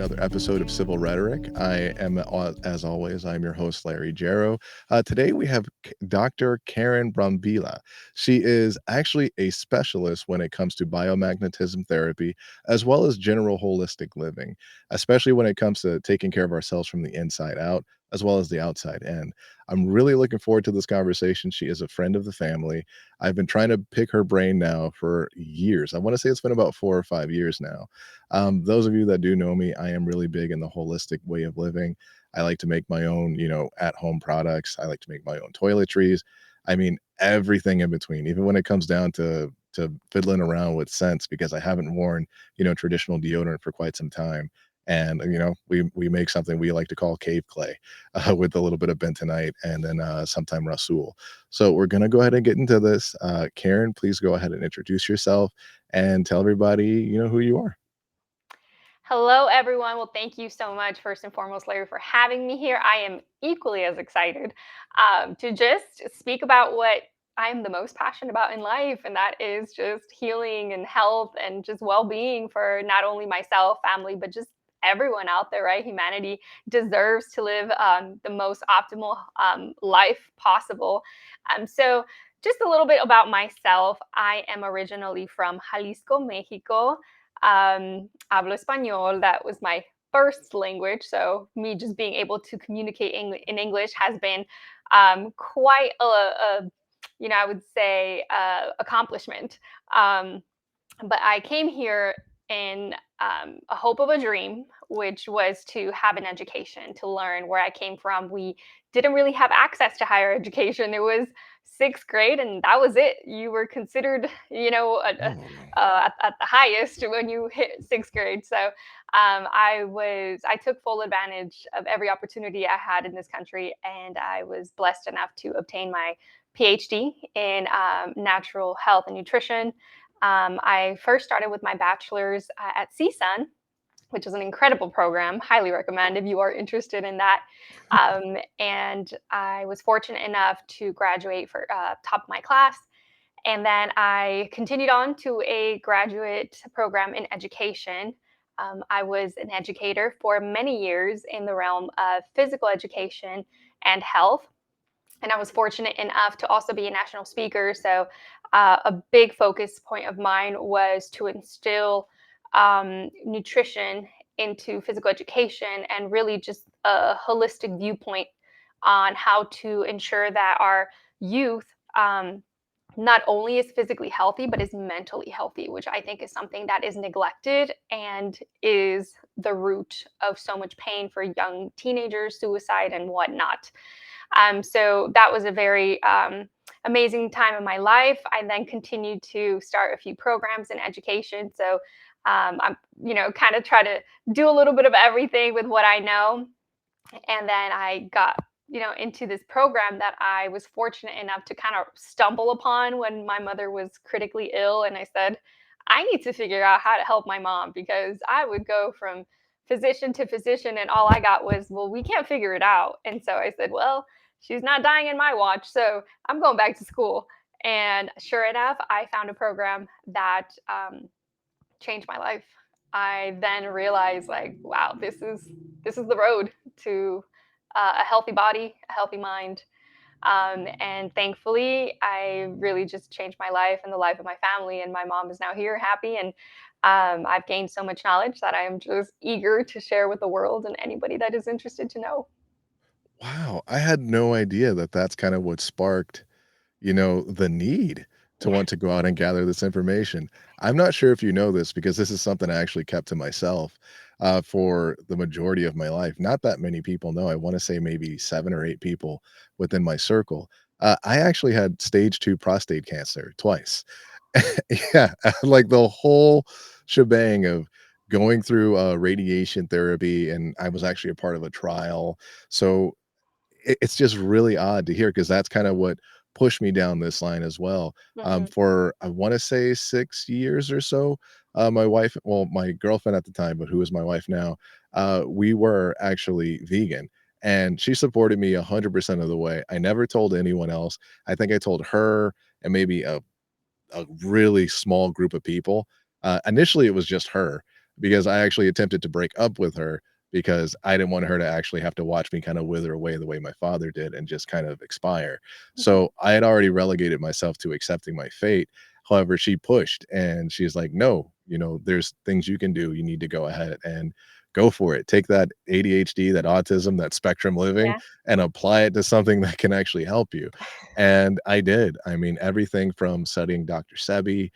another episode of Civil Rhetoric. I am, as always, I'm your host, Larry Jarrow. Today we have Dr. Karen Brambila. She is actually a specialist when it comes to biomagnetism therapy, as well as general holistic living, especially when it comes to taking care of ourselves from the inside out, as well as the outside in. I'm really looking forward to this conversation. She is a friend of the family. I've been trying to pick her brain now for years. I want to say it's been about 4 or 5 years now. Those of you that do know me, I am really big in the holistic way of living. I like to make my own, at-home products. I like to make my own toiletries. I mean, everything in between, even when it comes down to fiddling around with scents because I haven't worn, traditional deodorant for quite some time. And we make something we like to call cave clay with a little bit of bentonite and then sometime rasul. So we're gonna go ahead and get into this. Karen, please go ahead and introduce yourself and tell everybody who you are. Hello, everyone. Well, thank you so much, first and foremost, Larry, for having me here. I am equally as excited to just speak about what I am the most passionate about in life, and that is just healing and health and just well being for not only myself, family, but just everyone out there, right? Humanity deserves to live the most optimal life possible. So, just a little bit about myself. I am originally from Jalisco, Mexico. Hablo español. That was my first language. So me just being able to communicate in English has been quite I would say, accomplishment. Um, but I came here in a hope of a dream, which was to have an education, to learn where I came from. We didn't really have access to higher education. It was sixth grade, and that was it. You were considered, Oh, at the highest when you hit sixth grade. So I took full advantage of every opportunity I had in this country, and I was blessed enough to obtain my PhD in natural health and nutrition. I first started with my bachelor's at CSUN, which is an incredible program. Highly recommend if you are interested in that. And I was fortunate enough to graduate for top of my class. And then I continued on to a graduate program in education. I was an educator for many years in the realm of physical education and health. And I was fortunate enough to also be a national speaker. So, a big focus point of mine was to instill nutrition into physical education and really just a holistic viewpoint on how to ensure that our youth not only is physically healthy, but is mentally healthy, which I think is something that is neglected and is the root of so much pain for young teenagers, suicide, and whatnot. So that was a very amazing time in my life. I then continued to start a few programs in education. So I'm, kind of try to do a little bit of everything with what I know. And then I got, into this program that I was fortunate enough to kind of stumble upon when my mother was critically ill. And I said, I need to figure out how to help my mom because I would go from physician to physician and all I got was, well, we can't figure it out. And so I said, well, she's not dying in my watch. So I'm going back to school. And sure enough, I found a program that changed my life. I then realized, like, wow, this is the road to a healthy body, a healthy mind, and thankfully, I really just changed my life and the life of my family. And my mom is now here, happy, and I've gained so much knowledge that I am just eager to share with the world and anybody that is interested to know. wow. I had no idea that that's kind of what sparked the need to Yeah. want to go out and gather this information. I'm not sure if you know this because this is something I actually kept to myself for the majority of my life. Not that many people know. I want to say maybe 7 or 8 people within my circle. I actually had stage 2 prostate cancer twice. Yeah, like the whole shebang of going through radiation therapy, and I was actually a part of a trial. So it's just really odd to hear because that's kinda what pushed me down this line as well. Hmm. For I wanna say 6 years or so, my girlfriend at the time, but who is my wife now, we were actually vegan, and she supported me 100% of the way. I never told anyone else. I think I told her and maybe a really small group of people. Initially, it was just her, because I actually attempted to break up with her because I didn't want her to actually have to watch me kind of wither away the way my father did and just kind of expire. Mhm. So I had already relegated myself to accepting my fate. However, she pushed and she's like, no, there's things you can do. You need to go ahead and go for it. Take that ADHD, that autism, that spectrum living, Yeah. and apply it to something that can actually help you. And I did. I mean, everything from studying Dr. Sebi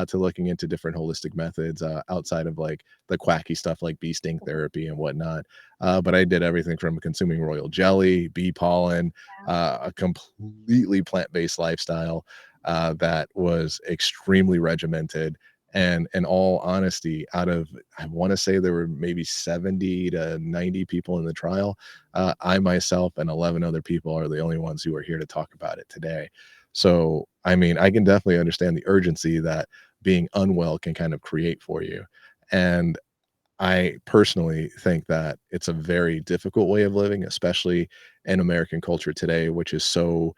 to looking into different holistic methods outside of like the quacky stuff like bee sting Mhm. therapy and whatnot. But I did everything from consuming royal jelly, bee pollen, Yeah. a completely plant based lifestyle that was extremely regimented. And in all honesty, out of, I want to say there were maybe 70 to 90 people in the trial, I myself and 11 other people are the only ones who are here to talk about it today. So, I mean, I can definitely understand the urgency that being unwell can kind of create for you. And I personally think that it's a very difficult way of living, especially in American culture today, which is so,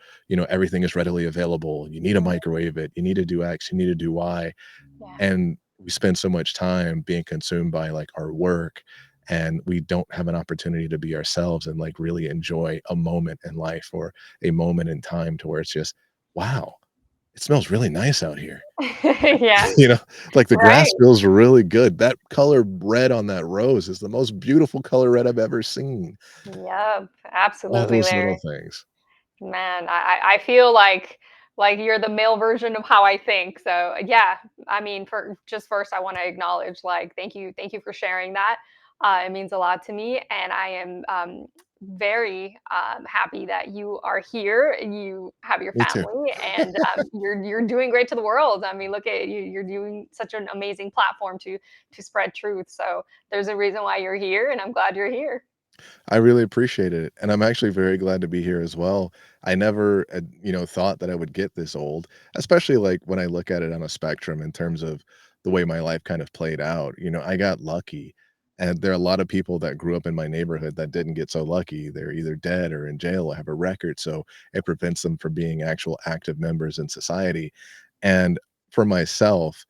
everything is readily available. You need to Mhm. microwave it. You need to do X. You need to do Y. Yeah. And we spend so much time being consumed by like our work, and we don't have an opportunity to be ourselves and like really enjoy a moment in life or a moment in time to where it's just, wow, it smells really nice out here. Yeah. You know, like the Right. grass feels really good. That color red on that rose is the most beautiful color red I've ever seen. Yep. All Absolutely, those little Larry. things. Man, I feel like you're the male version of how I think. So yeah, I mean, for just first, I want to acknowledge like thank you for sharing that. It means a lot to me, and I am very happy that you are here. You have your Me too. family, and you're doing great to the world. I mean, look at you. You're doing such an amazing platform to spread truth. So there's a reason why you're here, and I'm glad you're here. I really appreciated it, and I'm actually very glad to be here as well. I never had, thought that I would get this old, especially, like, when I look at it on a spectrum in terms of the way my life kind of played out. I got lucky, and there are a lot of people that grew up in my neighborhood that didn't get so lucky. They're either dead or in jail or have a record, so it prevents them from being actual active members in society. And for myself,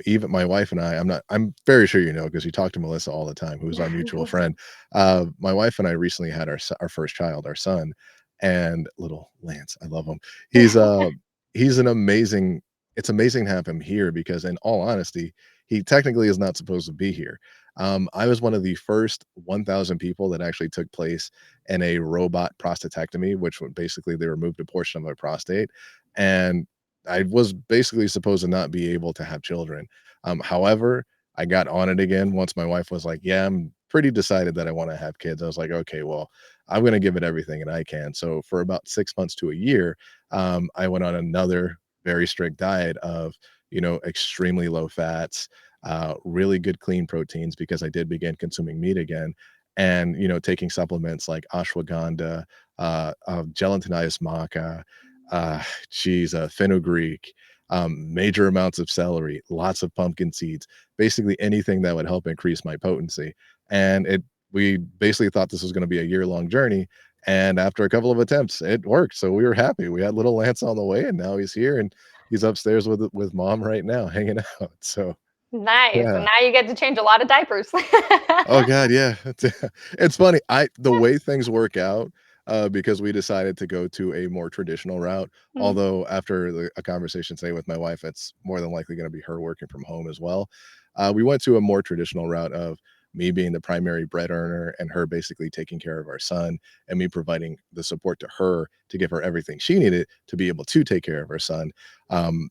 even my wife and I'm very sure because you talk to Melissa all the time, who's our mutual friend. My wife and I recently had our first child, our son, and little Lance, I love him. He's, uh he's an amazing it's amazing to have him here because in all honesty, he technically is not supposed to be here. I was one of the first 1,000 people that actually took place in a robot prostatectomy, which would basically they removed a portion of my prostate, and I was basically supposed to not be able to have children. However, I got on it again once my wife was like, "Yeah, I'm pretty decided that I wanna have kids." I was like, "Okay, well, I'm gonna give it everything that I can." So for about 6 months to a year, I went on another very strict diet of, extremely low fats, really good clean proteins because I did begin consuming meat again, and, taking supplements like ashwagandha, gelatinized maca, uh, fenugreek, major amounts of celery, lots of pumpkin seeds, basically anything that would help increase my potency. And we basically thought this was going to be a year-long journey. And after a couple of attempts, it worked. So we were happy. We had little Lance on the way, and now he's here and he's upstairs with mom right now, hanging out. So Nice. And yeah. now you get to change a lot of diapers. Oh god, yeah. It's funny, the way things work out, because we decided to go to a more traditional route, Mm, although after a conversation today with my wife, it's more than likely gonna be her working from home as well. We went to a more traditional route of me being the primary bread earner and her basically taking care of our son, and me providing the support to her to give her everything she needed to be able to take care of her son. Um,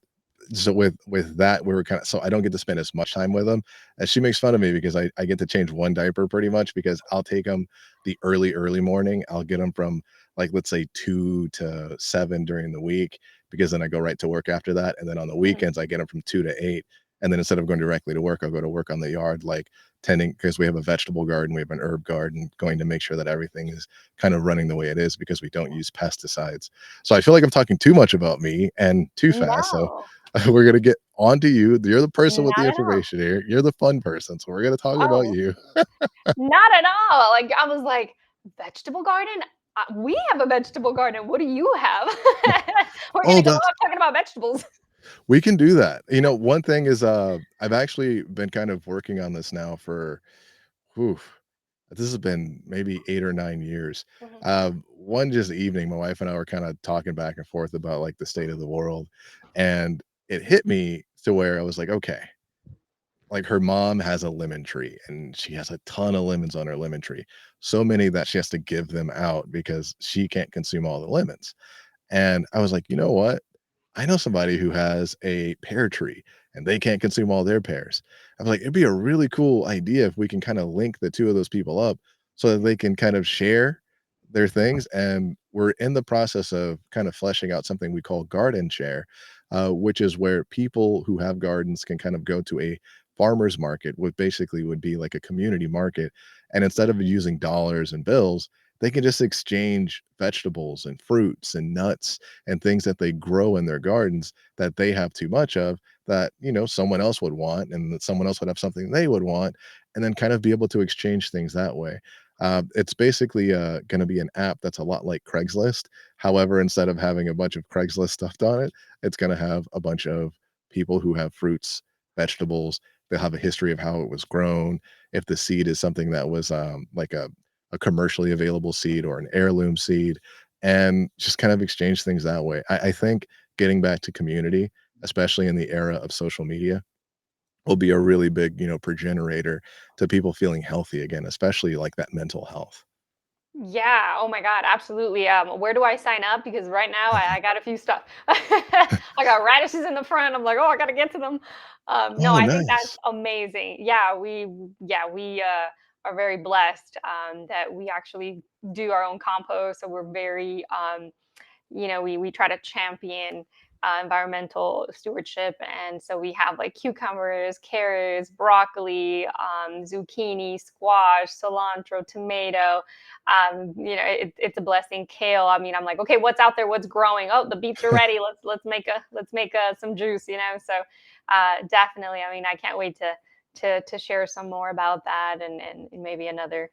so with that, we were kinda so I don't get to spend as much time with him, and she makes fun of me because I get to change 1 diaper pretty much because I'll take him the early morning. I'll get him from, like, let's say 2 to 7 during the week because then I go right to work after that, and then on the mm. weekends, I get him from 2 to 8, and then instead of going directly to work, I'll go to work on the yard, like, tending because we have a vegetable garden, we have an herb garden, going to make sure that everything is kind of running the way it is because we don't use pesticides. So I feel like I'm talking too much about me and too fast, so No, we're gonna get on to you. You're the person with the not at all. information here. You're the fun person, so we're gonna talk about Oh, you. not at all. Like I was like, vegetable garden? We have a vegetable garden. What do you have? We're Oh, gonna go that's off talking about vegetables. We can do that. You know, one thing is, I've actually been kind of working on this now for, whew, this has been maybe 8 or 9 years. Mhm. One just evening, my wife and I were kinda talking back and forth about, like, the state of the world, and it hit me to where I was like, "Okay." Like, her mom has a lemon tree, and she has a ton of lemons on her lemon tree. So many that she has to give them out because she can't consume all the lemons. And I was like, "You know what? I know somebody who has a pear tree and they can't consume all their pears." I was like, "It'd be a really cool idea if we can kinda link the 2 of those people up so that they can kind of share their things." And we're in the process of kind of fleshing out something we call garden share, which is where people who have gardens can kind of go to a farmer's market, what basically would be like a community market, and instead of using dollars and bills, they can just exchange vegetables and fruits and nuts and things that they grow in their gardens that they have too much of, that, someone else would want, and that someone else would have something they would want, and then kind of be able to exchange things that way. It's basically going to be an app that's a lot like Craigslist. However, instead of having a bunch of Craigslist stuff on it, it's going to have a bunch of people who have fruits, vegetables. They'll have a history of how it was grown. If the seed is something that was like a commercially available seed or an heirloom seed, and just kind of exchange things that way. I think getting back to community, especially in the era of social media, will be a really big, progenitor to people feeling healthy again, especially like that mental health. Yeah. Oh my God. Absolutely. Where do I sign up? Because right now I got a few stuff. I got radishes in the front. I'm like, oh, I got to get to them. No, Oh, I think that's nice. amazing. Yeah, we are very blessed that we actually do our own compost. So we're very we try to champion environmental stewardship, and so we have like cucumbers, carrots, broccoli, zucchini, squash, cilantro, tomato. It's a blessing. Kale. I mean, I'm like, okay, what's out there? What's growing? Oh, the beets are ready. Let's make some juice. So definitely. I mean, I can't wait to share some more about that, and maybe another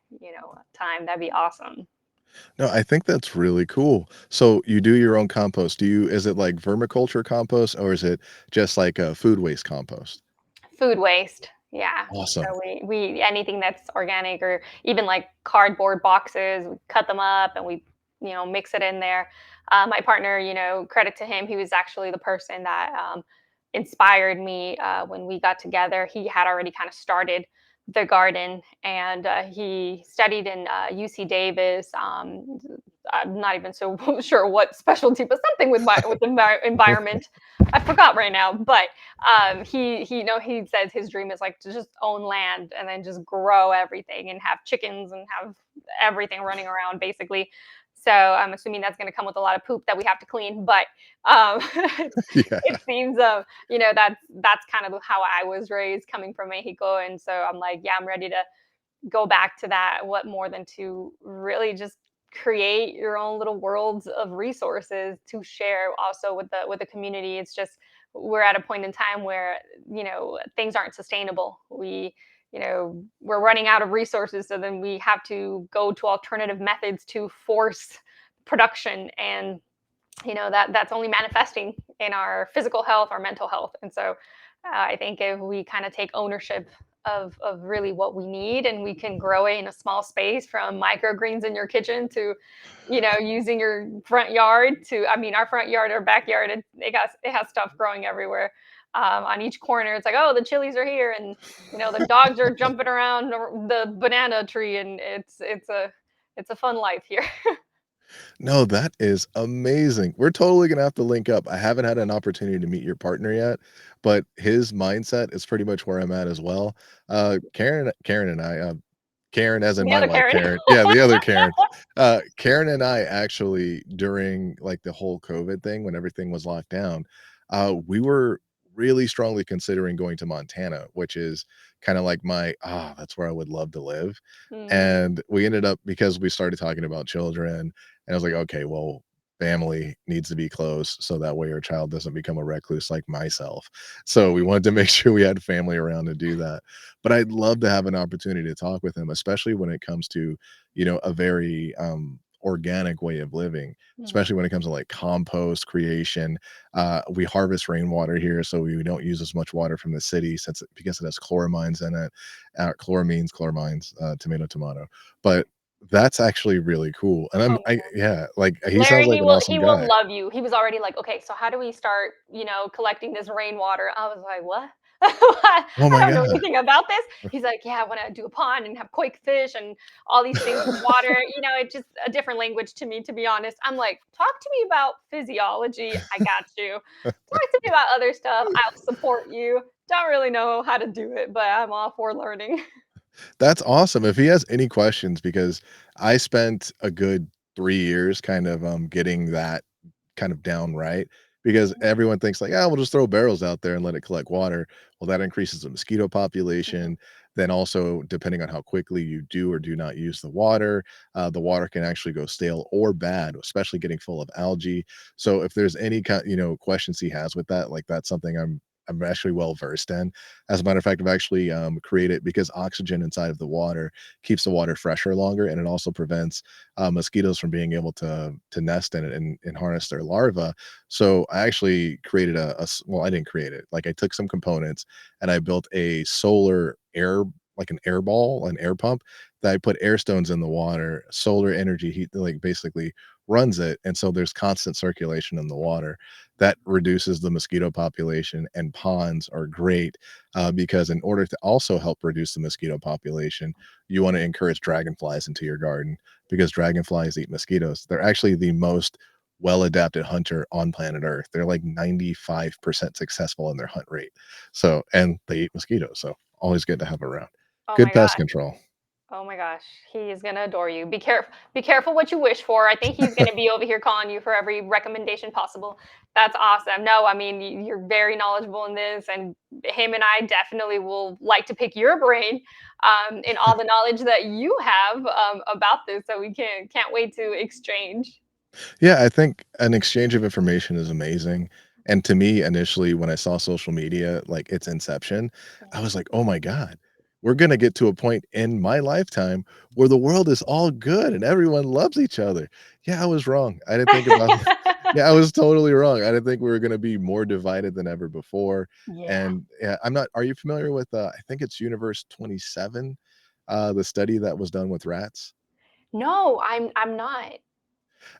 time. That'd be awesome. No, I think that's really cool. So you do your own compost. Is it like vermiculture compost, or is it just like a food waste compost? Food waste, yeah. So Awesome. we anything that's organic or even like cardboard boxes, we cut them up and we mix it in there. My partner, credit to him, he was actually the person that inspired me when we got together. He had already kind of started the garden, and he studied in UC Davis. I'm not even so sure what specialty, but something with environment. I forgot right now, but he says his dream is like to just own land and then just grow everything and have chickens and have everything running around basically. So I'm assuming that's going to come with a lot of poop that we have to clean, but Yeah. it seems that's kind of how I was raised coming from Mexico, and so I'm like, yeah, I'm ready to go back to that. What more than to really just create your own little worlds of resources to share also with the community. It's just we're at a point in time where things aren't sustainable. We're running out of resources, so then we have to go to alternative methods to force production, and that's only manifesting in our physical health, our mental health. And so I think if we kind of take ownership of really what we need, and we can grow it in a small space, from microgreens in your kitchen to using your front yard to, I mean, our front yard, our backyard, it has stuff growing everywhere. On each corner, it's like, oh, the chilies are here, and the dogs are jumping around the banana tree, and it's a fun life here. No, that is amazing. We're totally gonna have to link up. I haven't had an opportunity to meet your partner yet, but his mindset is pretty much where I'm at as well. Karen and I, Karen as in The my other wife Karen. Karen. Yeah, the other Karen. Karen and I actually, during, like, the whole COVID thing when everything was locked down, we were really strongly considering going to Montana, which is kinda like that's where I would love to live. Mm. And we ended up, because we started talking about children, and I was like, "Okay, well, family needs to be close so that way our child doesn't become a recluse like myself." So we wanted to make sure we had family around to do that. But I'd love to have an opportunity to talk with him, especially when it comes to, a very, organic way of living, Mhm. especially when it comes to like compost creation. We harvest rainwater here, so we don't use as much water from the city because it has chloramines in it, chloramines, tomato, tomato. But that's actually really cool, and Oh my yeah, like he sounds Larry, like an he awesome will guy. love you. He was already like, "Okay, so how do we start, collecting this rainwater?" I was like, "What? Oh I my don't know god. anything about this." He's like, "Yeah, I wanna do a pond and have koi fish and all these things with water." It's just a different language to me, to be honest. I'm like, "Talk to me about physiology. I got you. Talk to me about other stuff. I'll support you. Don't really know how to do it, but I'm all for learning." That's awesome. If he has any questions, because I spent a good 3 years kind of, getting that kind of down right, because Mhm, everyone thinks like, "Ah, we'll just throw barrels out there and let it collect water." Well, that increases the mosquito mhm, population. Then also, depending on how quickly you do or do not use the water can actually go stale or bad, especially getting full of algae. So if there's any questions he has with that, like, that's something I'm actually well versed in. As a matter of fact, I've actually, created, because oxygen inside of the water keeps the water fresher longer, and it also prevents mosquitoes from being able to nest in it and harness their larva. So I actually created well, I didn't create it. Like, I took some components and I built a solar air, like an air ball, an air pump that I put air stones in the water. Solar energy heat, like, basically runs it, and so there's constant circulation in the water. That reduces the mosquito population, and ponds are great, because in order to also help reduce the mosquito population, you want to encourage dragonflies into your garden, because dragonflies eat mosquitoes. They're actually the most well-adapted hunter on planet Earth. They're like 95% successful in their hunt rate. So, and they eat mosquitoes, so always good to have around. Oh Good my pest gosh. control. Oh my gosh, he is gonna adore you. Be careful what you wish for. I think he's gonna be over here calling you for every recommendation possible. That's awesome. No, I mean, you're very knowledgeable in this, and him and I definitely will like to pick your brain, in all the knowledge that you have, about this, so we can't wait to exchange. Yeah, I think an exchange of information is amazing. And to me, initially, when I saw social media, like its inception, I was Mhm. like, oh my God, we're going to get to a point in my lifetime where the world is all good and everyone loves each other. Yeah, I was wrong. I didn't think about Yeah, I was totally wrong. I didn't think we were going to be more divided than ever before. Yeah. And yeah, are you familiar with, I think it's Universe 27, the study that was done with rats? No, I'm not.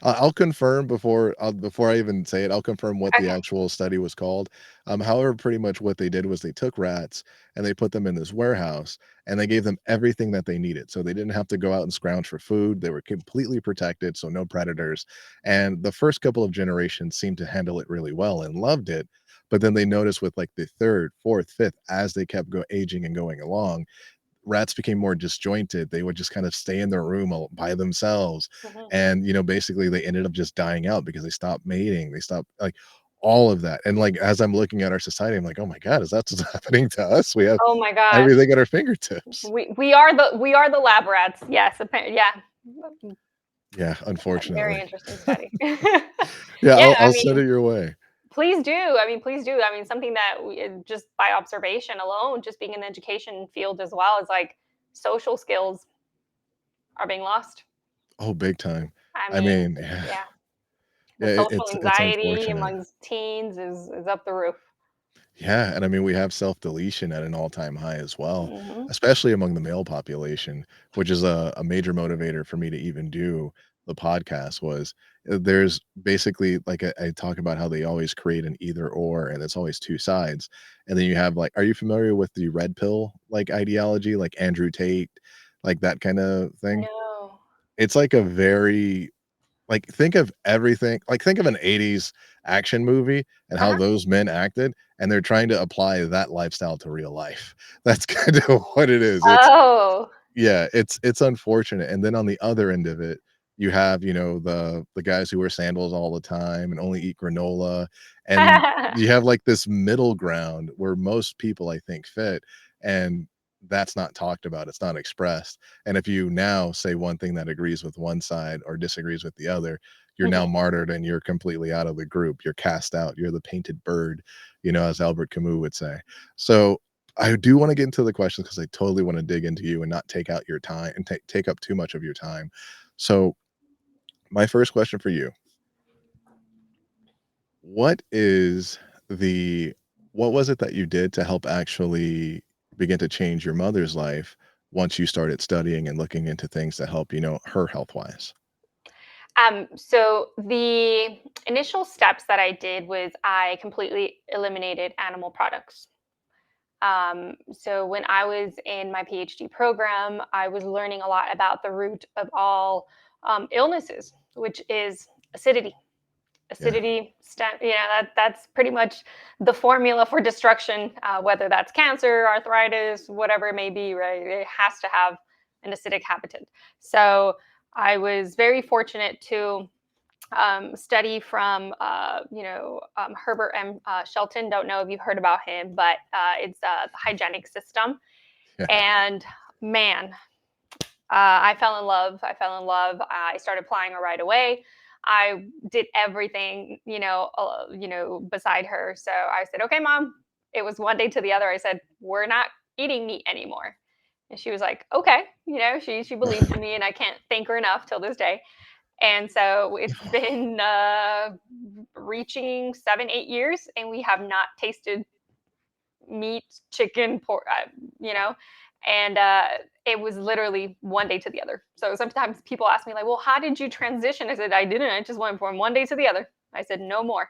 I'll confirm before I even say it, I'll confirm what the Okay. actual study was called. However, pretty much what they did was they took rats and they put them in this warehouse and they gave them everything that they needed. So they didn't have to go out and scrounge for food. They were completely protected, so no predators. And the first couple of generations seemed to handle it really well and loved it. But then they noticed with like the third, fourth, fifth, as they kept aging and going along, rats became more disjointed. They would just kind of stay in their room by themselves. Mhm. And, basically they ended up just dying out because they stopped mating. They stopped like all of that. And like as I'm looking at our society, I'm like, oh my God, is that what's happening to us? We have Oh my gosh. everything at our fingertips. We are the lab rats. Yes, yeah. Yeah, Very unfortunately. interesting study. Yeah, Yeah, I I'll send mean, it your way. please do. I mean, please do. I mean, something that just by observation alone, just being in the education field as well, is like social skills are being lost. Oh, big time. I I mean, mean, yeah, yeah, yeah, the social it's anxiety unfortunate. amongst teens is up the roof. Yeah, and I mean, we have self-deletion at an all-time high as well, Hmm. especially among the male population, which is a major motivator for me to even do the podcast. Was there's basically like I talk about how they always create an either or, and it's always two sides. And then you have like, are you familiar with the red pill like ideology, like Andrew Tate, like that kind of thing? No. It's like a very like, think of an '80s action movie and how Uh-huh. those men acted, and they're trying to apply that lifestyle to real life. That's kind of what it is. Oh. Yeah, it's unfortunate, and then on the other end of it, you have, the guys who wear sandals all the time and only eat granola, and you have, like, this middle ground where most people, I think, fit, and that's not talked about, it's not expressed, and if you now say one thing that agrees with one side or disagrees with the other, you're now Mhm. martyred and you're completely out of the group, you're cast out, you're the painted bird, as Albert Camus would say. So, I do wanna get into the questions because I totally wanna dig into you and not take out your time and take up too much of your time. So, My first question for you, what is the what was it that you did to help actually begin to change your mother's life once you started studying and looking into things to help, her health-wise? So the initial steps that I did was I completely eliminated animal products. So when I was in my PhD program, I was learning a lot about the root of all illnesses, which is acidity. Yeah. That's pretty much the formula for destruction, whether that's cancer, arthritis, whatever it may be, right? It has to have an acidic habitat. So I was very fortunate to study from Herbert and Shelton. Don't know if you've heard about him, but it's the hygienic system. Yeah. And man, I fell in love. I started applying her right away. I did everything, beside her. So I said, "Okay, mom." It was one day to the other. I said, "We're not eating meat anymore." And she was like, "Okay." She believed in me, and I can't thank her enough till this day. And so it's been reaching 7, 8 years, and we have not tasted meat, chicken, pork, you know, and it was literally one day to the other. So sometimes people ask me, like, well, how did you transition? I said, I didn't. I just went from one day to the other. I said, no more.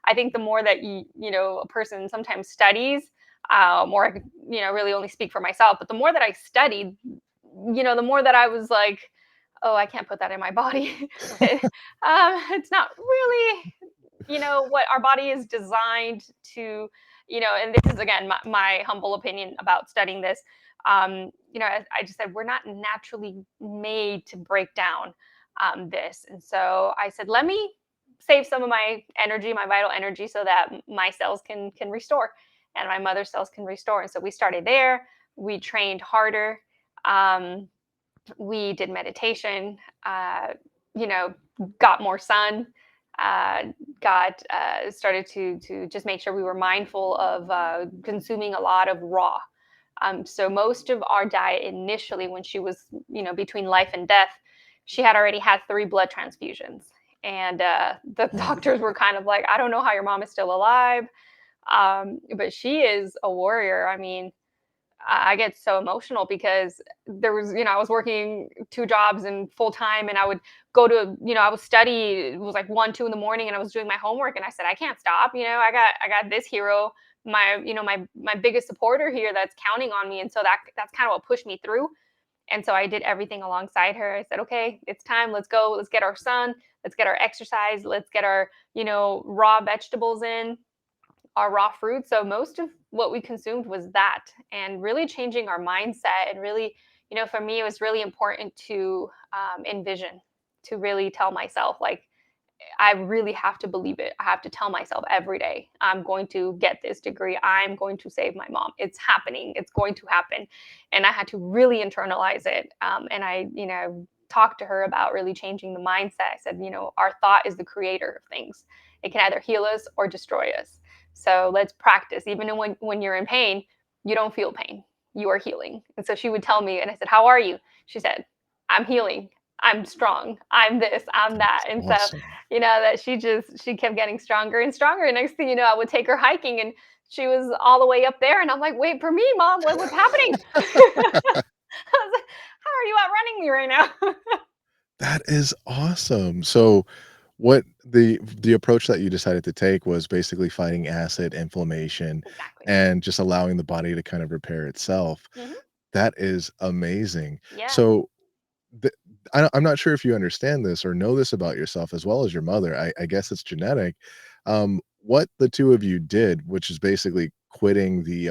I think the more that a person sometimes studies, or I could, really only speak for myself, but the more that I studied, the more that I was like, oh, I can't put that in my body. It's not really what our body is designed to, and this is again my humble opinion about studying this. As I just said, we're not naturally made to break down this, and so I said, let me save some of my energy, my vital energy, so that my cells can restore, and my mother's cells can restore. And so we started there. We trained harder. um, we did meditation, you know, got more sun, uh, got started to just make sure we were mindful of consuming a lot of raw. So most of our diet initially, when she was, between life and death, she had already had 3 blood transfusions, and the Oh, doctors were kind of like, "I don't know how your mom is still alive," but she is a warrior. I mean, I get so emotional because there was, I was working 2 jobs and full time, and I would go to, I would study. It was like 1, 2 in the morning, and I was doing my homework, and I said, I can't stop. I got this hero, my biggest supporter here that's counting on me, and so that's kind of what pushed me through. And so I did everything alongside her. I said, okay, it's time. Let's go. Let's get our sun. Let's get our exercise. Let's get our, raw vegetables in, our raw fruit. So most of what we consumed was that, and really changing our mindset. And really, for me, it was really important to envision, to really tell myself, like, I really have to believe it. I have to tell myself every day, I'm going to get this degree. I'm going to save my mom. It's happening. It's going to happen. And I had to really internalize it. And I, talked to her about really changing the mindset. I said, our thought is the creator of things. It can either heal us or destroy us. So let's practice. Even when you're in pain, you don't feel pain. You are healing. And so she would tell me, and I said, how are you? She said, I'm healing. I'm strong. I'm this, I'm that. that's And so awesome. that she kept getting stronger and stronger. And next thing you know, I would take her hiking, and she was all the way up there. And I'm like, wait for me, mom, what's happening? I was like, how are you outrunning me right now? That is awesome. So, what the approach that you decided to take was basically fighting acid, inflammation, Exactly. and just allowing the body to kind of repair itself. Hmm. That is amazing. Yeah. So, the I'm not sure if you understand this or know this about yourself as well as your mother. I guess it's genetic. What the 2 of you did, which is basically quitting the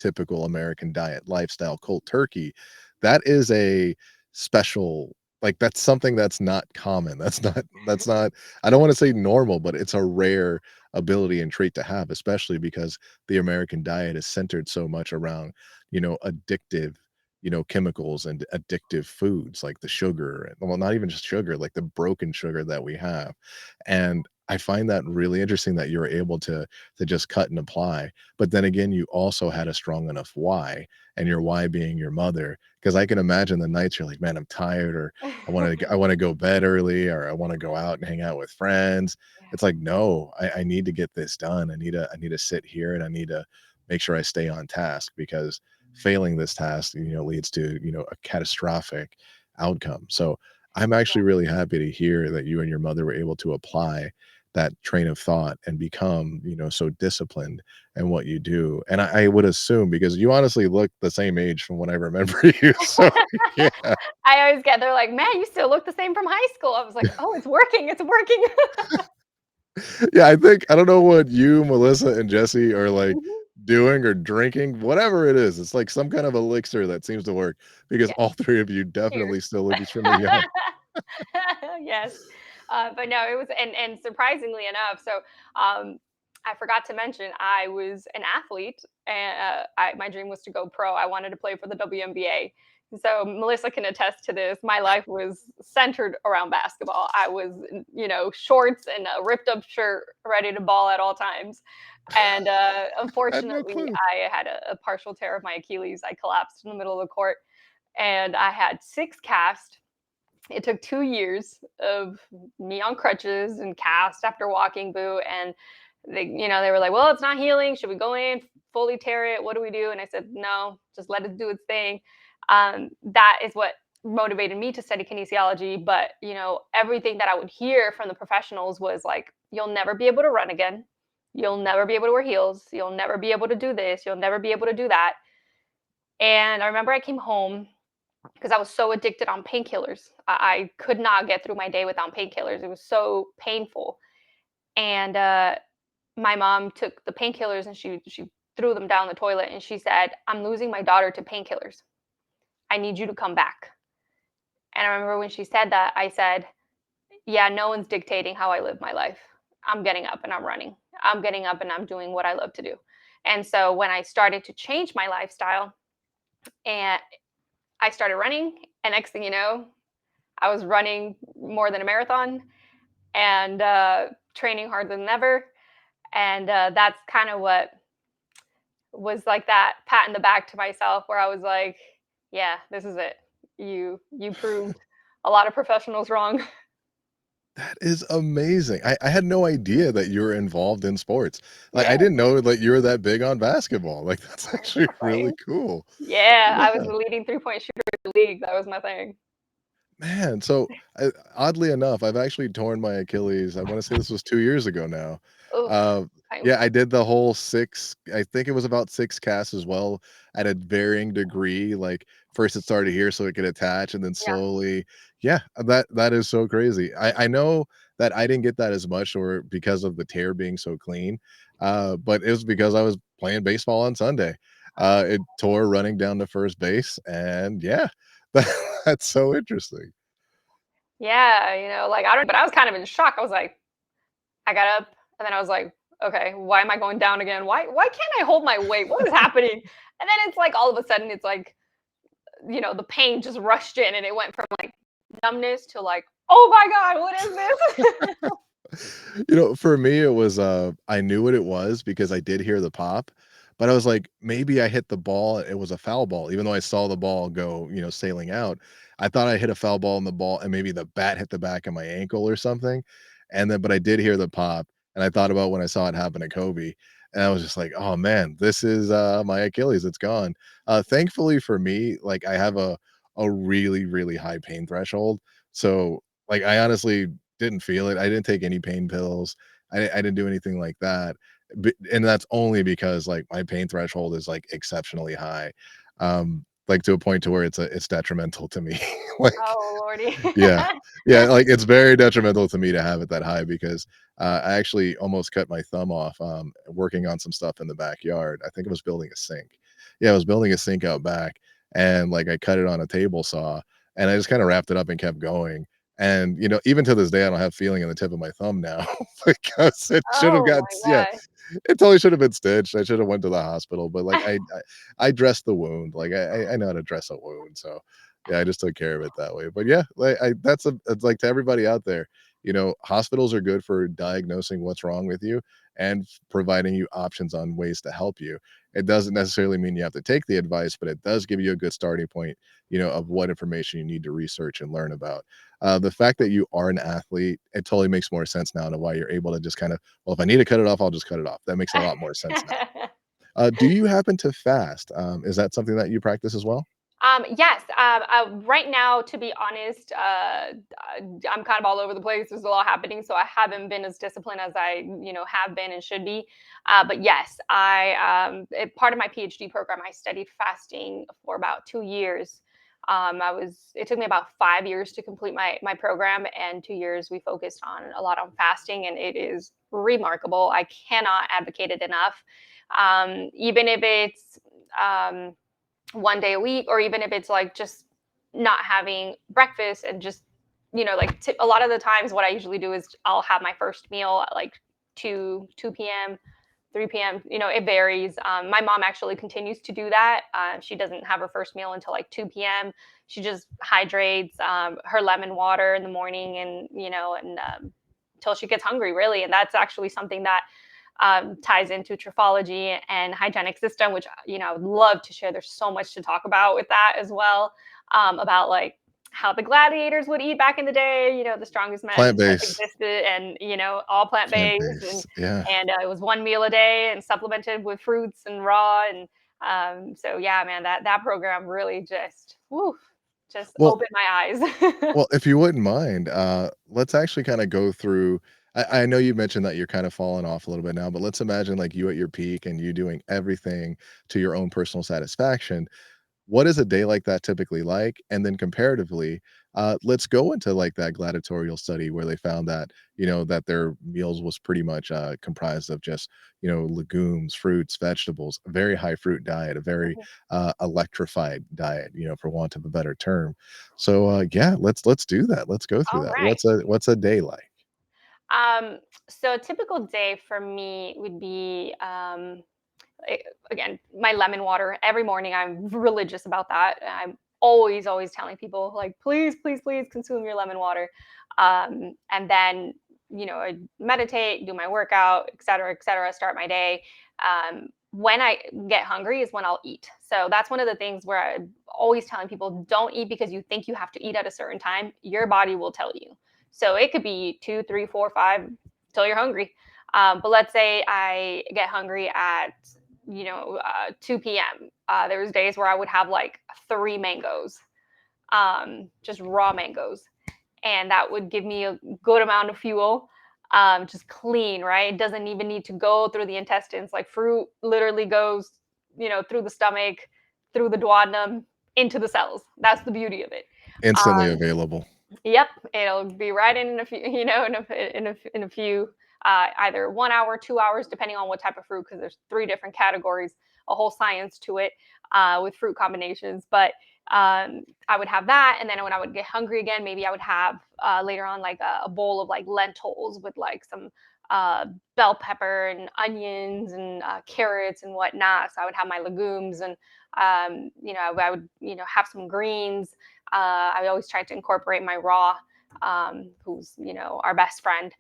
typical American diet lifestyle cold turkey, that is a special, like, that's something that's not common. That's not I don't wanna say normal, but it's a rare ability and trait to have, especially because the American diet is centered so much around, addictive, chemicals and addictive foods like the sugar, and well, not even just sugar, like the broken sugar that we have. And I find that really interesting that you were able to just cut and apply, but then again, you also had a strong enough why, and your why being your mother. Because I can imagine the nights you're like, "Man, I'm tired," or I wanna go bed early," or "I wanna go out and hang out with friends." Yeah. It's like, "No, I need to get this done. I need to sit here, and I need to make sure I stay on task because failing this task, leads to, a catastrophic outcome." So, I'm actually really happy to hear that you and your mother were able to apply that train of thought and become, so disciplined in what you do. And I would assume because you honestly look the same age from what I remember you. So yeah. I always get they're like, "Man, you still look the same from high school." I was like, "Oh, it's working, it's working." Yeah, I don't know what you, Melissa, and Jesse are like Mhm. doing or drinking, whatever it is. It's like some kind of elixir that seems to work because Yeah, all three of you cheers. definitely still look extremely young. Yes. But no, it was and surprisingly enough, so, I forgot to mention I was an athlete, and, my dream was to go pro. I wanted to play for the WNBA. So Melissa can attest to this. My life was centered around basketball. I was, shorts and a ripped up shirt, ready to ball at all times. And, I had no unfortunately, clue. I had a partial tear of my Achilles. I collapsed in the middle of the court, and I had 6 casts. It took 2 years of me on crutches and cast after walking boot, and they were like, "Well, it's not healing. Should we go in, fully tear it? What do we do?" And I said, "No, just let it do its thing." That is what motivated me to study kinesiology, but, everything that I would hear from the professionals was like, "You'll never be able to run again. You'll never be able to wear heels. You'll never be able to do this. You'll never be able to do that." And I remember I came home because I was so addicted on painkillers. I could not get through my day without painkillers. It was so painful. And my mom took the painkillers and she threw them down the toilet and she said, "I'm losing my daughter to painkillers. I need you to come back." And I remember when she said that, I said, "Yeah, no one's dictating how I live my life. I'm getting up and I'm running. I'm getting up and I'm doing what I love to do." And so when I started to change my lifestyle and I started running, and next thing you know, I was running more than a marathon and training harder than ever. And that's kind of what was like that pat in the back to myself, where I was like, "Yeah, this is it. You proved a lot of professionals wrong." That is amazing. I had no idea that you were involved in sports. Like, Yeah, I didn't know that you were that big on basketball. Like, that's I actually really complain. cool. Yeah, I was Yeah. the leading 3-point shooter in the league. That was my thing. Man, so, oddly enough, I've actually torn my Achilles. I wanna say this was 2 years ago now. Oof, Uh, yeah, painful. I did the whole 6 I think it was about 6 casts as well at a varying degree, like, first it started here so it could attach and then Yeah. slowly yeah, that is so crazy. I know that I didn't get that as much or because of the tear being so clean, but it was because I was playing baseball on Sunday. It tore running down to first base, and yeah, that's so interesting. Yeah, like I don't, but I was kind of in shock. I was like, I got up and then I was like, okay, why am I going down again? Why can't I hold my weight? What is happening? And then it's like all of a sudden it's like, the pain just rushed in and it went from like numbness to like, oh my God, what is this? For me, it was, I knew what it was because I did hear the pop, but I was like, maybe I hit the ball, it was a foul ball, even though I saw the ball go, sailing out. I thought I hit a foul ball in the ball and maybe the bat hit the back of my ankle or something, but I did hear the pop, and I thought about when I saw it happen to Kobe, and I was just like, "Oh, man, this is, my Achilles, it's gone." Thankfully for me, like, I have a really, really high pain threshold, so, like, I honestly didn't feel it. I didn't take any pain pills. I didn't do anything like that. And that's only because like my pain threshold is like exceptionally high. Like to a point to where it's detrimental to me. Like Oh Lordy. yeah. Yeah, like it's very detrimental to me to have it that high because I actually almost cut my thumb off working on some stuff in the backyard. I think I was building a sink. Yeah, I was building a sink out back and like I cut it on a table saw and I just kind of wrapped it up and kept going and, even to this day, I don't have feeling in the tip of my thumb now because it should have Oh got my yeah, God. it totally should have been stitched. I should have went to the hospital, but, like, I dressed the wound, like, I know how to dress a wound, so, yeah, I just took care of it that way, but, yeah, like, I that's a it's like, to everybody out there, hospitals are good for diagnosing what's wrong with you and providing you options on ways to help you. It doesn't necessarily mean you have to take the advice, but it does give you a good starting point, of what information you need to research and learn about. The fact that you are an athlete, it totally makes more sense now to why you're able to just kind of, well, if I need to cut it off, I'll just cut it off. That makes a lot more sense now. Do you happen to fast? Is that something that you practice as well? Yes. Right now, to be honest, I'm kind of all over the place. There's a lot happening, so I haven't been as disciplined as I, have been and should be. But yes, part of my PhD program, I studied fasting for about 2 years. It took me about 5 years to complete my program, and 2 years we focused on a lot on fasting, and it is remarkable. I cannot advocate it enough. Even if it's, one day a week, or even if it's like just not having breakfast and just, like a lot of the times what I usually do is I'll have my first meal at like 2 p.m., 3 p.m. It varies. My mom actually continues to do that. She doesn't have her first meal until like 2 p.m. She just hydrates her lemon water in the morning, and until she gets hungry, really. And that's actually something that ties into trophology and hygienic system, which I would love to share. There's so much to talk about with that as well, about like how the gladiators would eat back in the day. The strongest men that Plant-based. existed, and all plant based, and Plant-based, yeah. it was one meal a day and supplemented with fruits and raw. And so yeah, man, that program really just Well opened my eyes. well, if you wouldn't mind, let's actually kinda go through. I know you mentioned that you're kind of falling off a little bit now, but let's imagine, like, you at your peak and you doing everything to your own personal satisfaction. What is a day like that typically like? And then comparatively, let's go into like that gladiatorial study where they found that, that their meals was pretty much comprised of just, legumes, fruits, vegetables, a very high fruit diet, a very electrified diet, for want of a better term. So yeah, let's do that. Let's go through All that. right. What's a day like? So a typical day for me would be, a- again, my lemon water every morning. I'm religious about that. I'm always telling people, like, please, please, please consume your lemon water. And then, I meditate, do my workout, et cetera, start my day. When I get hungry is when I'll eat. So that's one of the things where I'm always telling people, don't eat because you think you have to eat at a certain time. Your body will tell you. So it could be 2, 3, 4, 5 till you're hungry. But let's say I get hungry at 2 p.m. There was days where I would have like 3 mangoes, just raw mangoes, and that would give me a good amount of fuel. Just clean, right? It doesn't even need to go through the intestines. Like fruit literally goes, through the stomach, through the duodenum, into the cells. That's the beauty of it. Instantly Um, available. Yep, it'll be right in a few, in a few, either 1 hour, 2 hours, depending on what type of fruit, because there's three different categories, a whole science to it, with fruit combinations. But I would have that, and then when I would get hungry again, maybe I would have later on like a bowl of like lentils with like some uh, bell pepper and onions and carrots and whatnot. So I would have my legumes, and I would have some greens. I always try to incorporate my raw, who's our best friend,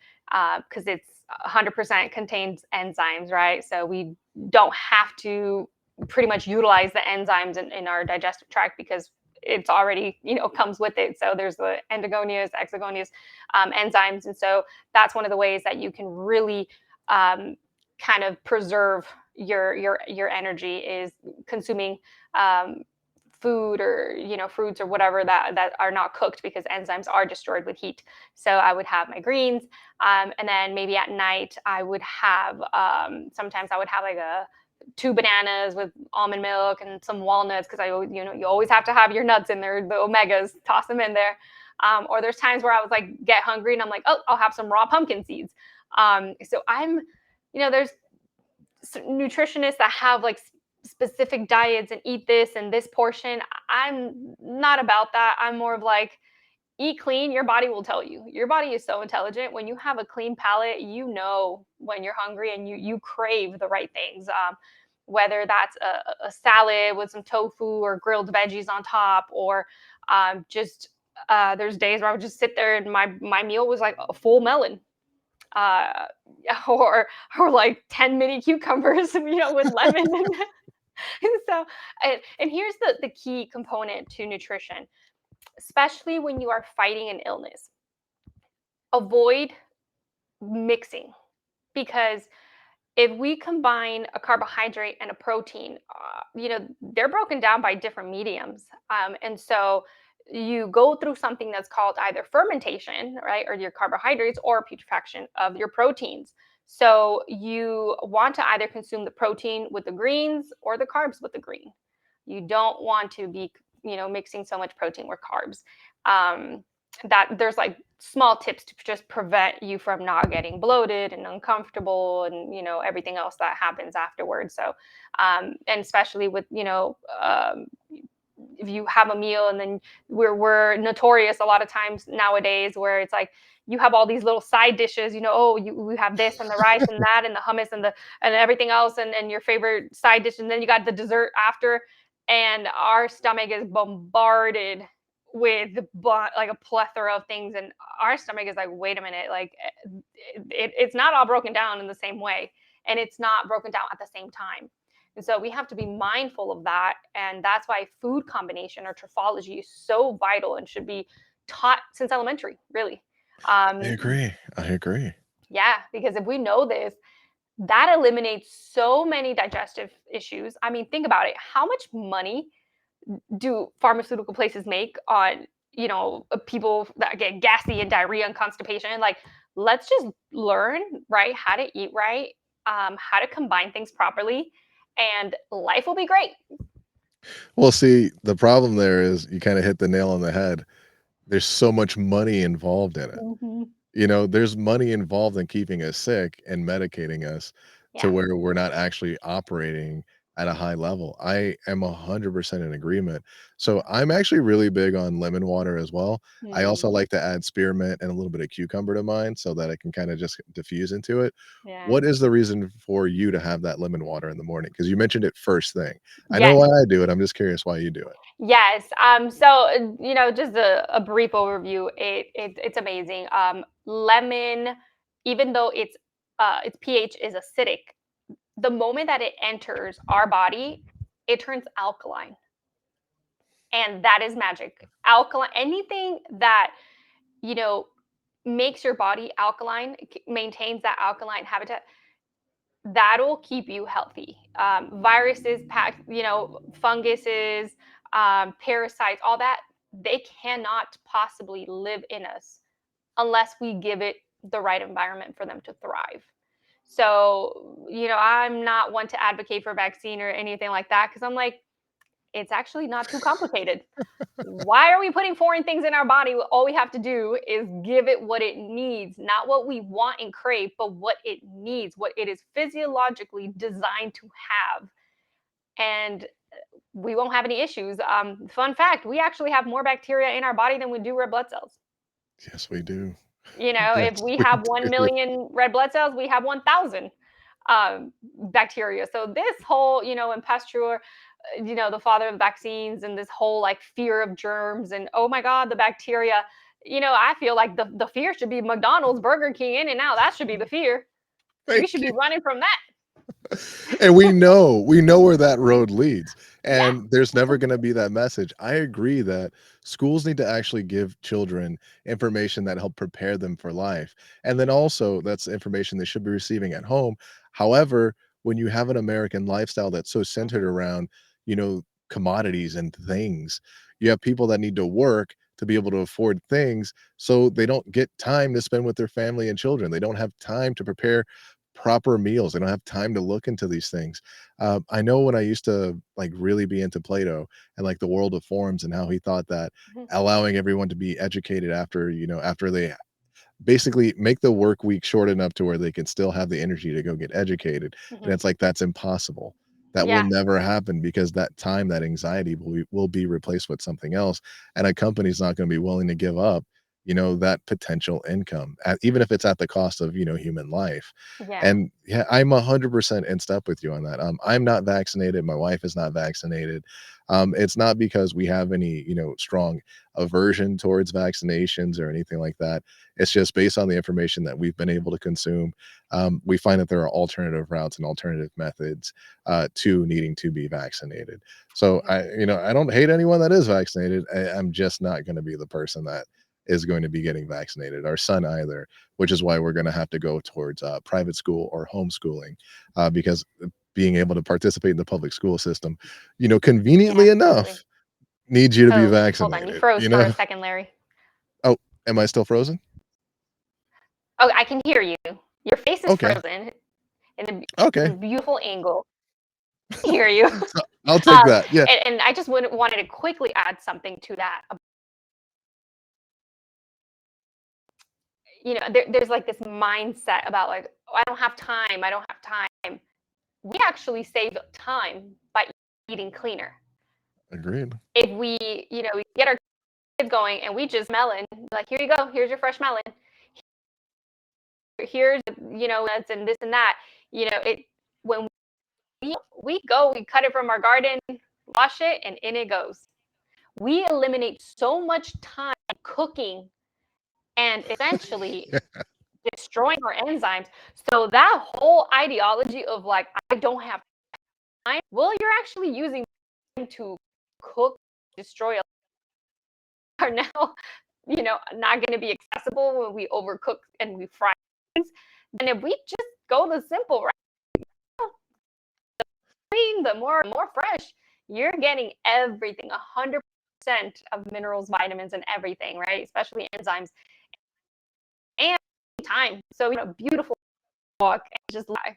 because it's 100% contains enzymes, right? So we don't have to pretty much utilize the enzymes in our digestive tract because it's already comes with it. So there's the endogonias, exogonias, enzymes, and so that's one of the ways that you can really kind of preserve your energy is consuming um, food, or fruits or whatever that are not cooked, because enzymes are destroyed with heat. So I would have my greens, and then maybe at night I would have, sometimes I would have like a 2 bananas with almond milk and some walnuts, because I always, you always have to have your nuts in there, the omegas, toss them in there. Or there's times where I was like get hungry and I'm like, oh, I'll have some raw pumpkin seeds. So there's nutritionists that have like specific diets and eat this and this portion. I'm not about that. I'm more of like, eat clean. Your body will tell you. Your body is so intelligent. When you have a clean palate, you know when you're hungry, and you crave the right things. Whether that's a salad with some tofu or grilled veggies on top, or just There's days where I would just sit there and my meal was like a full melon, uh, or like 10 mini cucumbers, with lemon. And so, and here's the key component to nutrition, especially when you are fighting an illness. Avoid mixing, because if we combine a carbohydrate and a protein, they're broken down by different mediums. And so you go through something that's called either fermentation, right, or your carbohydrates, or putrefaction of your proteins. So you want to either consume the protein with the greens or the carbs with the green. You don't want to be, mixing so much protein with carbs. That there's like small tips to just prevent you from not getting bloated and uncomfortable, and everything else that happens afterwards. So and especially with if you have a meal, and then we're notorious a lot of times nowadays where it's like you have all these little side dishes, we have this and the rice and that and the hummus and everything else, and your favorite side dish, and then you got the dessert after, and our stomach is bombarded with like a plethora of things, and our stomach is like, wait a minute, like it's not all broken down in the same way, and it's not broken down at the same time. And so we have to be mindful of that. And that's why food combination or trophology is so vital and should be taught since elementary, really. I Um, agree. I agree. yeah, because if we know this, that eliminates so many digestive issues. I mean, think about it. How much money do pharmaceutical places make on, people that get gassy and diarrhea and constipation? Like, let's just learn, right, how to eat right, how to combine things properly, and life will be great. Well, see, the problem there is you kinda hit the nail on the head. There's so much money involved in it. Mhm. There's money involved in keeping us sick and medicating us to Yeah. where we're not actually operating at a high level. I am 100% in agreement. So I'm actually really big on lemon water as well. I also Mm, like to add spearmint and a little bit of cucumber to mine so that I can kinda just diffuse into it. yeah. What is the reason for you to have that lemon water in the morning? Because you mentioned it first thing. I know Yes. why I do it, I'm just curious why you do it. Yes. So just a brief overview. It's amazing. Lemon, even though its pH is acidic, the moment that it enters our body, it turns alkaline, and that is magic. Alkaline, anything that you know makes your body alkaline, maintains that alkaline habitat, that'll keep you healthy. Viruses, funguses, parasites, all that, they cannot possibly live in us unless we give it the right environment for them to thrive. So, I'm not one to advocate for vaccine or anything like that, because I'm like, it's actually not too complicated. Why are we putting foreign things in our body? All we have to do is give it what it needs, not what we want and crave, but what it needs, what it is physiologically designed to have. And we won't have any issues. Fun fact, we actually have more bacteria in our body than we do red blood cells. Yes, we do. If Yes, we we have 1 do. million red blood cells, we have 1,000 bacteria. So this whole, and Pasteur, the father of vaccines, and this whole like fear of germs and, oh my God, the bacteria. I feel like the fear should be McDonald's, Burger King, In and Out. That should be the fear. We Thank should be you. running from that. And we know where that road leads, Yeah. and there's never gonna be that message. I agree that schools need to actually give children information that help prepare them for life, and then also that's information they should be receiving at home. However, when you have an American lifestyle that's so centered around, commodities and things, you have people that need to work to be able to afford things, so they don't get time to spend with their family and children. They don't have time to prepare proper meals. They don't have time to look into these things. I know when I used to like really be into Plato and like the world of forms and how he thought that Mhm, allowing everyone to be educated after they basically make the work week short enough to where they can still have the energy to go get educated. And mhm. it's like that's impossible. That will Yeah. never happen because that time, that anxiety will be replaced with something else. And a company's not going to be willing to give up, that potential income, even if it's at the cost of, human life. Yeah. And yeah, I'm 100% in step with you on that. I'm not vaccinated. My wife is not vaccinated. It's not because we have any, strong aversion towards vaccinations or anything like that. It's just based on the information that we've been able to consume. We find that there are alternative routes and alternative methods to needing to be vaccinated. So Mhm. I don't hate anyone that is vaccinated. I'm just not going to be the person that is going to be getting vaccinated. Our son either, which is why we're going to have to go towards private school or homeschooling, because being able to participate in the public school system, Yeah, conveniently absolutely. enough, needs you to be Oh, hold on. You vaccinated. froze for a second, Larry. Oh, am I still frozen? Oh, I can hear you. Your face is Okay. frozen in Okay. a beautiful angle. I hear you. So I'll take that. Yeah. And I just wanted to quickly add something to that. There's like this mindset about like, oh, I don't have time. I don't have time. We actually save time by eating cleaner. Agreed. If we get our kids going and we just melon, like, here you go, here's your fresh melon. Here's, nuts and this and that. It when we go, we cut it from our garden, wash it, and in it goes. We eliminate so much time cooking and essentially destroying our enzymes. So that whole ideology of like, I don't have time, well, you're actually using them to cook, destroy, are now, not going to be accessible when we overcook and we fry things. And if we just go the simple route, the more fresh, you're getting everything, 100% of minerals, vitamins, and everything, right? Especially enzymes and time. So, beautiful walk and just lie.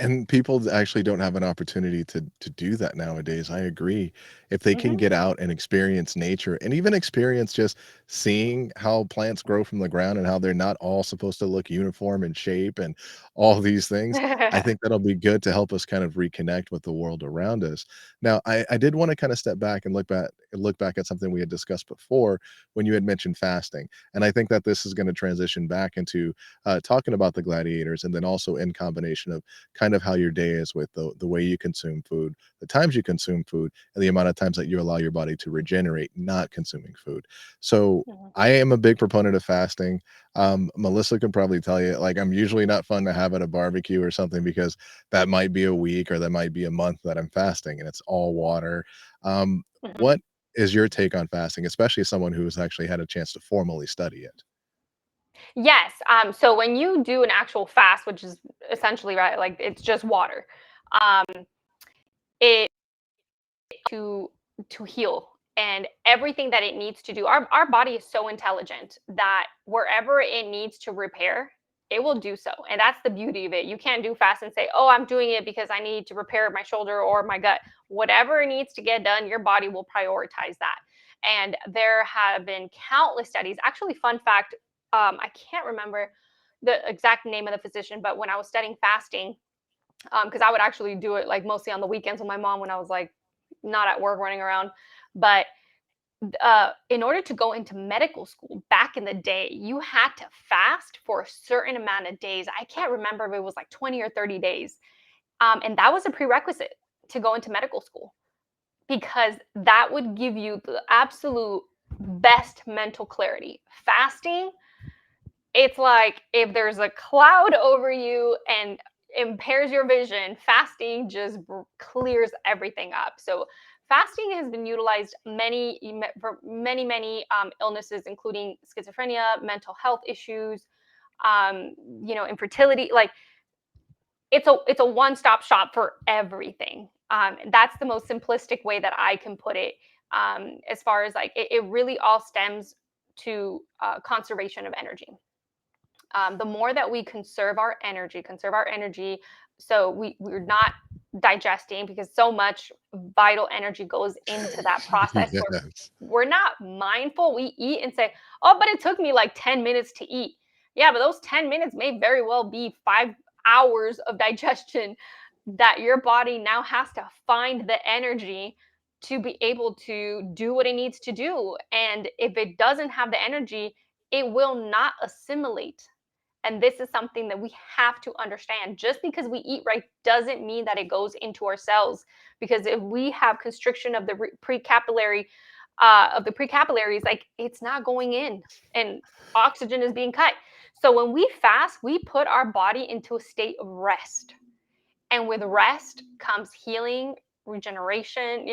And people actually don't have an opportunity to do that nowadays. I agree. If they can Hmm. get out and experience nature and even experience just seeing how plants grow from the ground and how they're not all supposed to look uniform in shape and all these things, I think that'll be good to help us kind of reconnect with the world around us. Now, I did want to kind of step back and look back at something we had discussed before when you had mentioned fasting. And I think that this is going to transition back into talking about the gladiators and then also in combination of kind of how your day is with the way you consume food, the times you consume food, and the amount of times that you allow your body to regenerate not consuming food. So Mhm. I am a big proponent of fasting. Melissa can probably tell you, like, I'm usually not fun to have at a barbecue or something because that might be a week or that might be a month that I'm fasting and it's all water. Mhm. What is your take on fasting, especially someone who has actually had a chance to formally study it? Yes. So when you do an actual fast, which is essentially right, like it's just water, um, it to to heal and everything that it needs to do. Our body is so intelligent that wherever it needs to repair, it will do so. And that's the beauty of it. You can't do fast and say, "Oh, I'm doing it because I need to repair my shoulder or my gut." Whatever needs to get done, your body will prioritize that. And there have been countless studies. Actually, fun fact, I can't remember the exact name of the physician, but when I was studying fasting, because I would actually do it like mostly on the weekends with my mom when I was like not at work running around. But in order to go into medical school back in the day, you had to fast for a certain amount of days. I can't remember if it was like 20 or 30 days. And that was a prerequisite to go into medical school because that would give you the absolute best mental clarity. Fasting, it's like if there's a cloud over you and impairs your vision, fasting just clears everything up. So fasting has been utilized for many illnesses, including schizophrenia, mental health issues, infertility. Like it's a one-stop shop for everything. That's the most simplistic way that I can put it. As far as like it really all stems to conservation of energy. The more that we conserve our energy, so we're not digesting because so much vital energy goes into that process where Yes. we're not mindful. We eat and say, "Oh, but it took me like 10 minutes to eat." Yeah, but those 10 minutes may very well be 5 hours of digestion that your body now has to find the energy to be able to do what it needs to do. And if it doesn't have the energy, it will not assimilate. And this is something that we have to understand. Just because we eat right doesn't mean that it goes into our cells. Because if we have constriction of the precapillaries, like it's not going in, and oxygen is being cut. So when we fast, we put our body into a state of rest, and with rest comes healing, regeneration.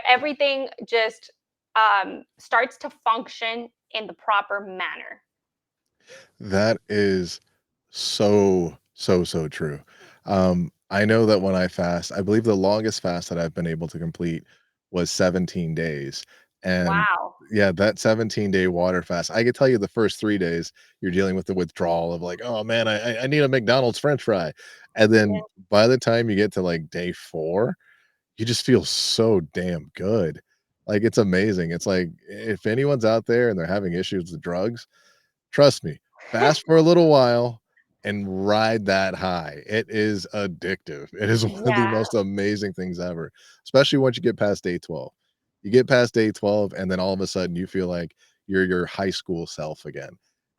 Everything just starts to function in the proper manner. That is so, so, so true. I know that when I fast, I believe the longest fast that I've been able to complete was 17 days. And Wow. yeah, that 17-day water fast, I could tell you the first 3 days, you're dealing with the withdrawal of like, "Oh, man, I need a McDonald's french fry." And then Yeah. by the time you get to, like, day 4, you just feel so damn good. Like, it's amazing. It's like, if anyone's out there and they're having issues with drugs, trust me, fast for a little while and ride that high. It is addictive. It is one of the Yeah. most amazing things ever, especially once you get past day 12. You get past day 12, and then all of a sudden you feel like you're your high school self again.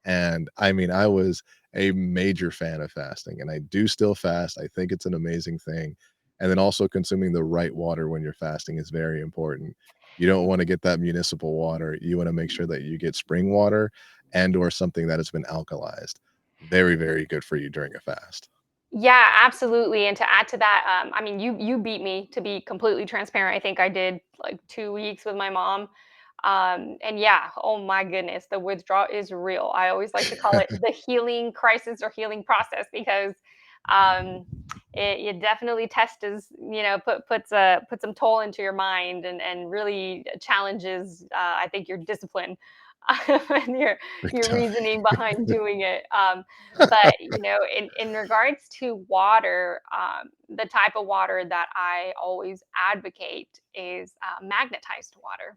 And I mean, I was a major fan of fasting, and I do still fast. I think it's an amazing thing. And then also consuming the right water when you're fasting is very important. You don't want to get that municipal water. You want to make sure that you get spring water and or something that has been alkalized. Very, very good for you during a fast. Yeah, absolutely. And to add to that, I mean, you beat me, to be completely transparent. I think I did like 2 weeks with my mom. And yeah, oh my goodness, the withdrawal is real. I always like to call it the healing crisis or healing process, because um, it definitely tests, puts some toll into your mind, and really challenges, I think, your discipline and Big your time. reasoning behind doing it. But in regards to water, the type of water that I always advocate is magnetized water,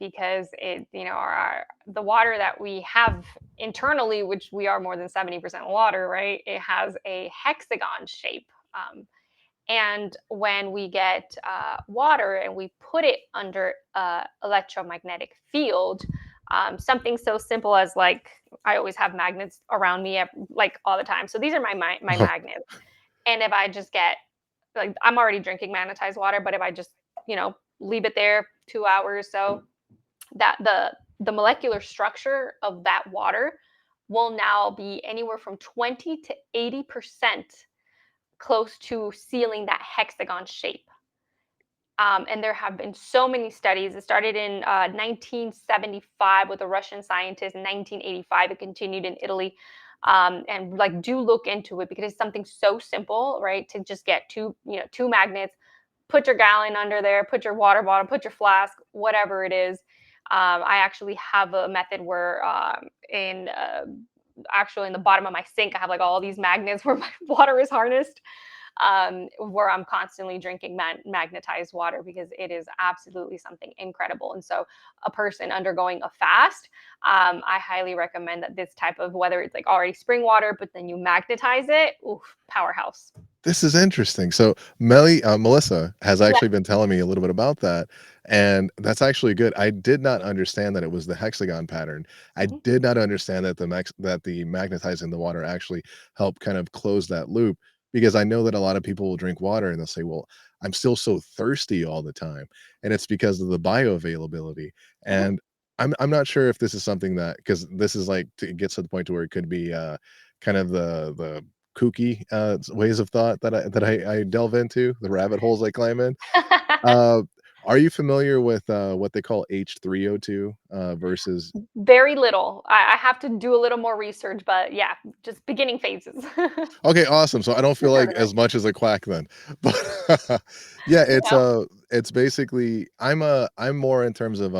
because the water that we have internally, which we are more than 70% water, right? It has a hexagon shape. And when we get water and we put it under electromagnetic field, something so simple as, like, I always have magnets around me, like, all the time. So these are my Oh, magnets. And if I just get, like, I'm already drinking magnetized water, but if I just leave it there 2 hours, so that the molecular structure of that water will now be anywhere from 20 to 80% close to sealing that hexagon shape. And there have been so many studies. It started in 1975 with a Russian scientist. In 1985, it continued in Italy. And like, do look into it, because it's something so simple, right? To just get two magnets, put your gallon under there, put your water bottle, put your flask, whatever it is. I actually have a method where, in actually in the bottom of my sink, I have like all these magnets where my water is harnessed, where I'm constantly drinking magnetized water, because it is absolutely something incredible. And so, a person undergoing a fast, I highly recommend that this type of, whether it's like already spring water, but then you magnetize it, oof, powerhouse. this is interesting. So Melissa has Yeah. actually been telling me a little bit about that, and that's actually good. I did not understand that it was the hexagon pattern. I Mhm. did not understand that the magnetizing the water actually helped kind of close that loop, because I know that a lot of people will drink water and they'll say, "Well, I'm still so thirsty all the time," and it's because of the bioavailability. Mhm. And I'm not sure if this is something that, because this is like, it gets to the point to where it could be kind of the kooky, ways of thought that I delve into, the rabbit holes I climb in. Uh, are you familiar with, what they call H3O2, versus Very little. I have to do a little more research, but yeah, just beginning phases. okay, awesome, so I don't feel Heard like of it. as much as a quack then. But, yeah, No. it's basically, I'm more in terms of,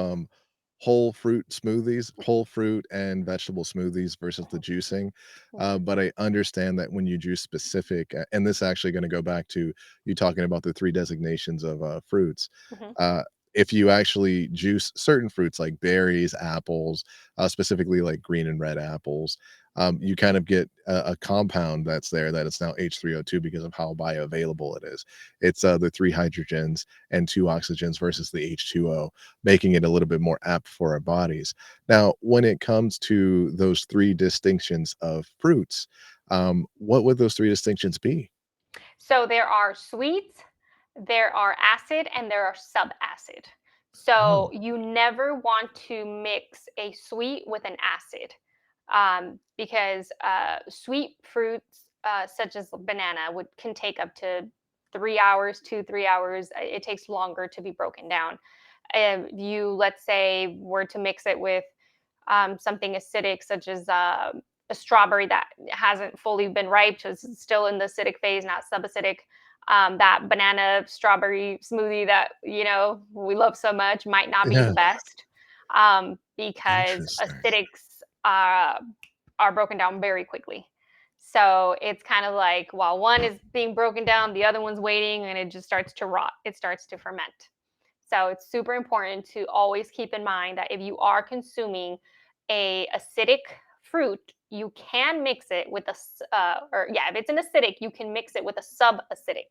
whole fruit smoothies, whole fruit and vegetable smoothies versus the juicing, Mhm, but I understand that when you juice specific, and this actually gonna go back to you talking about the 3 designations of, fruits, mhm, uh, if you actually juice certain fruits like berries, apples, specifically like green and red apples, you kind of get a compound that's there that it's now H3O2 because of how bioavailable it is. It's the three hydrogens and two oxygens versus the H2O, making it a little bit more apt for our bodies. Now, when it comes to those three distinctions of fruits, what would those three distinctions be? So there are sweet, there are acid, and there are subacid. So Oh, you never want to mix a sweet with an acid, because sweet fruits, such as banana, would can take up to 3 hours, 2 3 hours. It takes longer to be broken down. You, let's say, were to mix it with something acidic, such as a strawberry that hasn't fully been ripe, so it's still in the acidic phase, not subacidic. That banana strawberry smoothie that we love so much might not be the yeah. best, because Interesting. acidics are broken down very quickly. So it's kind of like while one is being broken down, the other one's waiting, and it just starts to rot. It starts to ferment. So it's super important to always keep in mind that if you are consuming a acidic fruit, you can mix it with or yeah, if it's an acidic, you can mix it with a sub-acidic.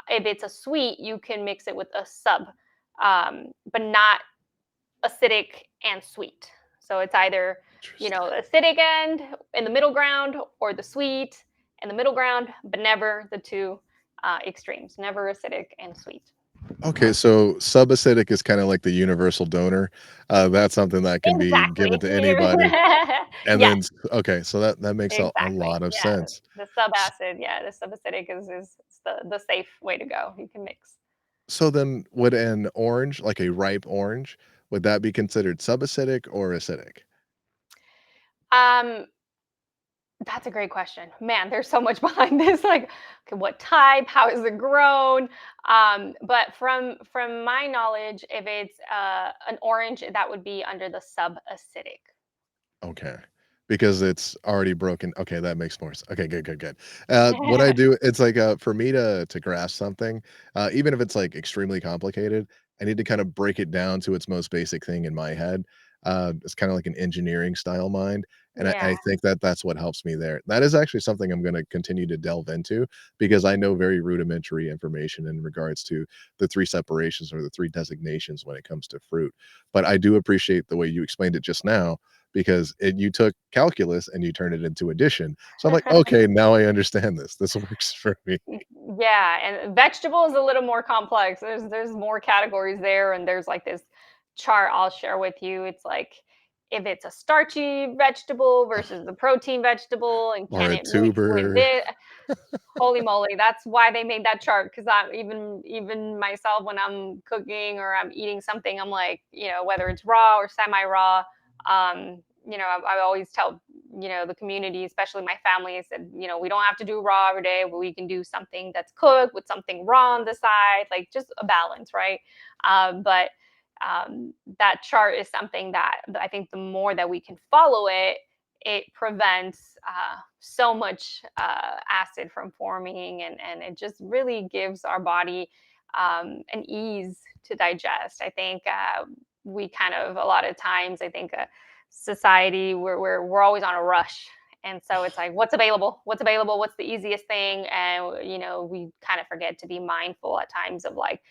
If it's a sweet, you can mix it with a sub, but not acidic and sweet. So it's either Interesting. acidic end in the middle ground, or the sweet in the middle ground, but never the two extremes. Never acidic and sweet. Okay, so subacidic is kind of like the universal donor. That's something that can be given Exactly. to anybody. And Yes, then okay, so that makes a exactly. lot of Yeah, sense. the S subacid, yeah, the subacidic is the safe way to go. You can mix. So then would an orange, like a ripe orange, would that be considered subacidic or acidic? Um, that's a great question. Man, there's so much behind this. Like, okay, what type? How is it grown? But from my knowledge, if it's an orange, that would be under the subacidic. Okay. Because it's already broken. Okay, that makes more sense. Okay, good, good, good. What I do, it's like, for me to grasp something, even if it's, like, extremely complicated, I need to kind of break it down to its most basic thing in my head. It's kinda like an engineering style mind, and I Yeah. think that that's what helps me there. That is actually something I'm gonna continue to delve into because I know very rudimentary information in regards to the 3 separations or the 3 designations when it comes to fruit. But I do appreciate the way you explained it just now because you took calculus and you turned it into addition. So I'm like, okay, now I understand this. This works for me. Yeah, and vegetable is a little more complex. There's more categories there, and there's like this chart I'll share with you. It's like if it's a starchy vegetable versus a protein vegetable, and Or can a it mix with tuber. this? Holy moly, that's why they made that chart. Because I even myself, when I'm cooking or I'm eating something, I'm like, whether it's raw or semi-raw, I always tell the community, especially my family, I said, we don't have to do raw every day, but we can do something that's cooked with something raw on the side, like just a balance, right? But that chart is something that I think the more that we can follow it, it prevents so much acid from forming, and it just really gives our body an ease to digest. I think we kind of, a lot of times, I think society, we're always on a rush. And so it's like, what's available, what's the easiest thing, and we kind of forget to be mindful at times of like,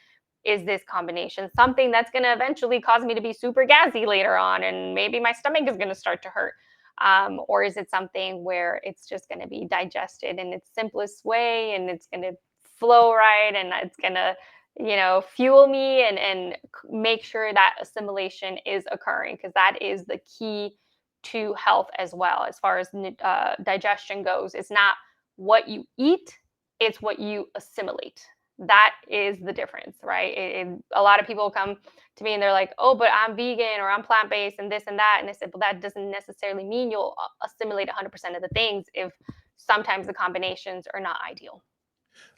is this combination something that's going to eventually cause me to be super gassy later on, and maybe my stomach is going to start to hurt, or is it something where it's just going to be digested in its simplest way, and it's going to flow right, and it's going to fuel me, and make sure that assimilation is occurring, because that is the key to health as well, as far as digestion goes. It's not what you eat, it's what you assimilate. That is the difference, right? A lot of people come to me and they're like, oh, but I'm vegan or I'm plant-based and this and that. And I said, well, that doesn't necessarily mean you'll assimilate 100% of the things, if sometimes the combinations are not ideal.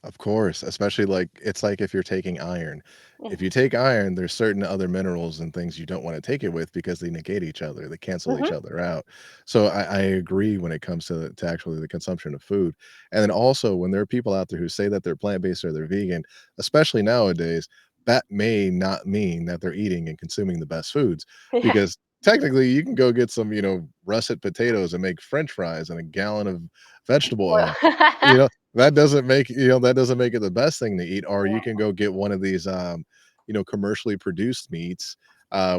Of course, especially like it's like if you're taking iron. If you Mhm. take iron, there's certain other minerals and things you don't want to take it with because they negate each other, they cancel each Mhm. other out. So I agree when it comes to actually the consumption of food. And then also when there are people out there who say that they're plant-based or they're vegan, especially nowadays, that may not mean that they're eating and consuming the best foods Yeah. because technically, you can go get some, russet potatoes and make French fries and a gallon of vegetable Well, oil. That doesn't make it the best thing to eat. Or you yeah. can go get one of these, commercially produced meats,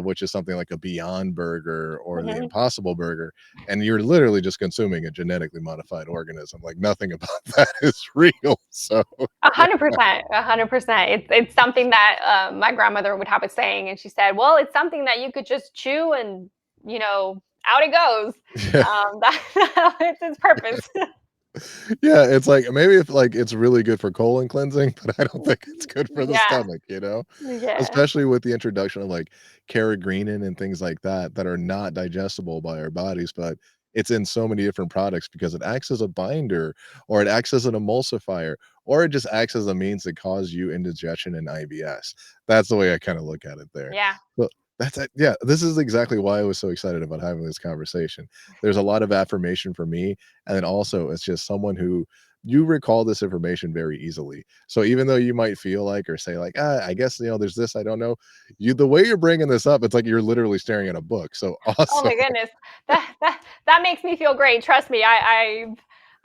which is something like a Beyond Burger or the Mhm. Impossible Burger, and you're literally just consuming a genetically modified organism. Like nothing about that is real. So yeah. 100%, 100%. It's something that, my grandmother would have a saying, and she said, "Well, it's something that you could just chew and, out it goes." Yeah. It's its purpose. Yeah, it's like maybe if like it's really good for colon cleansing, but I don't think it's good for the Yeah, stomach? yeah. Especially with the introduction of like carrageenan and things like that are not digestible by our bodies, but it's in so many different products because it acts as a binder or it acts as an emulsifier or it just acts as a means to cause you indigestion and IBS. That's the way I kind of look at it there. Yeah. But that's it. Yeah, this is exactly why I was so excited about having this conversation. There's a lot of affirmation for me, and then also it's just someone who you recall this information very easily. So even though you might feel like or say like, I guess there's this I don't know. The way you're bringing this up, it's like you're literally staring at a book. So Oh awesome. my goodness. That makes me feel great. Trust me.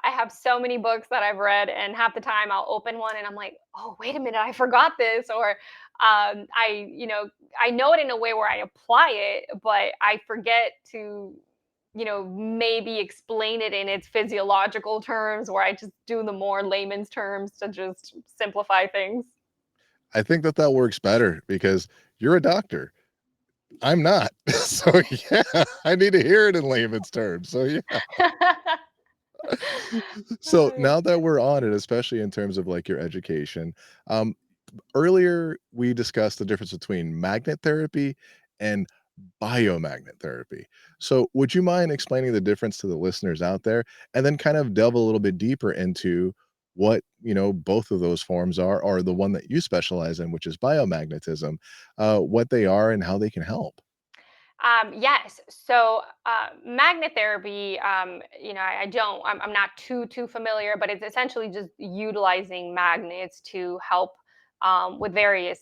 I have so many books that I've read, and half the time I'll open one and I'm like, "Oh, wait a minute, I forgot this," or I know it in a way where I apply it, but I forget to maybe explain it in its physiological terms, where I just do the more layman's terms to just simplify things. I think that that works better because you're a doctor. I'm not. So yeah, I need to hear it in layman's terms. So yeah. So Oh, now that we're on it, especially in terms of like your education, um, earlier we discussed the difference between magnet therapy and biomagnet therapy. So, would you mind explaining the difference to the listeners out there and then kind of delve a little bit deeper into what, both of those forms are or the one that you specialize in, which is biomagnetism, what they are and how they can help? Yes. So magnet therapy, I don't, I'm not too familiar, but it's essentially just utilizing magnets to help with various,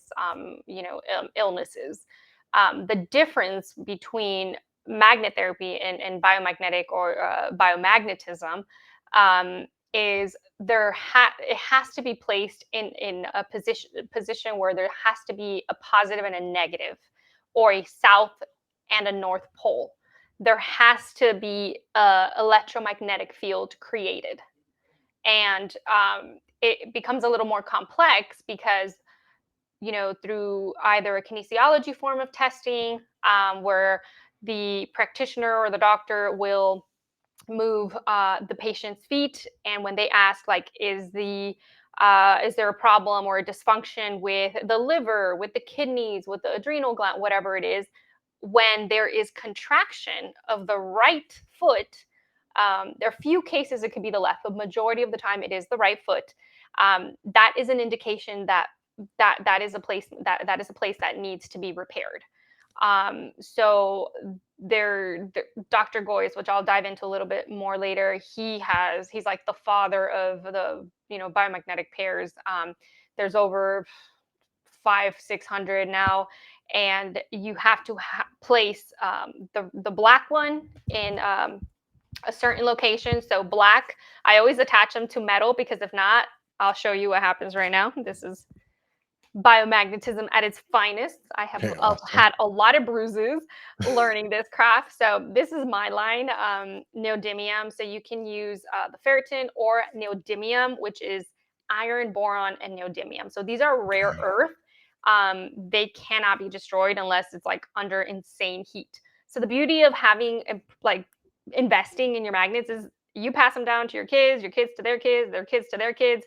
illnesses. The difference between magnet therapy and biomagnetic or biomagnetism is it has to be placed in a position where there has to be a positive and a negative, or a south and a north pole. There has to be a electromagnetic field created, and it becomes a little more complex because through either a kinesiology form of testing, where the practitioner or the doctor will move the patient's feet, and when they ask like, is there a problem or a dysfunction with the liver, with the kidneys, with the adrenal gland, whatever it is, when there is contraction of the right foot, there are few cases it could be the left, but majority of the time it is the right foot. That is an indication that that is a place that is a place that needs to be repaired. So Dr. Goyes, which I'll dive into a little bit more later, he's like the father of the biomagnetic pairs. There's over 600 now, and you have to place the black one in a certain location. So black, I always attach them to metal, because if not, I'll show you what happens right now. This is biomagnetism at its finest. I have Okay, awesome. had a lot of bruises learning this craft. So this is my line, neodymium. So you can use the ferritin or neodymium, which is iron, boron, and neodymium. So these are rare Okay. earth. They cannot be destroyed unless it's like under insane heat. So the beauty of having like investing in your magnets is you pass them down to your kids to their kids to their kids.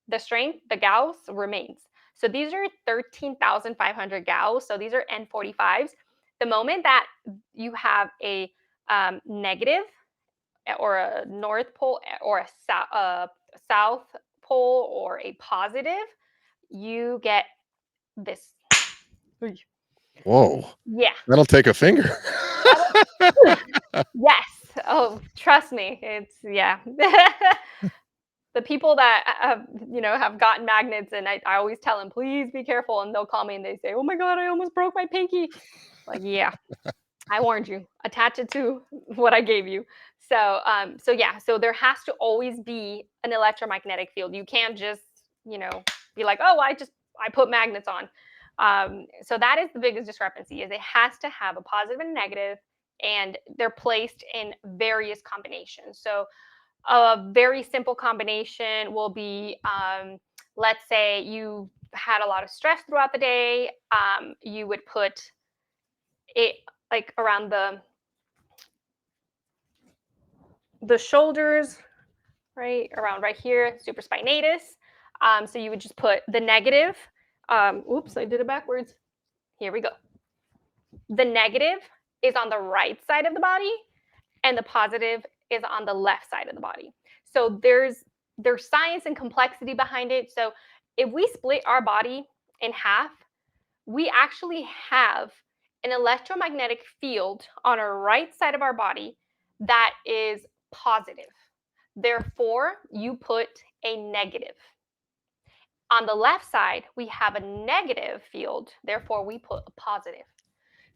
The strength, the Gauss remains. So these are 13,500 Gauss. So these are N45s. The moment that you have a negative or a north pole or a south pole or a positive, you get this. Whoa. Yeah. That'll take a finger. Yes. Oh, trust me. It's yeah. The people that have gotten magnets, and I always tell them, please be careful, and they'll call me and they say, oh my god, I almost broke my pinky. Like, yeah. I warned you. Attach it to what I gave you. So there has to always be an electromagnetic field. You can't just, you know, be like, oh, I put magnets on. So that is the biggest discrepancy. Is it has to have a positive and negative, and they're placed in various combinations. So a very simple combination will be, let's say you had a lot of stress throughout the day. You would put it like around the shoulders, right around right here, supraspinatus. So you would just put the negative. Oops, I did it backwards. Here we go. The negative is on the right side of the body, and the positive is on the left side of the body. So there's science and complexity behind it. So if we split our body in half, we actually have an electromagnetic field on our right side of our body that is positive. Therefore, you put a negative. On the left side, we have a negative field. Therefore, we put a positive.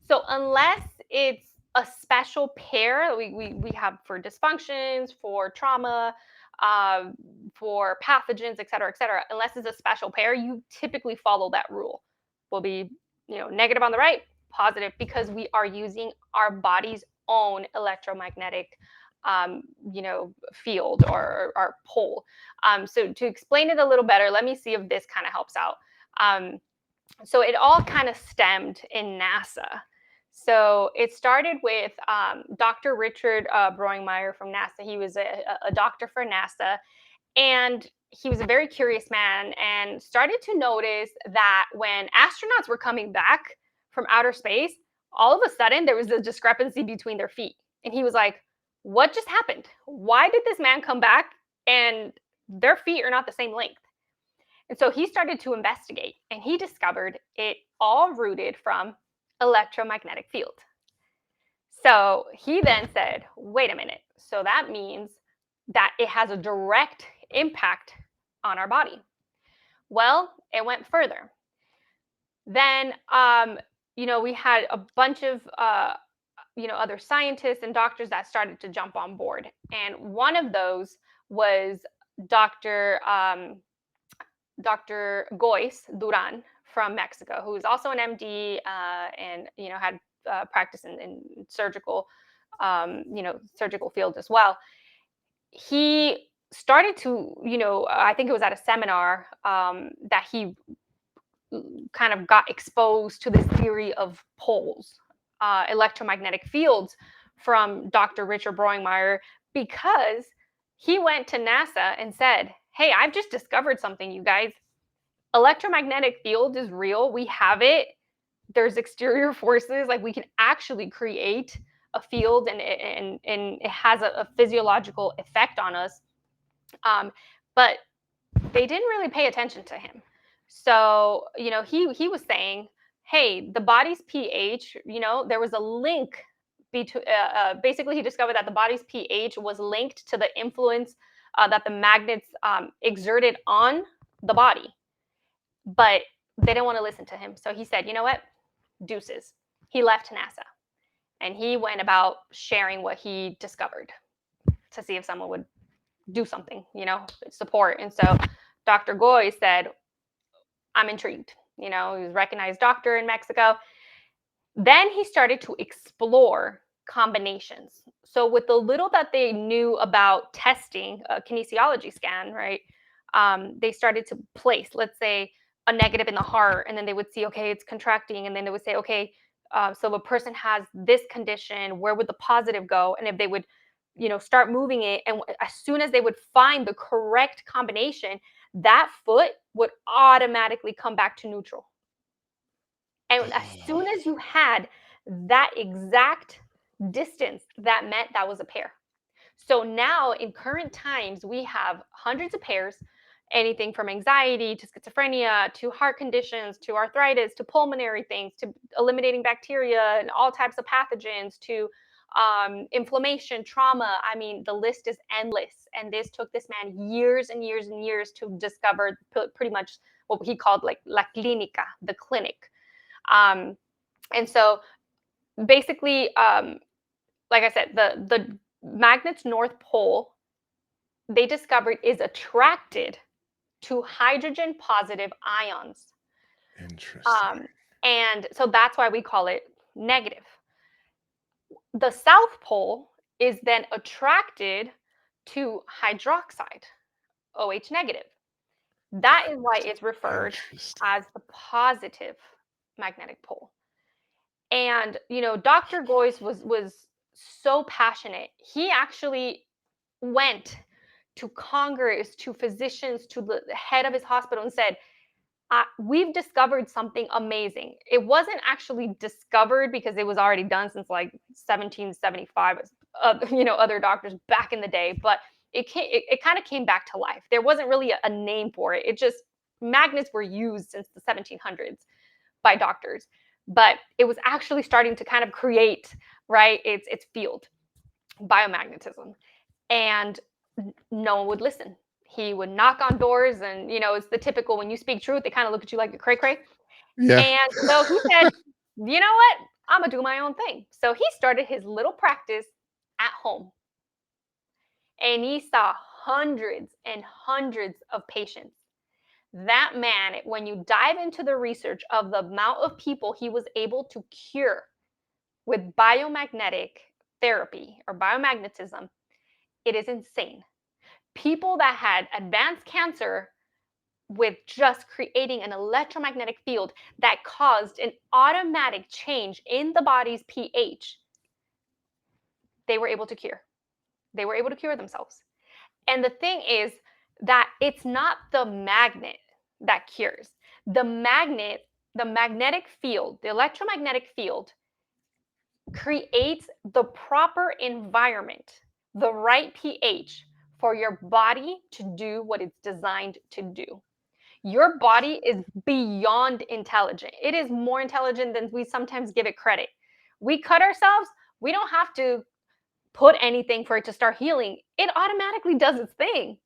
So unless it's a special pair we have for dysfunctions, for trauma, uh, for pathogens, et cetera, unless it's a special pair, you typically follow that rule. Will be, negative on the right, positive, because we are using our body's own electromagnetic, field or our pole. So to explain it a little better, let me see if this kind of helps out. So it all kind of stemmed in NASA. So it started with Dr. Richard Broingmeyer from NASA. He was a doctor for NASA, and he was a very curious man and started to notice that when astronauts were coming back from outer space, all of a sudden there was a discrepancy between their feet. And he was like, what just happened? Why did this man come back and their feet are not the same length? And so he started to investigate, and he discovered it all rooted from electromagnetic field. So he then said, wait a minute. So that means that it has a direct impact on our body. Well, it went further. Then, we had a bunch of, other scientists and doctors that started to jump on board. And one of those was Dr. Dr. Gois Duran from Mexico, who is also an MD, and had practice in surgical, surgical field as well. He started to, I think it was at a seminar that he kind of got exposed to this theory of poles, electromagnetic fields from Dr. Richard Broingmeyer, because he went to NASA and said, hey, I've just discovered something, you guys. Electromagnetic field is real. We have it. There's exterior forces. Like, we can actually create a field, and it has a physiological effect on us. But they didn't really pay attention to him. So, he was saying, hey, the body's pH, there was a link between, basically, he discovered that the body's pH was linked to the influence that the magnets exerted on the body. But they didn't want to listen to him. So he said, you know what? Deuces. He left NASA, and he went about sharing what he discovered to see if someone would do something, support. And so Dr. Goy said, I'm intrigued. He was a recognized doctor in Mexico. Then he started to explore combinations. So with the little that they knew about testing a kinesiology scan, right, they started to place, let's say, a negative in the heart, and then they would see, okay, it's contracting, and then they would say, okay, so if a person has this condition, where would the positive go? And if they would, start moving it, and as soon as they would find the correct combination, that foot would automatically come back to neutral. And as soon as you had that exact distance, that meant that was a pair. So now in current times, we have hundreds of pairs, anything from anxiety to schizophrenia to heart conditions to arthritis to pulmonary things to eliminating bacteria and all types of pathogens to inflammation, trauma. I mean, the list is endless. And this took this man years and years and years to discover pretty much what he called like la clínica, the clinic. And so basically, like I said, the magnet's north pole, they discovered, is attracted to hydrogen positive ions. Interesting. Um, and so that's why we call it negative. The south pole is then attracted to hydroxide, OH negative. That is why That's it's referred interesting. as the positive magnetic pole. And Dr. Goyce was so passionate. He actually went to Congress, to physicians, to the head of his hospital and said, we've discovered something amazing. It wasn't actually discovered because it was already done since like 1775, other doctors back in the day, but it kind of came back to life. There wasn't really a name for it. It just magnets were used since the 1700s by doctors, but it was actually starting to kind of create, right, its field, biomagnetism. And no one would listen. He would knock on doors, and it's the typical, when you speak truth, they kind of look at you like a cray cray. Yeah. And so he said, you know what? I'm gonna do my own thing. So he started his little practice at home, and he saw hundreds and hundreds of patients. That man, when you dive into the research of the amount of people he was able to cure with biomagnetic therapy or biomagnetism, it is insane. People that had advanced cancer, with just creating an electromagnetic field that caused an automatic change in the body's pH, they were able to cure. They were able to cure themselves. And the thing is that it's not the magnet that cures. The magnet, the magnetic field, the electromagnetic field creates the proper environment, the right pH for your body to do what it's designed to do. Your body is beyond intelligent. It is more intelligent than we sometimes give it credit. We cut ourselves, we don't have to put anything for it to start healing. It automatically does its thing.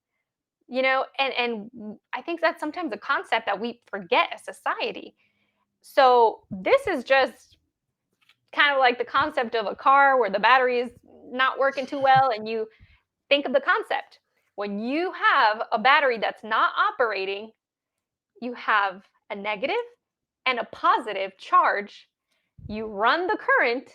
And I think that's sometimes a concept that we forget as society. So this is just kind of like the concept of a car where the battery is not working too well, and you think of the concept. When you have a battery that's not operating, you have a negative and a positive charge. You run the current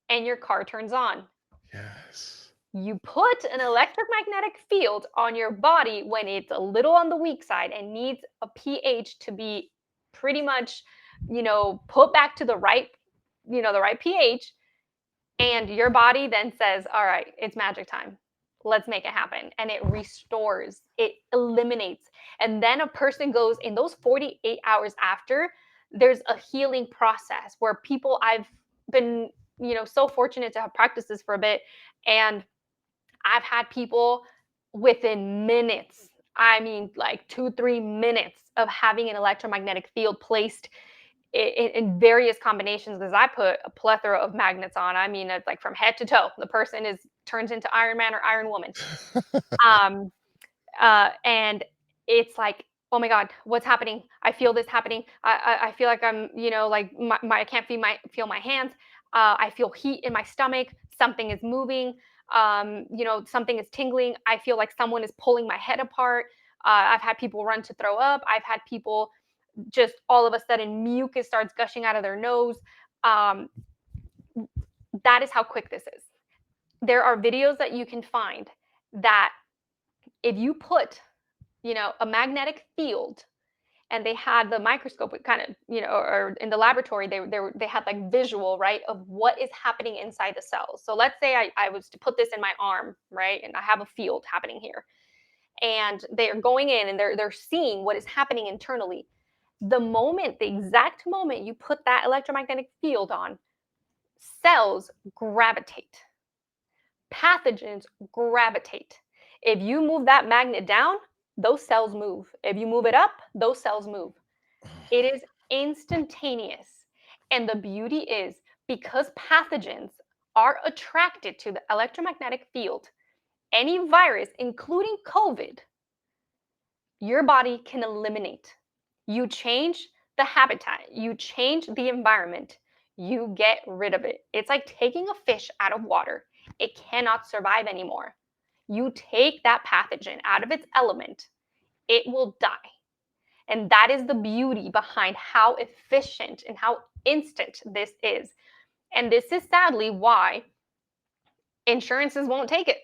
and your car turns on. Yes. You put an electromagnetic field on your body when it's a little on the weak side and needs a pH to be pretty much, put back to the right pH. And your body then says, all right, it's magic time. Let's make it happen. And it restores, it eliminates. And then a person goes in those 48 hours after, there's a healing process where I've been, so fortunate to have practiced this for a bit. And I've had people within minutes, I mean, like 2, 3 minutes of having an electromagnetic field placed in various combinations, because I put a plethora of magnets on. I mean, it's like from head to toe. The person turns into Iron Man or Iron Woman. Um, and it's like, oh my God, what's happening? I feel this happening. I feel like I'm, like I can't feel my hands. I feel heat in my stomach. Something is moving. Something is tingling. I feel like someone is pulling my head apart. I've had people run to throw up. I've had people just all of a sudden mucus starts gushing out of their nose. Um, that is how quick this is. There are videos that you can find that if you put, a magnetic field, and they had the microscope kind of, or in the laboratory, they had like visual, right, of what is happening inside the cells. So let's say I was to put this in my arm, right, and I have a field happening here, and they're going in and they're seeing what is happening internally. The exact moment you put that electromagnetic field on, cells gravitate, pathogens gravitate. If you move that magnet down, those cells move. If you move it up, those cells move. It is instantaneous. And the beauty is, because pathogens are attracted to the electromagnetic field, any virus, including COVID, your body can eliminate. You change the habitat, you change the environment, you get rid of it. It's like taking a fish out of water. It cannot survive anymore. You take that pathogen out of its element, it will die. And that is the beauty behind how efficient and how instant this is. And this is sadly why insurances won't take it,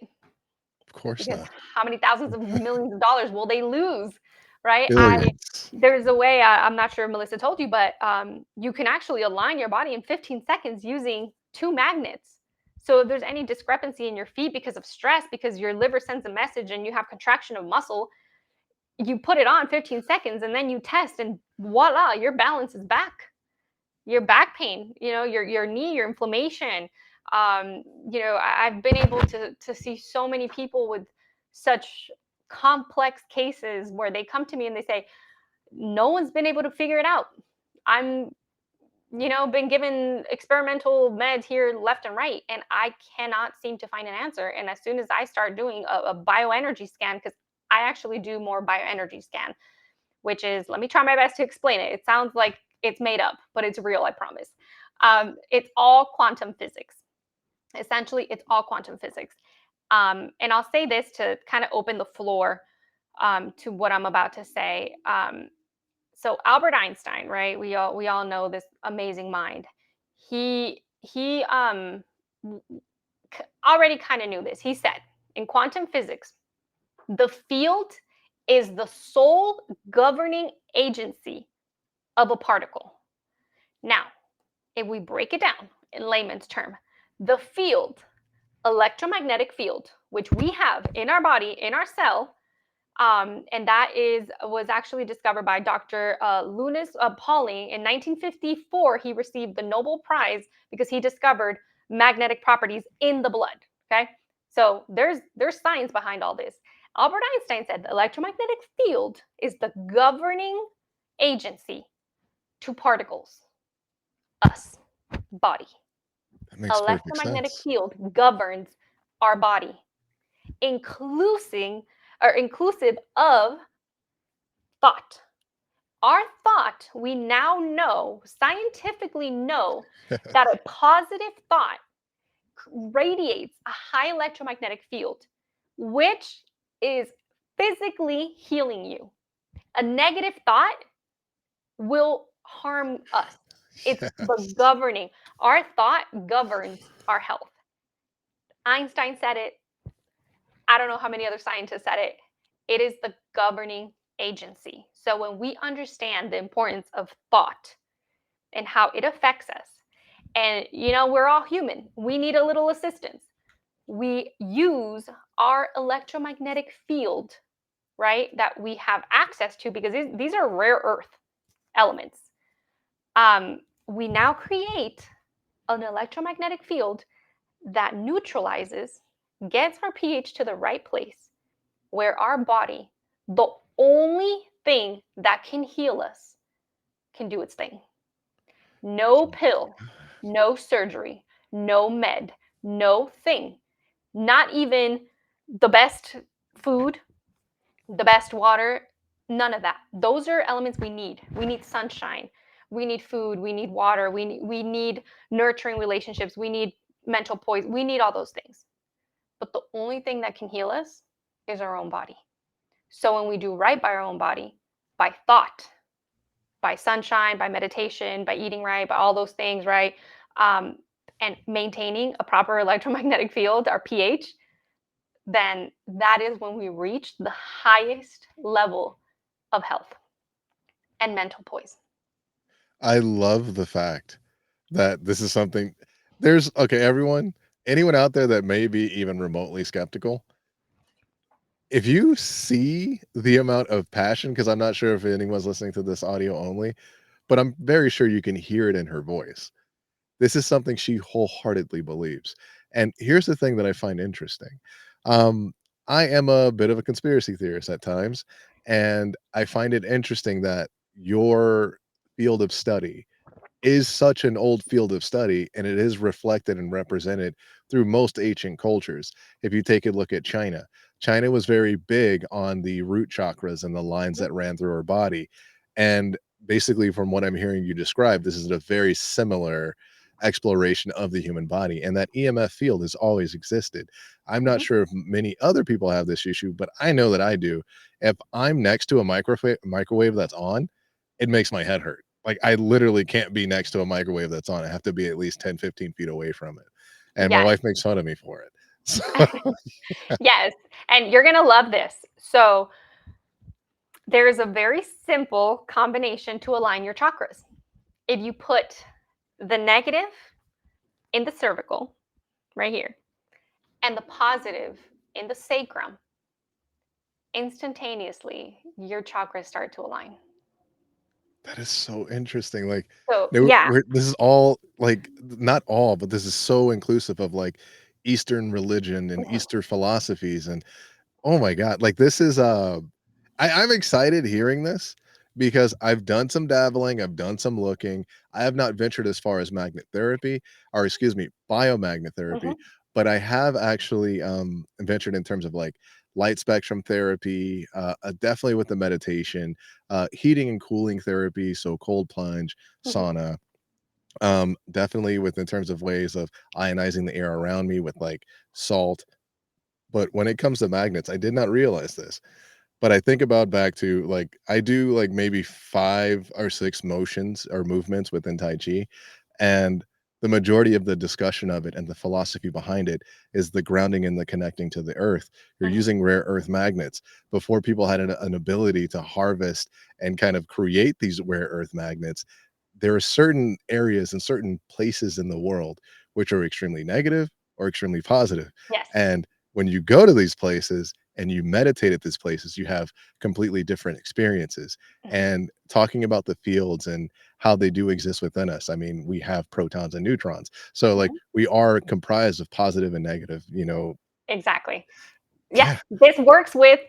Of course because not. how many thousands of millions of dollars will they lose, right? Billions. There's a way, I'm not sure if Melissa told you, but you can actually align your body in 15 seconds using 2 magnets. So if there's any discrepancy in your feet because of stress, because your liver sends a message and you have contraction of muscle, you put it on 15 seconds and then you test, and voila, your balance is back. Your back pain, your knee, your inflammation. I've been able to see so many people with such complex cases where they come to me and they say, no one's been able to figure it out. I'm, been given experimental meds here left and right, and I cannot seem to find an answer. And as soon as I start doing a bioenergy scan, because I actually do more bioenergy scan, which is, let me try my best to explain it. It sounds like it's made up, but it's real, I promise. It's all quantum physics. Essentially, it's all quantum physics. And I'll say this to kind of open the floor to what I'm about to say. So Albert Einstein, right? We all know this amazing mind. He already kind of knew this. He said in quantum physics, the field is the sole governing agency of a particle. Now, if we break it down in layman's term, the field, electromagnetic field, which we have in our body, in our cell, and that was actually discovered by Dr. Linus Pauling in 1954. He received the Nobel Prize because he discovered magnetic properties in the blood. Okay, so there's science behind all this. Albert Einstein said the electromagnetic field is the governing agency to particles, us, body. That makes perfect Electromagnetic sense. field governs our body, including or inclusive of thought. Our thought, we now know, scientifically know, that a positive thought radiates a high electromagnetic field, which is physically healing you. A negative thought will harm us. It's the Yes. governing. Our thought governs our health. Einstein said it. I don't know how many other scientists said it. It is the governing agency. So when we understand the importance of thought and how it affects us, and we're all human, we need a little assistance. We use our electromagnetic field, right, that we have access to, because these are rare earth elements. We now create an electromagnetic field that neutralizes, gets our pH to the right place, where our body, the only thing that can heal us, can do its thing. No pill, no surgery, no med, no thing. Not even the best food, the best water, none of that. Those are elements we need. We need sunshine. We need food. We need water. We need nurturing relationships. We need mental poise. We need all those things. But the only thing that can heal us is our own body. So when we do right by our own body, by thought, by sunshine, by meditation, by eating right, by all those things, right? Um, and maintaining a proper electromagnetic field, our pH, then that is when we reach the highest level of health and mental poise. I love the fact that this is something there's okay, everyone, anyone out there that may be even remotely skeptical, if you see the amount of passion, because I'm not sure if anyone's listening to this audio only, but I'm very sure you can hear it in her voice. This is something she wholeheartedly believes. And here's the thing that I find interesting. Um, I am a bit of a conspiracy theorist at times, and I find it interesting that your field of study is such an old field of study, and it is reflected and represented through most ancient cultures. If you take a look at China, China was very big on the root chakras and the lines Mhm. that ran through our body. And basically, from what I'm hearing you describe, this is a very similar exploration of the human body, and that EMF field has always existed. I'm not Mhm. sure if many other people have this issue, but I know that I do. If I'm next to a microwave that's on, it makes my head hurt. Like, I literally can't be next to a microwave that's on. I have to be at least 10, 15 feet away from it, and my Yes. wife makes fun of me for it. So Yes, and you're gonna love this. So, there's a very simple combination to align your chakras. If you put the negative in the cervical, right here, and the positive in the sacrum, instantaneously, your chakras start to align. that is so interesting, like, So, no, yeah. we're this is all, like, not all, but this is so inclusive of, like, Eastern religion and Mhm, Eastern philosophies, and oh my god, like, this is, I'm excited hearing this because I've done some dabbling, I've done some looking. I have not ventured as far as magnet therapy, or excuse me, biomagnet therapy, mhm, but I have actually, ventured in terms of, like, light spectrum therapy, definitely with the meditation, heating and cooling therapy, so cold plunge, mhm. sauna, definitely with in terms of ways of ionizing the air around me with, like, salt, but when it comes to magnets, I did not realize this, but I think about back to, like, I do, like, maybe 5 or 6 motions or movements within Tai Chi, and the majority of the discussion of it and the philosophy behind it is the grounding and the connecting to the earth. You're Mhm, using rare earth magnets. Before people had an ability to harvest and kind of create these rare earth magnets, there are certain areas and certain places in the world which are extremely negative or extremely positive. yes. And when you go to these places and you meditate at these places, you have completely different experiences. Mhm, And talking about the fields and how they do exist within us. I mean, we have protons and neutrons. So like mhm. we are comprised of positive and negative, Exactly. Yes, yeah. this works with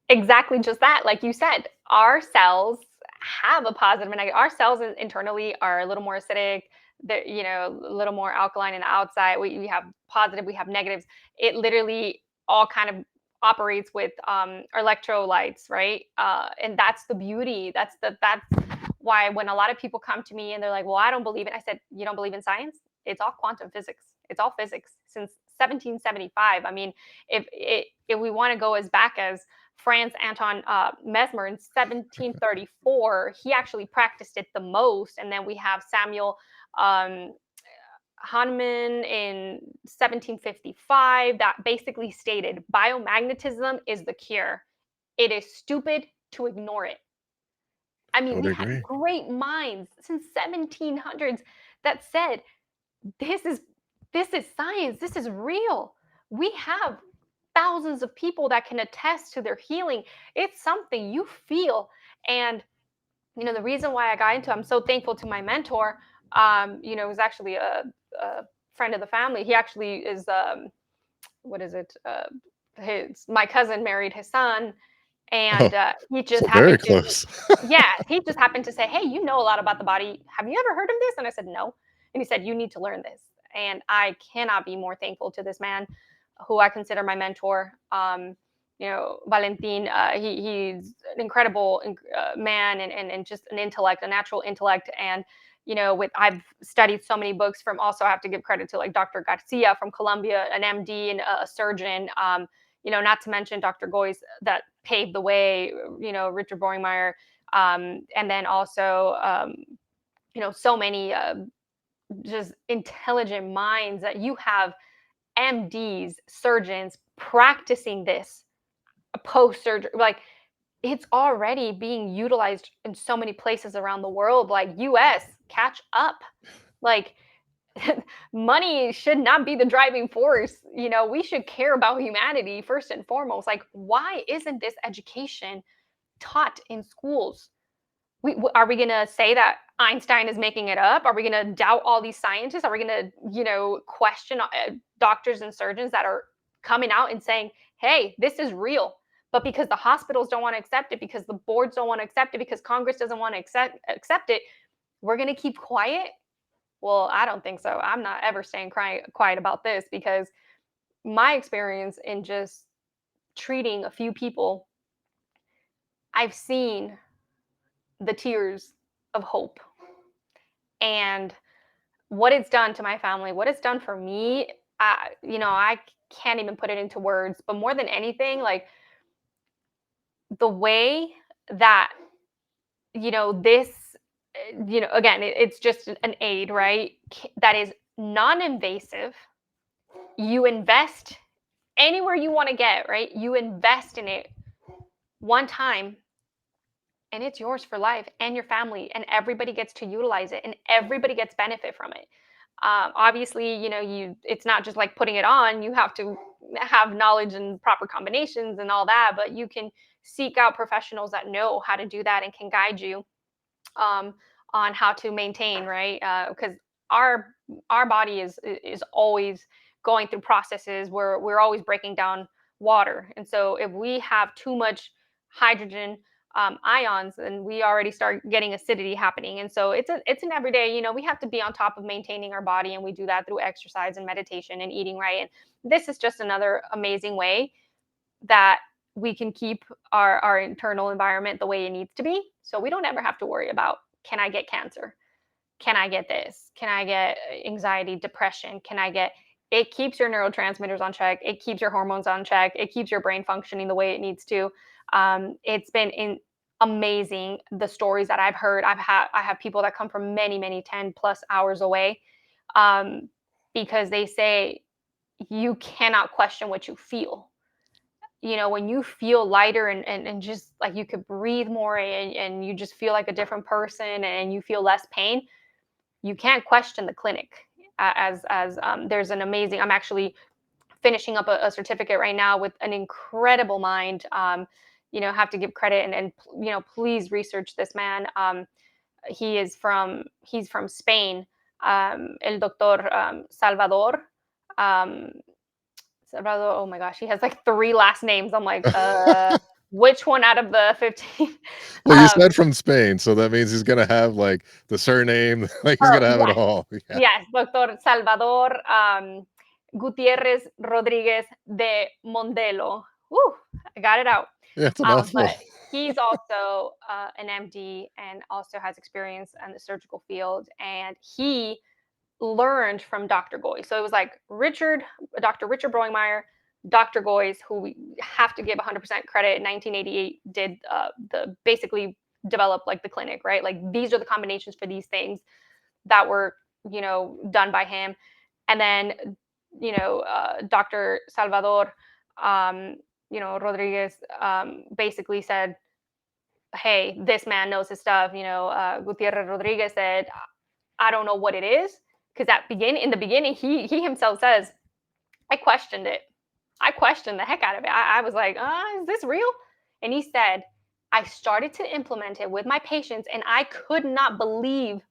exactly just that. Like you said, our cells have a positive and negative. Our cells internally are a little more acidic. They're, a little more alkaline in the outside. We have positive, we have negatives. It literally all kind of operates with electrolytes, right? And that's the beauty. That's why when a lot of people come to me and they're like, "Well, I don't believe it," I said, "You don't believe in science? It's all quantum physics. It's all physics since 1775. I mean, if we want to go as back as Franz Anton Mesmer in 1734, he actually practiced it the most. And then we have Samuel um, Hahnemann in 1755 that basically stated biomagnetism is the cure. It is stupid to ignore it. I I mean, would we had agree. great minds since 1700s that said this is this is science. This is real. We have thousands of people that can attest to their healing. It's something you feel. And the reason why I got into it, I'm so thankful to my mentor. Was actually a friend of the family. He actually is what is it? His My cousin married his son, Oh, and he just so very happened to close. yeah, he just happened to say, "Hey, you know a lot about the body. Have you ever heard of this?" And I said, "No." And he said, "You need to learn this." And I cannot be more thankful to this man, who I consider my mentor. Valentin. He's an incredible man, and just an intellect, a natural intellect. And with I've studied so many books from. Also, I have to give credit to like Dr. Garcia from Colombia, an MD and a surgeon. Not to mention Dr. Goy's that paved the way. Richard Boringmeyer, and then also so many just intelligent minds that you have MDs, surgeons practicing this post surgery. Like it's already being utilized in so many places around the world. Like US, catch up. Like money should not be the driving force. We should care about humanity first and foremost. Like, why isn't this education taught in schools? Are we going to say that Einstein is making it up? Are we going to doubt all these scientists? Are we going to, question doctors and surgeons that are coming out and saying, hey, this is real? But because the hospitals don't want to accept it, because the boards don't want to accept it, because Congress doesn't want to accept it, we're going to keep quiet? Well, I don't think so. I'm not ever staying quiet about this, because my experience in just treating a few people, I've seen the tears of hope. And what it's done to my family, what it's done for me, I can't even put it into words. But more than anything, like the way that this, again, it's just an aid, right? That is non-invasive. You invest anywhere you want to get, right? You invest in it one time and it's yours for life and your family, and everybody gets to utilize it and everybody gets benefit from it. Obviously, it's not just like putting it on. You have to have knowledge and proper combinations and all that, but you can seek out professionals that know how to do that and can guide you um, on how to maintain, right? Because our our body is always going through processes where we're always breaking down water, and so if we have too much hydrogen ions, then we already start getting acidity happening. And so it's an everyday. We have to be on top of maintaining our body, and we do that through exercise and meditation and eating right. And this is just another amazing way that we can keep our internal environment the way it needs to be, so we don't ever have to worry about, can I get cancer, can I get this, can I get anxiety, depression, can I get. It keeps your neurotransmitters on check, it keeps your hormones on check, it keeps your brain functioning the way it needs to. It's been amazing, the stories that I've heard. I have people that come from many 10 plus hours away, um, because they say you cannot question what you feel. When you feel lighter and just like you could breathe more, and you just feel like a different person and you feel less pain, you can't question the clinic. There's an amazing, I'm actually finishing up a certificate right now with an incredible mind. Have to give credit, and please research this man. He's from Spain. El doctor Salvador. Um, Salvador, oh my gosh, he has like 3 last names. I'm like, which one out of the 15? Well, you Um, said from Spain, so that means he's gonna have, like, the surname, like, he's oh, gonna have it yes, all. Yeah. yes, Doctor Salvador Gutierrez Rodriguez de Mondelo. Woo, I got it out. Yeah, it's a But mouthful. he's also an MD and also has experience in the surgical field, and he learned from Dr. Goy. So it was like Dr. Richard Broingmeyer, Dr. Goy's, who we have to give 100% credit, in 1988 did the basically develop like the clinic, right? Like these are the combinations for these things that were, done by him. And then, Dr. Salvador, um, Rodriguez, basically said, hey, this man knows his stuff. Gutierrez Rodriguez said, I don't know what it is, because in the beginning, he himself says, I questioned it. I questioned the heck out of it. I was like, is this real? And he said, I started to implement it with my patients, and I could not believe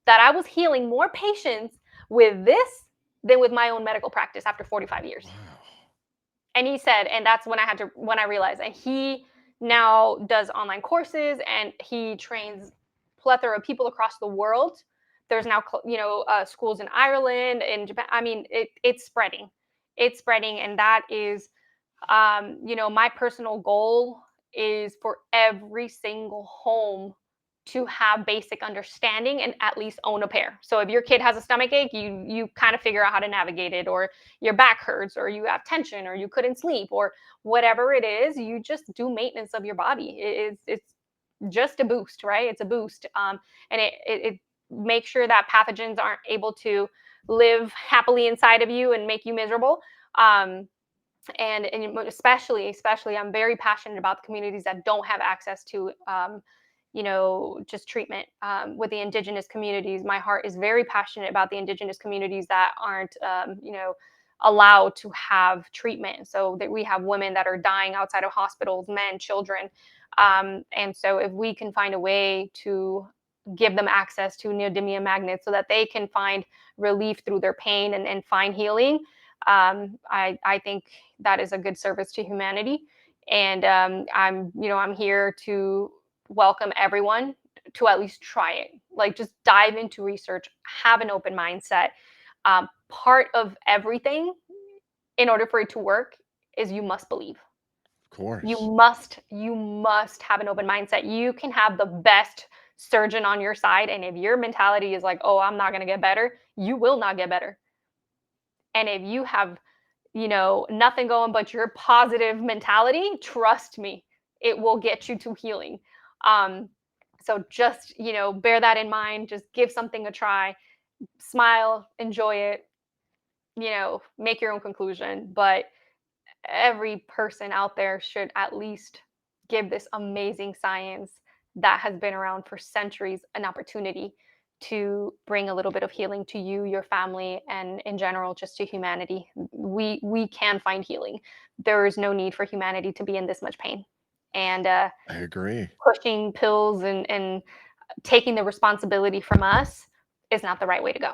that I was healing more patients with this than with my own medical practice after 45 years. Wow. And he said, and that's when I realized. And he now does online courses, and he trains plethora of people across the world. There's now schools in Ireland and Japan. I mean, it's spreading. It's spreading, and that is, my personal goal is for every single home to have basic understanding and at least own a pair. So if your kid has a stomach ache, you kind of figure out how to navigate it, or your back hurts, or you have tension, or you couldn't sleep, or whatever it is, you just do maintenance of your body. It's just a boost, right? It's a boost, and it makes sure that pathogens aren't able to live happily inside of you and make you miserable. And especially, I'm very passionate about the communities that don't have access to just treatment, with the indigenous communities. My heart is very passionate about the indigenous communities that aren't allowed to have treatment, so that we have women that are dying outside of hospitals, men, children. And so if we can find a way to give them access to neodymium magnets so that they can find relief through their pain and find healing, I think that is a good service to humanity. And I'm here to welcome everyone to at least try it. Like, just dive into research, have an open mindset. Part of everything, in order for it to work, is you must believe. Of You course. must have an open mindset. You can have the best surgeon on your side. And if your mentality is like, oh, I'm not going to get better, you will not get better. And if you have, nothing going but your positive mentality, trust me, it will get you to healing. Um, so just, bear that in mind. Just give something a try, smile, enjoy it, make your own conclusion. But every person out there should at least give this amazing science that has been around for centuries an opportunity to bring a little bit of healing to you, your family, and in general just to humanity. We can find healing. There is no need for humanity to be in this much pain. And I agree. pushing pills and taking the responsibility from us is not the right way to go.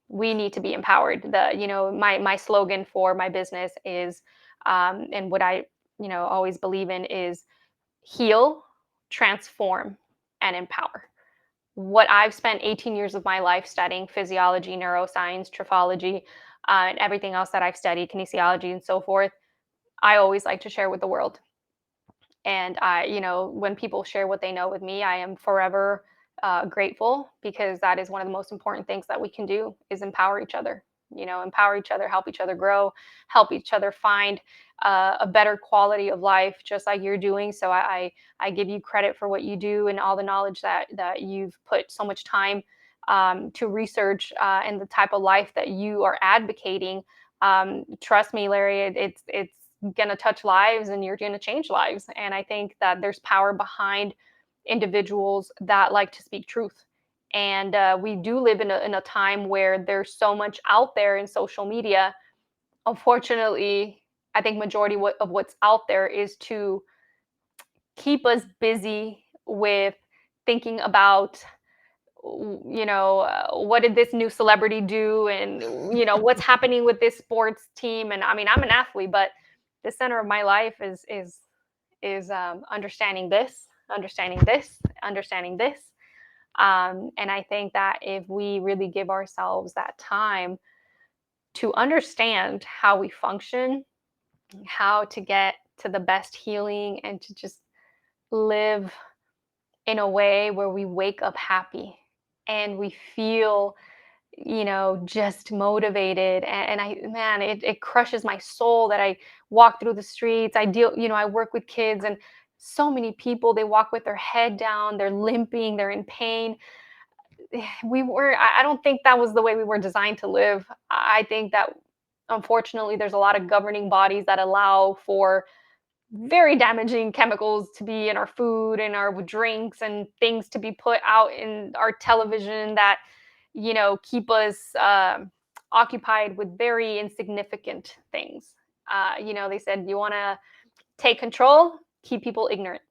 We need to be empowered. My slogan for my business is, and what I always believe in is heal, transform, and empower. What I've spent 18 years of my life studying physiology, neuroscience, trophology, and everything else that I've studied, kinesiology, and so forth, I always like to share with the world. And when people share what they know with me, I am forever grateful, because that is one of the most important things that we can do is empower each other. Empower each other, help each other grow, help each other find a better quality of life, just like you're doing. So I give you credit for what you do and all the knowledge that you've put so much time to research, and the type of life that you are advocating. Trust me, Larry, it's going to touch lives, and you're going to change lives. And I think that there's power behind individuals that like to speak truth. And we do live in a time where there's so much out there in social media. Unfortunately, I think majority of what's out there is to keep us busy with thinking about, what did this new celebrity do, and what's happening with this sports team. And I mean, I'm an athlete, but the center of my life is understanding this, understanding this, understanding this. And I think that if we really give ourselves that time to understand how we function, how to get to the best healing, and to just live in a way where we wake up happy and we feel, just motivated. And it crushes my soul that I walk through the streets. I work with kids, and so many people, they walk with their head down, they're limping, they're in pain. I don't think that was the way we were designed to live. I think that unfortunately there's a lot of governing bodies that allow for very damaging chemicals to be in our food and our drinks, and things to be put out in our television that keep us occupied with very insignificant things. They said, you want to take control, keep people ignorant.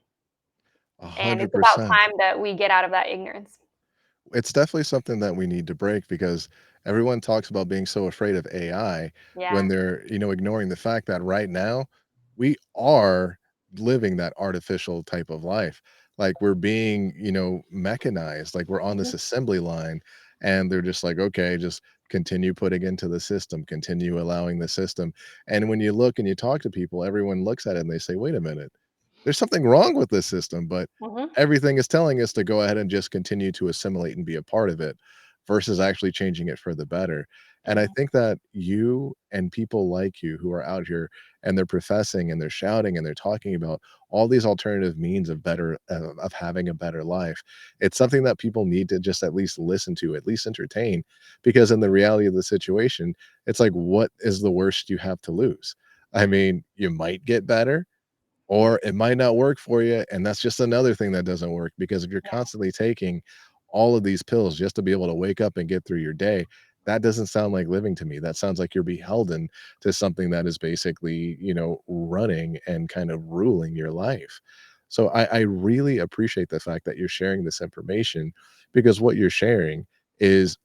And it's about 100%. time that we get out of that ignorance. It's definitely something that we need to break because everyone talks about being so afraid of AI when Yeah. they're, ignoring the fact that right now we are living that artificial type of life. Like we're being, mechanized, like we're on Mhm. this assembly line and they're just like, okay, just continue putting into the system, continue allowing the system. And when you look and you talk to people, everyone looks at it and they say, wait a minute, there's something wrong with this system, but Mhm. everything is telling us to go ahead and just continue to assimilate and be a part of it versus actually changing it for the better. And I Yeah. think that you and people like you who are out here and they're professing and they're shouting and they're talking about all these alternative means of better of having a better life. It's something that people need to just at least listen to, at least entertain, because in the reality of the situation, it's like what is the worst you have to lose? I mean, you might get better, or it might not work for you, and that's just another thing that doesn't work because if you're Yeah. constantly taking all of these pills just to be able to wake up and get through your day, that doesn't sound like living to me. That sounds like you're beholden to something that is basically, running and kind of ruling your life. So I really appreciate the fact that you're sharing this information because what you're sharing is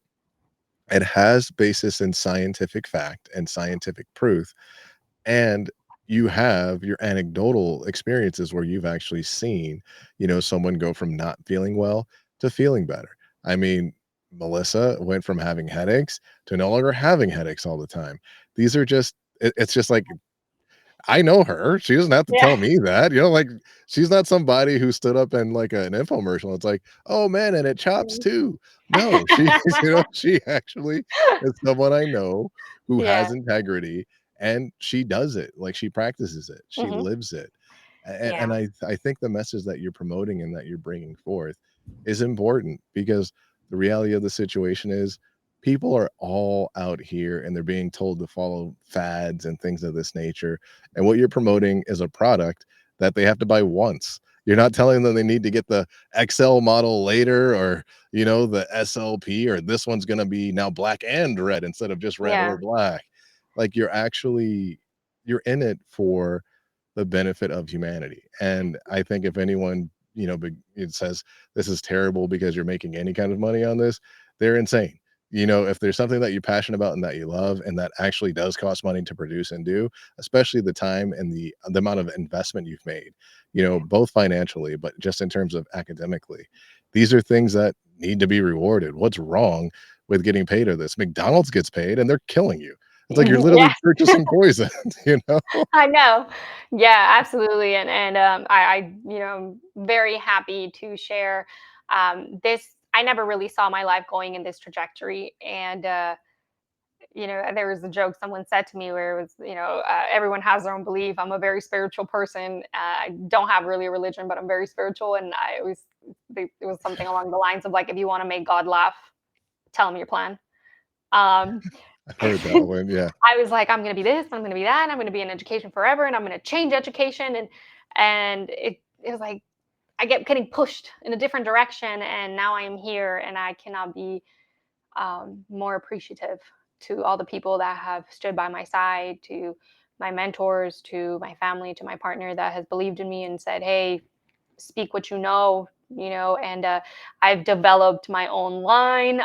it has basis in scientific fact and scientific proof, and you have your anecdotal experiences where you've actually seen, someone go from not feeling well to feeling better. I mean, Melissa went from having headaches to no longer having headaches all the time. These are just it's just like I know her. She doesn't have to Yeah. tell me that, like, she's not somebody who stood up in, like, an infomercial. It's like, "Oh, man, and it chops Mm. too." No, she she actually is someone I know who has Yeah. integrity, and she does it, like, she practices it, she Mhm. lives it, and Yeah. I think the message that you're promoting and that you're bringing forth is important because the reality of the situation is people are all out here and they're being told to follow fads and things of this nature, and what you're promoting is a product that they have to buy once. You're not telling them they need to get the XL model later or, the SLP or this one's gonna be now black and red instead of just red or Yeah. black. Like, you're in it for the benefit of humanity, and I think if anyone, it says, "This is terrible because you're making any kind of money on this," they're insane. If there's something that you're passionate about and that you love and that actually does cost money to produce and do, especially the time and the amount of investment you've made, both financially, but just in terms of academically. These are things that need to be rewarded. What's wrong with getting paid for this? McDonald's gets paid and they're killing you. It's like you're literally Yes. purchasing poison, you know? I know. Yeah, absolutely. And I'm very happy to share this. I never really saw my life going in this trajectory. And there was a joke someone said to me where it was, everyone has their own belief. I'm a very spiritual person. I don't have really a religion, but I'm very spiritual. And it was something along the lines of like, if you want to make God laugh, tell him your plan. Um, I heard that one, yeah. I was like, I'm going to be this, I'm going to be that, and I'm going to be in education forever, and I'm going to change education, and it was like I kept getting pushed in a different direction, and now I am here, and I cannot be more appreciative to all the people that have stood by my side, to my mentors, to my family, to my partner that has believed in me and said, "Hey, speak what you know." And I've developed my own line.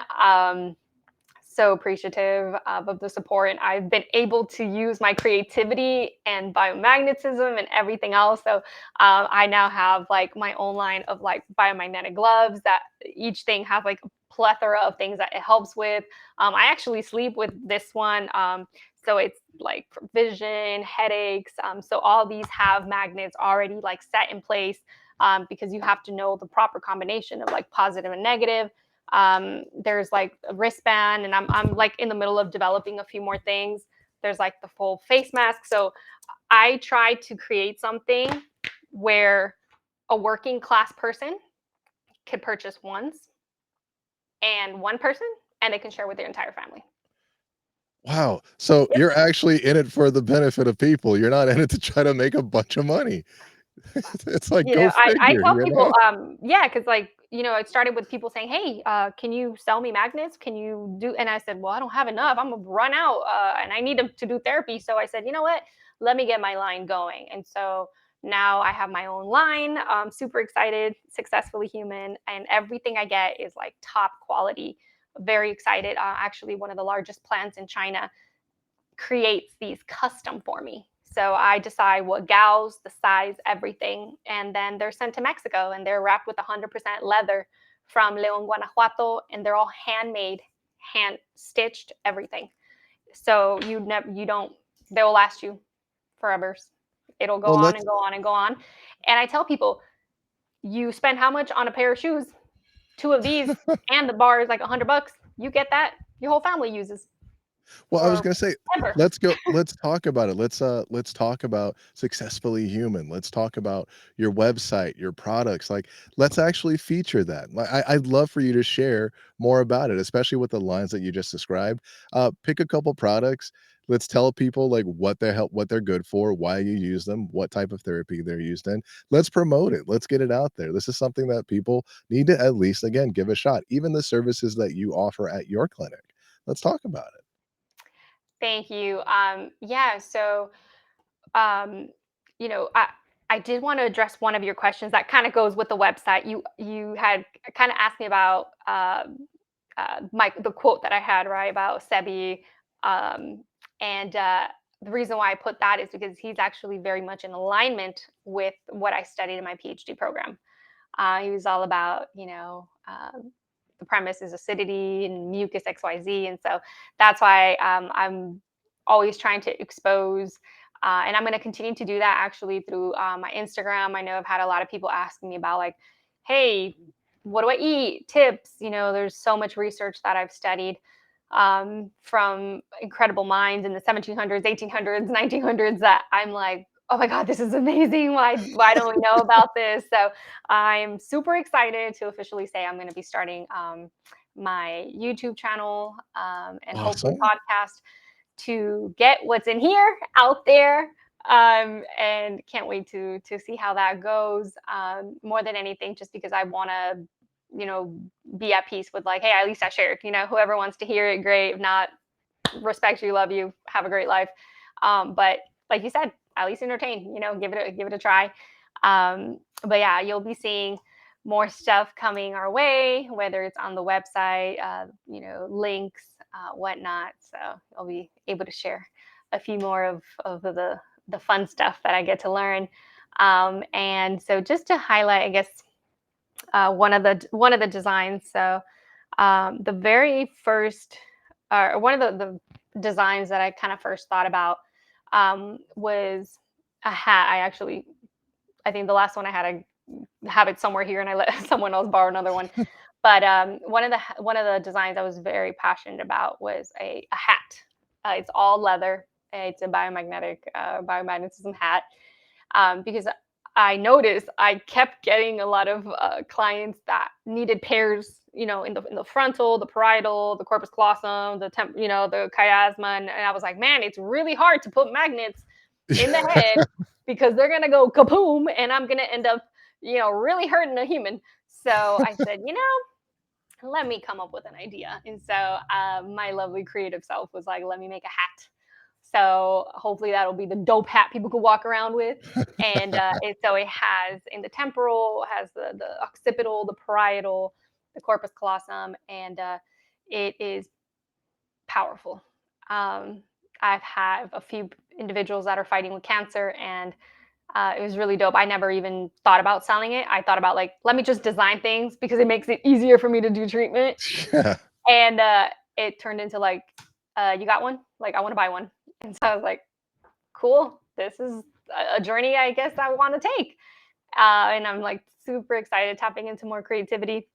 So appreciative of the support. And I've been able to use my creativity and biomagnetism and everything else. So I now have like my own line of like biomagnetic gloves that each thing has like a plethora of things that it helps with. I actually sleep with this one. So it's like for vision, headaches. So all these have magnets already like set in place because you have to know the proper combination of like positive and negative. There's like a wristband, and I'm like in the middle of developing a few more things. There's like the full face mask. So I try to create something where a working class person could purchase once and one person, and they can share with their entire family. Wow. So Yep. you're actually in it for the benefit of people. You're not in it to try to make a bunch of money. It's like, go I figure, tell people, yeah, because like, it started with people saying, "Hey, can you sell me magnets? Can you do?" And I said, "Well, I don't have enough. I'm gonna run out, and I need to do therapy." So I said, "You know what? Let me get my line going." And so now I have my own line. I'm super excited, successfully human, and everything I get is like top quality. Very excited. Actually, one of the largest plants in China creates these custom for me. So I decide what gauze, the size, everything, and then they're sent to Mexico and they're wrapped with 100% leather from Leon, Guanajuato, and they're all handmade, hand stitched, everything. So you don't, they will last you forever. It'll go well, on let's and go on and go on. And I tell people, you spend how much on a pair of shoes? Two of these, and the bar is like $100. You get that, your whole family uses Well, I was for gonna say, ever. let's talk about it. Let's talk about Successfully Human. Let's talk about your website, your products. Like, let's actually feature that. Like, I'd love for you to share more about it, especially with the lines that you just described. Pick a couple products. Let's tell people like what they're good for, why you use them, what type of therapy they're used in. Let's promote it. Let's get it out there. This is something that people need to at least again give a shot. Even the services that you offer at your clinic. Let's talk about it. Thank you. Yeah, so um, I did want to address one of your questions that kind of goes with the website. You had kind of asked me about my the quote that I had right about Sebi, and the reason why I put that is because he's actually very much in alignment with what I studied in my PhD program. He was all about, the premise is acidity and mucus XYZ. And so that's why I'm always trying to expose And I'm going to continue to do that actually through my Instagram. I know I've had a lot of people asking me about, like, hey, what do I eat? Tips. There's so much research that I've studied from incredible minds in the 1700s, 1800s, 1900s that I'm like, oh my God, this is amazing. Why don't we know about this? So I'm super excited to officially say I'm going to be starting my YouTube channel and hopefully Awesome. podcast to get what's in here out there. And can't wait to see how that goes. More than anything, just because I want to, be at peace with, like, hey, at least I shared. Whoever wants to hear it, great. If not, respect you, love you, have a great life. But like you said, at least entertain. Give it a try. But yeah, you'll be seeing more stuff coming our way, whether it's on the website, links, whatnot. So I'll be able to share a few more of the fun stuff that I get to learn. And so just to highlight, I guess, one of the designs. So the very first, one of the designs that I kind of first thought about was a hat. I think the last one I had, I have it somewhere here, and I let someone else borrow another one. But one of the designs I was very passionate about was a hat. It's all leather. It's a biomagnetism hat, because I noticed I kept getting a lot of clients that needed pairs, in the frontal, the parietal, the corpus callosum, the chiasma, and I was like, man, it's really hard to put magnets in the head because they're gonna go kaboom, and I'm gonna end up, really hurting a human. So I said, let me come up with an idea. And so my lovely creative self was like, let me make a hat. So hopefully that'll be the dope hat people could walk around with. And so it has in the temporal, has the occipital, the parietal, the corpus callosum, and it is powerful. I've had a few individuals that are fighting with cancer, and it was really dope. I never even thought about selling it. I thought about, like, let me just design things because it makes it easier for me to do treatment. Yeah. And it turned into, like, you got one? Like, I want to buy one. And so I was like, cool. This is a journey I guess I want to take. And I'm like super excited, tapping into more creativity.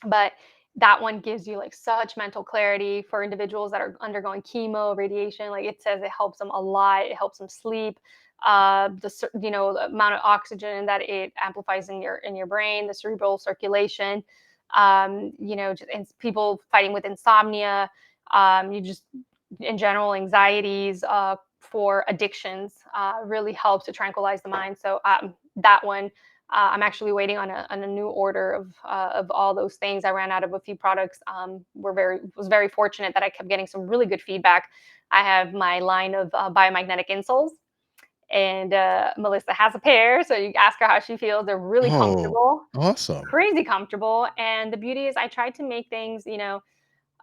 But that one gives you like such mental clarity for individuals that are undergoing chemo, radiation. Like, it says it helps them a lot. It helps them sleep. The amount of oxygen that it amplifies in your brain, the cerebral circulation. And people fighting with insomnia. You just in general anxieties. For addictions, really helps to tranquilize the mind. So that one, I'm actually waiting on a new order of all those things. I ran out of a few products. Was very fortunate that I kept getting some really good feedback. I have my line of biomagnetic insoles, and Melissa has a pair. So you ask her how she feels. They're really Oh, comfortable, awesome. crazy comfortable. And the beauty is, I tried to make things,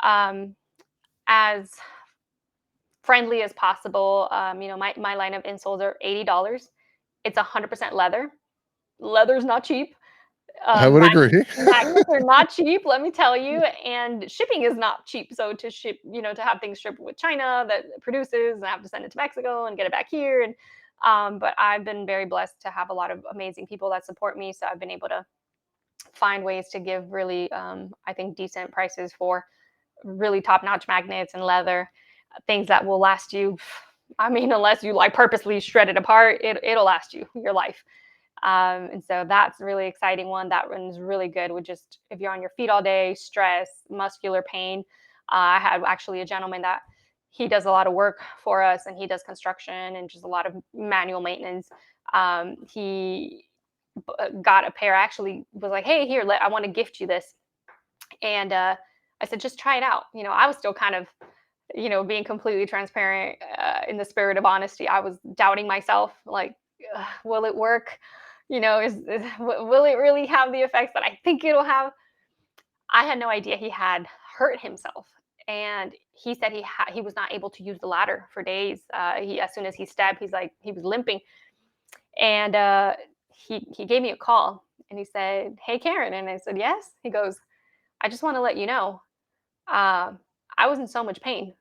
um, as friendly as possible. My line of insoles are $80. It's 100% leather. Leather's not cheap. I would agree. Magnets are not cheap, let me tell you, and shipping is not cheap. So to ship, to have things shipped with China that produces, and I have to send it to Mexico and get it back here. And but I've been very blessed to have a lot of amazing people that support me. So I've been able to find ways to give really, I think, decent prices for really top-notch magnets and leather, things that will last you. I mean, unless you like purposely shred it apart, it'll last you your life. And so that's a really exciting one. That one's really good with just if you're on your feet all day, stress, muscular pain. I had actually a gentleman that he does a lot of work for us, and he does construction and just a lot of manual maintenance. He got a pair. I actually was like, hey, here, I want to gift you this. And I said, just try it out. I was still kind of, being completely transparent, in the spirit of honesty. I was doubting myself, like, will it work? Will it really have the effects that I think it'll have? I had no idea he had hurt himself. And he said he was not able to use the ladder for days. As soon as he stepped, he was limping. And he gave me a call, and he said, hey, Karen. And I said, yes. He goes, I just want to let you know, uh, I was in so much pain.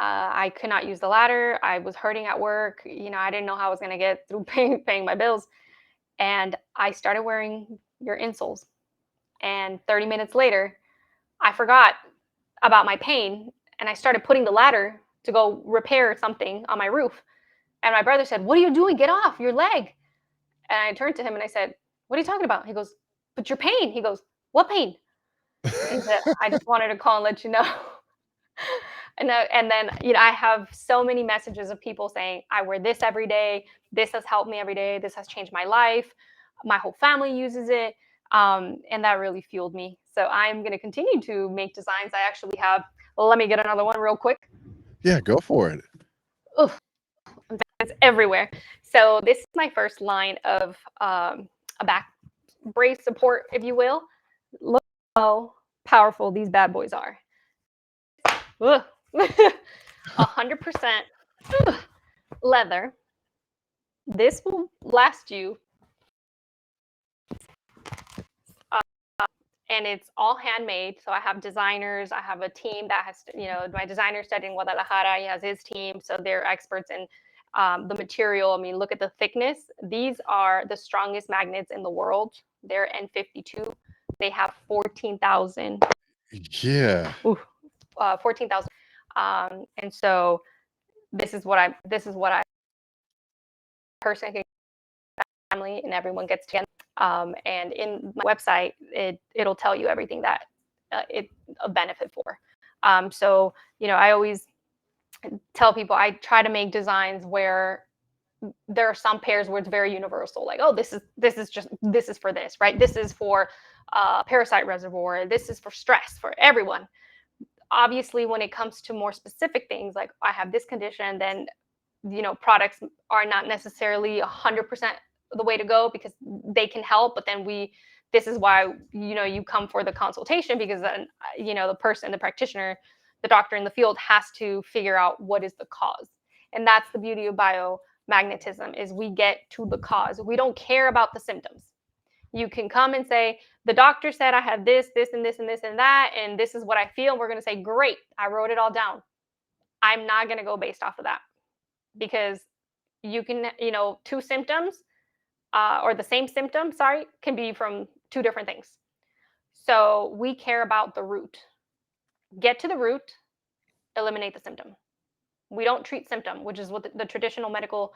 I could not use the ladder. I was hurting at work. I didn't know how I was going to get through paying my bills. And I started wearing your insoles. And 30 minutes later, I forgot about my pain and I started putting the ladder to go repair something on my roof. And my brother said, "What are you doing? Get off your leg." And I turned to him and I said, "What are you talking about?" He goes, "But your pain." He goes, "What pain?" He said, "I just wanted to call and let you know." And then I have so many messages of people saying, "I wear this every day. This has helped me every day. This has changed my life. My whole family uses it." And that really fueled me. So I'm going to continue to make designs. I actually have, well, let me get another one real quick. Yeah, go for it. Oof, it's everywhere. So this is my first line of a back brace support, if you will. Look how powerful these bad boys are. 100% leather. This will last you, uh, and it's all handmade. So I have designers. I have a team that has, my designer studying Guadalajara. He has his team, so they're experts in the material. I mean, look at the thickness. These are the strongest magnets in the world. They're N52. They have 14,000. Yeah. 14,000. And so this is what I person can family and everyone gets together. And in my website, it'll tell you everything that it a benefit for. So I always tell people I try to make designs where there are some pairs where it's very universal, like, oh, this is for this, right? This is for parasite reservoir. This is for stress for everyone. Obviously, when it comes to more specific things, like I have this condition, then products are not necessarily 100% the way to go because they can help, but then this is why you come for the consultation, because then the person, the practitioner, the doctor in the field has to figure out what is the cause. And that's the beauty of biomagnetism, is we get to the cause. We don't care about the symptoms. You can come and say, the doctor said I have this, this, and this, and this, and that, and this is what I feel. And we're going to say, great, I wrote it all down. I'm not going to go based off of that, because you can, two symptoms or the same symptom, sorry, can be from two different things. So we care about the root. Get to the root, eliminate the symptom. We don't treat symptom, which is what the traditional medical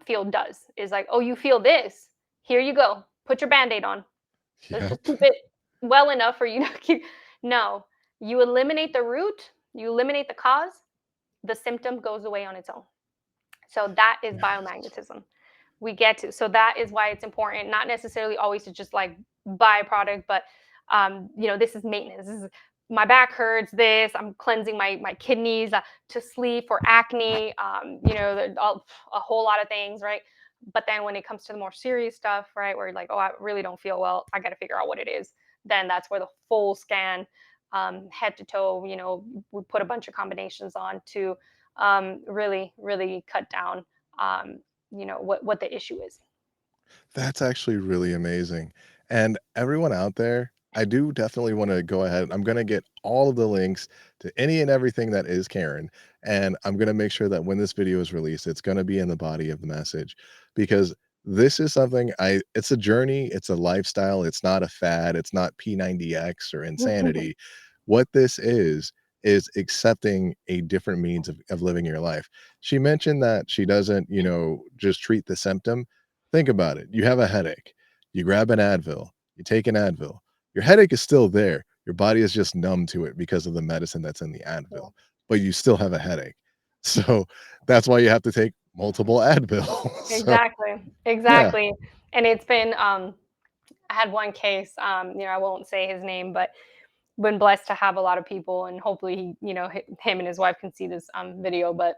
field does. Is like, oh, you feel this, here you go, put your Band-Aid on. Let's Yep. just keep it well enough for you to keep. No, you eliminate the root, you eliminate the cause, the symptom goes away on its own. So that is biomagnetism. We get to. So that is why it's important, not necessarily always to just like buy a product, but this is maintenance. This is, my back hurts. I'm cleansing my kidneys to sleep, for acne. A whole lot of things, right? But then when it comes to the more serious stuff, right, where you're like, oh, I really don't feel well, I got to figure out what it is. Then that's where the full scan, head to toe. We put a bunch of combinations on to really, really cut down. What the issue is. That's actually really amazing. And everyone out there, I do definitely want to go ahead. I'm going to get all of the links to any and everything that is Karen. And I'm going to make sure that when this video is released, it's going to be in the body of the message, because this is something it's a journey, it's a lifestyle, it's not a fad, it's not P90X or insanity. What this is accepting a different means of living your life. She mentioned that she doesn't, just treat the symptom. Think about it. You have a headache. You grab an Advil. You take an Advil. Your headache is still there. Your body is just numb to it because of the medicine that's in the Yeah, Advil, but you still have a headache. So that's why you have to take multiple Advil. So exactly, yeah. exactly. And it's been, I had one case, I won't say his name, but been blessed to have a lot of people, and hopefully him and his wife can see this video, but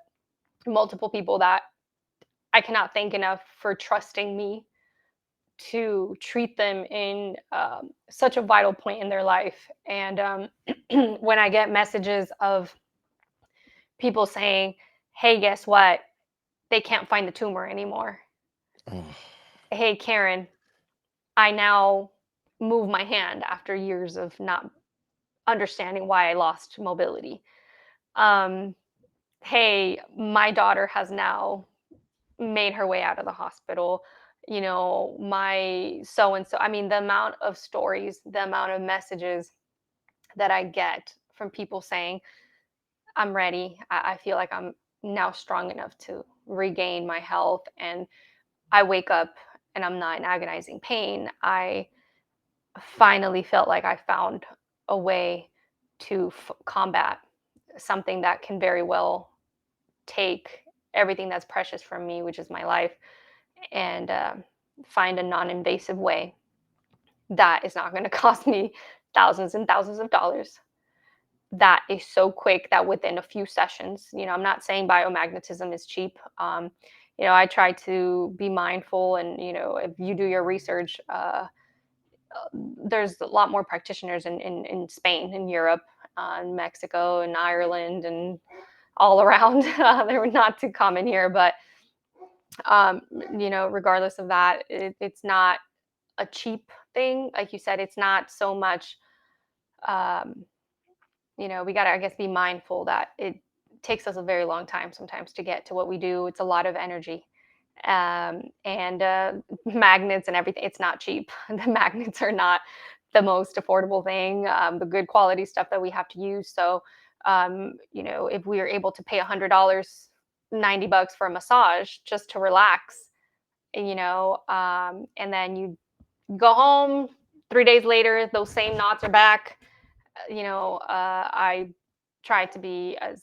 multiple people that I cannot thank enough for trusting me to treat them in such a vital point in their life. And when I get messages of people saying, hey, guess what? They can't find the tumor anymore. Oh, Hey, Karen, I now move my hand after years of not understanding why I lost mobility. Um, hey, my daughter has now made her way out of the hospital. My so and so. I mean, the amount of stories, the amount of messages that I get from people saying, I'm ready. I feel like I'm now strong enough to regain my health. And I wake up and I'm not in agonizing pain. I finally felt like I found a way to combat something that can very well take everything that's precious from me, which is my life, and find a non invasive way that is not going to cost me thousands and thousands of dollars. That is so quick that within a few sessions, I'm not saying biomagnetism is cheap. I try to be mindful, and if you do your research, there's a lot more practitioners in Spain, in Europe, in Mexico, and Ireland, and all around. They're not too common here, but um, regardless of that, it's not a cheap thing. Like you said, it's not so much. Um, we got to, I guess, be mindful that it takes us a very long time sometimes to get to what we do. It's a lot of energy, and magnets and everything. It's not cheap. The magnets are not the most affordable thing. The good quality stuff that we have to use. So, if we are able to pay $100, $90 for a massage just to relax, and then you go home. 3 days later, those same knots are back. I try to be as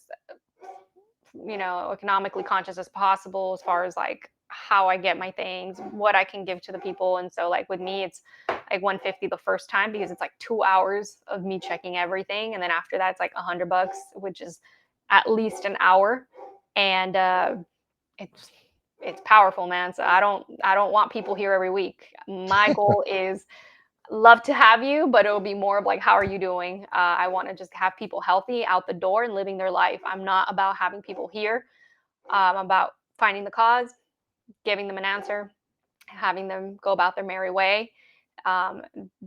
economically conscious as possible as far as like how I get my things, what I can give to the people. And so like with me, it's like 150 the first time because it's like 2 hours of me checking everything. And then after that, it's like $100, which is at least an hour. And it's it's powerful, man. So I don't want people here every week. My goal is love to have you, but it'll be more of like, how are you doing? I want to just have people healthy out the door and living their life. I'm not about having people here. I'm about finding the cause, giving them an answer, having them go about their merry way. Um,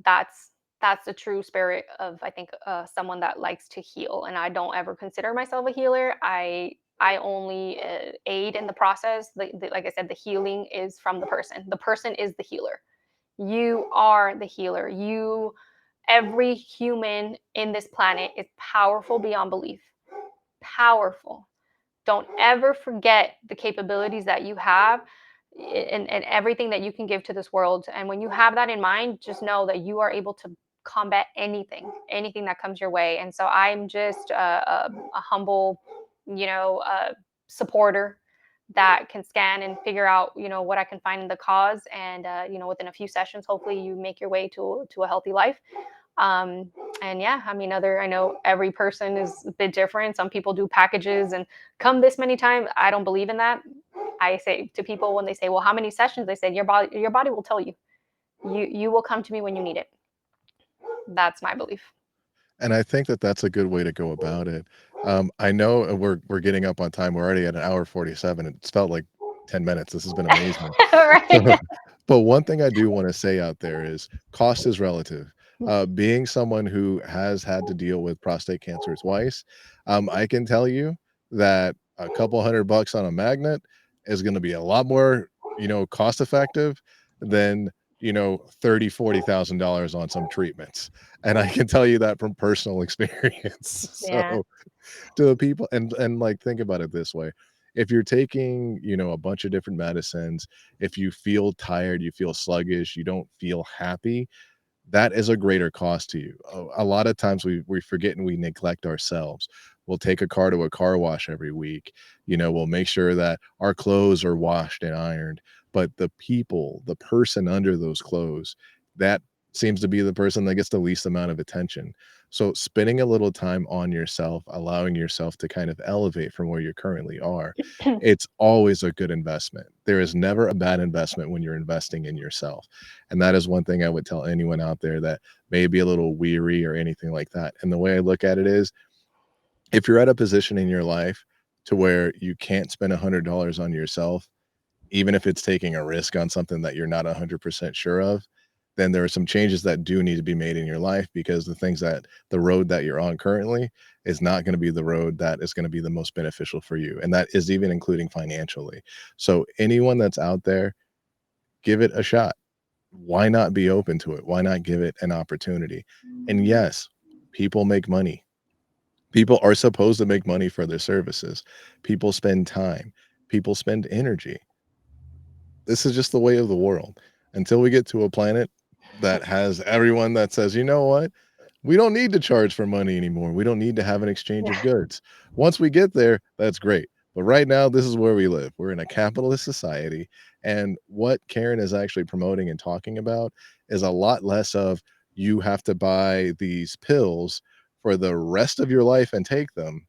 that's that's the true spirit of, I think, someone that likes to heal. And I don't ever consider myself a healer. I only aid in the process. Like I said, the healing is from the person. The person is the healer. You are the healer. Every human in this planet is powerful beyond belief. Powerful. Don't ever forget the capabilities that you have, and everything that you can give to this world. And when you have that in mind, just know that you are able to combat anything that comes your way. And so I'm just a humble, supporter that can scan and figure out, what I can find in the cause. And, within a few sessions, hopefully you make your way to a healthy life. Um, and yeah, I mean, I know every person is a bit different. Some people do packages and come this many times. I don't believe in that. I say to people when they say, well, how many sessions? They say, your body will tell you. You will come to me when you need it. That's my belief. And I think that that's a good way to go about it. I know we're getting up on time. We're already at an hour 47. It's felt like 10 minutes. This has been amazing. Right. But one thing I do wanna say out there is cost is relative. Being someone who has had to deal with prostate cancer twice, I can tell you that a couple $100 on a magnet is gonna be a lot more, cost effective than, 30, $40,000 on some treatments, and I can tell you that from personal experience. Yeah. So to the people, like, think about it this way. If you're taking, a bunch of different medicines, if you feel tired, you feel sluggish, you don't feel happy, that is a greater cost to you. A lot of times we forget and we neglect ourselves. We'll take a car to a car wash every week. We'll make sure that our clothes are washed and ironed, but the people, the person under those clothes, that seems to be the person that gets the least amount of attention. So spending a little time on yourself, allowing yourself to kind of elevate from where you currently are, it's always a good investment. There is never a bad investment when you're investing in yourself. And that is one thing I would tell anyone out there that may be a little weary or anything like that. And the way I look at it is, if you're at a position in your life to where you can't spend $100 on yourself, even if it's taking a risk on something that you're not 100% sure of, then there are some changes that do need to be made in your life, because the road that you're on currently is not going to be the road that is going to be the most beneficial for you. And that is even including financially. So, anyone that's out there, give it a shot. Why not be open to it? Why not give it an opportunity? And yes, people make money. People are supposed to make money for their services. People spend time, people spend energy. This is just the way of the world. Until we get to a planet that has everyone that says, "You know what? We don't need to charge for money anymore. We don't need to have an exchange of goods." Once we get there, that's great. But right now, this is where we live. We're in a capitalist society. And what Karen is actually promoting and talking about is a lot less of, you have to buy these pills for the rest of your life and take them,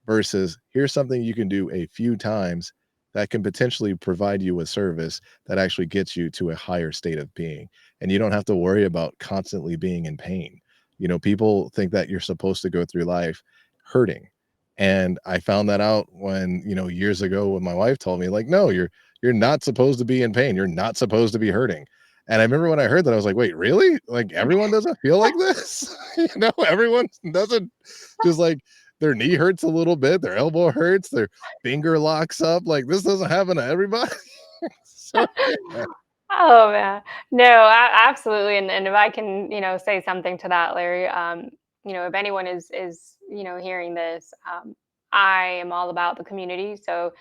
versus here's something you can do a few times that can potentially provide you with service that actually gets you to a higher state of being. And you don't have to worry about constantly being in pain. People think that you're supposed to go through life hurting. And I found that out when, years ago, when my wife told me, like, no, you're not supposed to be in pain. You're not supposed to be hurting. And I remember when I heard that, I was like, wait, really? Like, everyone doesn't feel like this? Everyone doesn't just, like, their knee hurts a little bit, their elbow hurts, their finger locks up. Like, this doesn't happen to everybody. So yeah. Oh man, no, absolutely. And if I can, say something to that, Larry, if anyone is hearing this, I am all about the community. So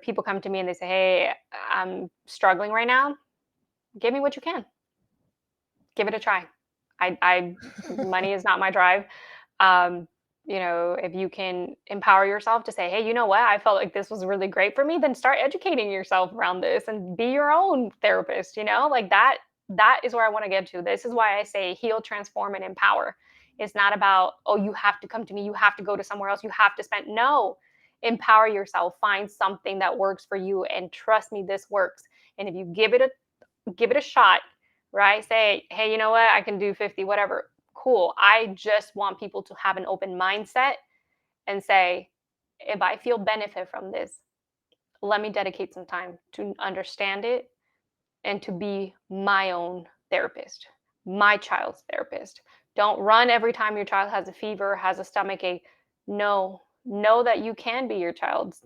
people come to me and they say, "Hey, I'm struggling right now. Give me what you can. Give it a try." I money is not my drive. Um, if you can empower yourself to say, "Hey, you know what? I felt like this was really great for me," then start educating yourself around this and be your own therapist, like that is where I want to get to. This is why I say heal, transform, and empower. It's not about, oh, you have to come to me, you have to go to somewhere else, you have to spend. No, empower yourself, find something that works for you, and trust me, this works. And if you give it a shot, right? Say, hey, you know what? I can do 50, whatever. Cool. I just want people to have an open mindset and say, if I feel benefit from this, let me dedicate some time to understand it and to be my own therapist, my child's therapist. Don't run every time your child has a fever, has a stomach ache. No, know that you can be your child's,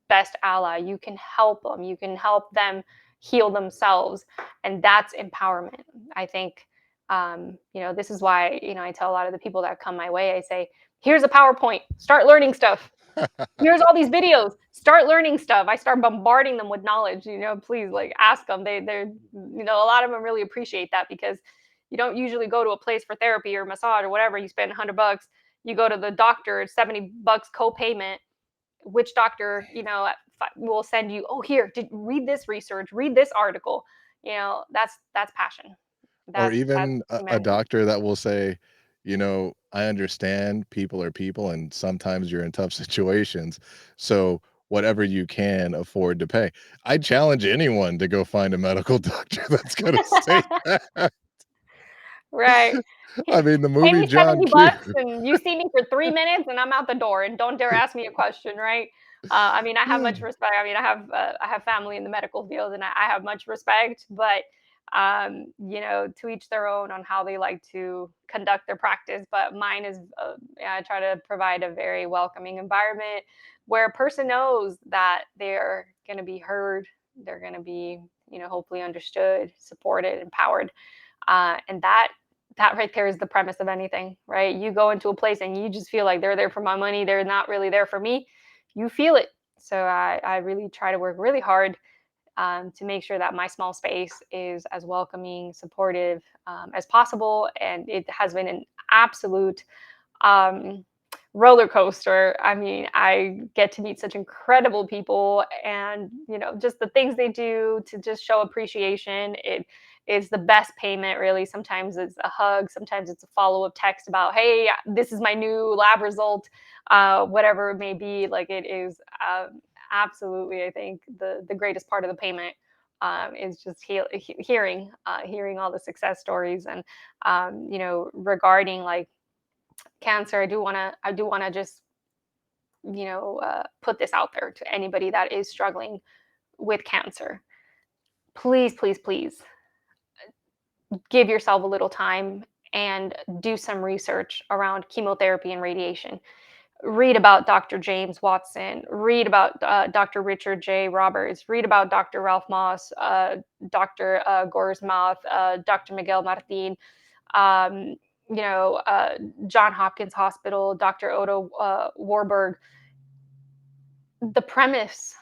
best ally. You can help them. You can help them heal themselves, and that's empowerment. I think, this is why I tell a lot of the people that come my way. I say, here's a PowerPoint. Start learning stuff. Here's all these videos. Start learning stuff. I start bombarding them with knowledge. Please, like, ask them. They're a lot of them really appreciate that, because you don't usually go to a place for therapy or massage or whatever. You spend $100. You go to the doctor, it's $70 co-payment. Which doctor, will send you? Oh, here, read this research, read this article. That's passion. Or That's even a humanity. doctor that will say, "I understand people are people and sometimes you're in tough situations. So whatever you can afford to pay." I challenge anyone to go find a medical doctor that's gonna say that. Right. I mean, the Pay movie me John 70 Q. bucks and you see me for 3 minutes and I'm out the door, and don't dare ask me a question, right? I have much respect. I have family in the medical field, and I have much respect, but to each their own on how they like to conduct their practice. But mine is, yeah, I try to provide a very welcoming environment where a person knows that they're going to be heard, they're going to be, hopefully understood, supported, empowered, and that right there is the premise of anything, right? You go into a place and you just feel like they're there for my money, they're not really there for me. You feel it. So I really try to work really hard, to make sure that my small space is as welcoming, supportive, as possible. And it has been an absolute, um, roller coaster. I mean, I get to meet such incredible people, and just the things they do to just show appreciation. It is the best payment, really. Sometimes it's a hug, sometimes it's a follow-up text about, hey, this is my new lab result, whatever it may be. Like, it is, absolutely, I think the greatest part of the payment, is just hearing all the success stories. And regarding, like, cancer, I do want to just, put this out there to anybody that is struggling with cancer. Please, please, please, give yourself a little time and do some research around chemotherapy and radiation. Read about Dr. James Watson, read about Dr. Richard J. Roberts, read about Dr. Ralph Moss, Dr. Gorsmouth, Dr. Miguel Martin, um, you know, John Hopkins Hospital, Dr. Otto Warburg. The premise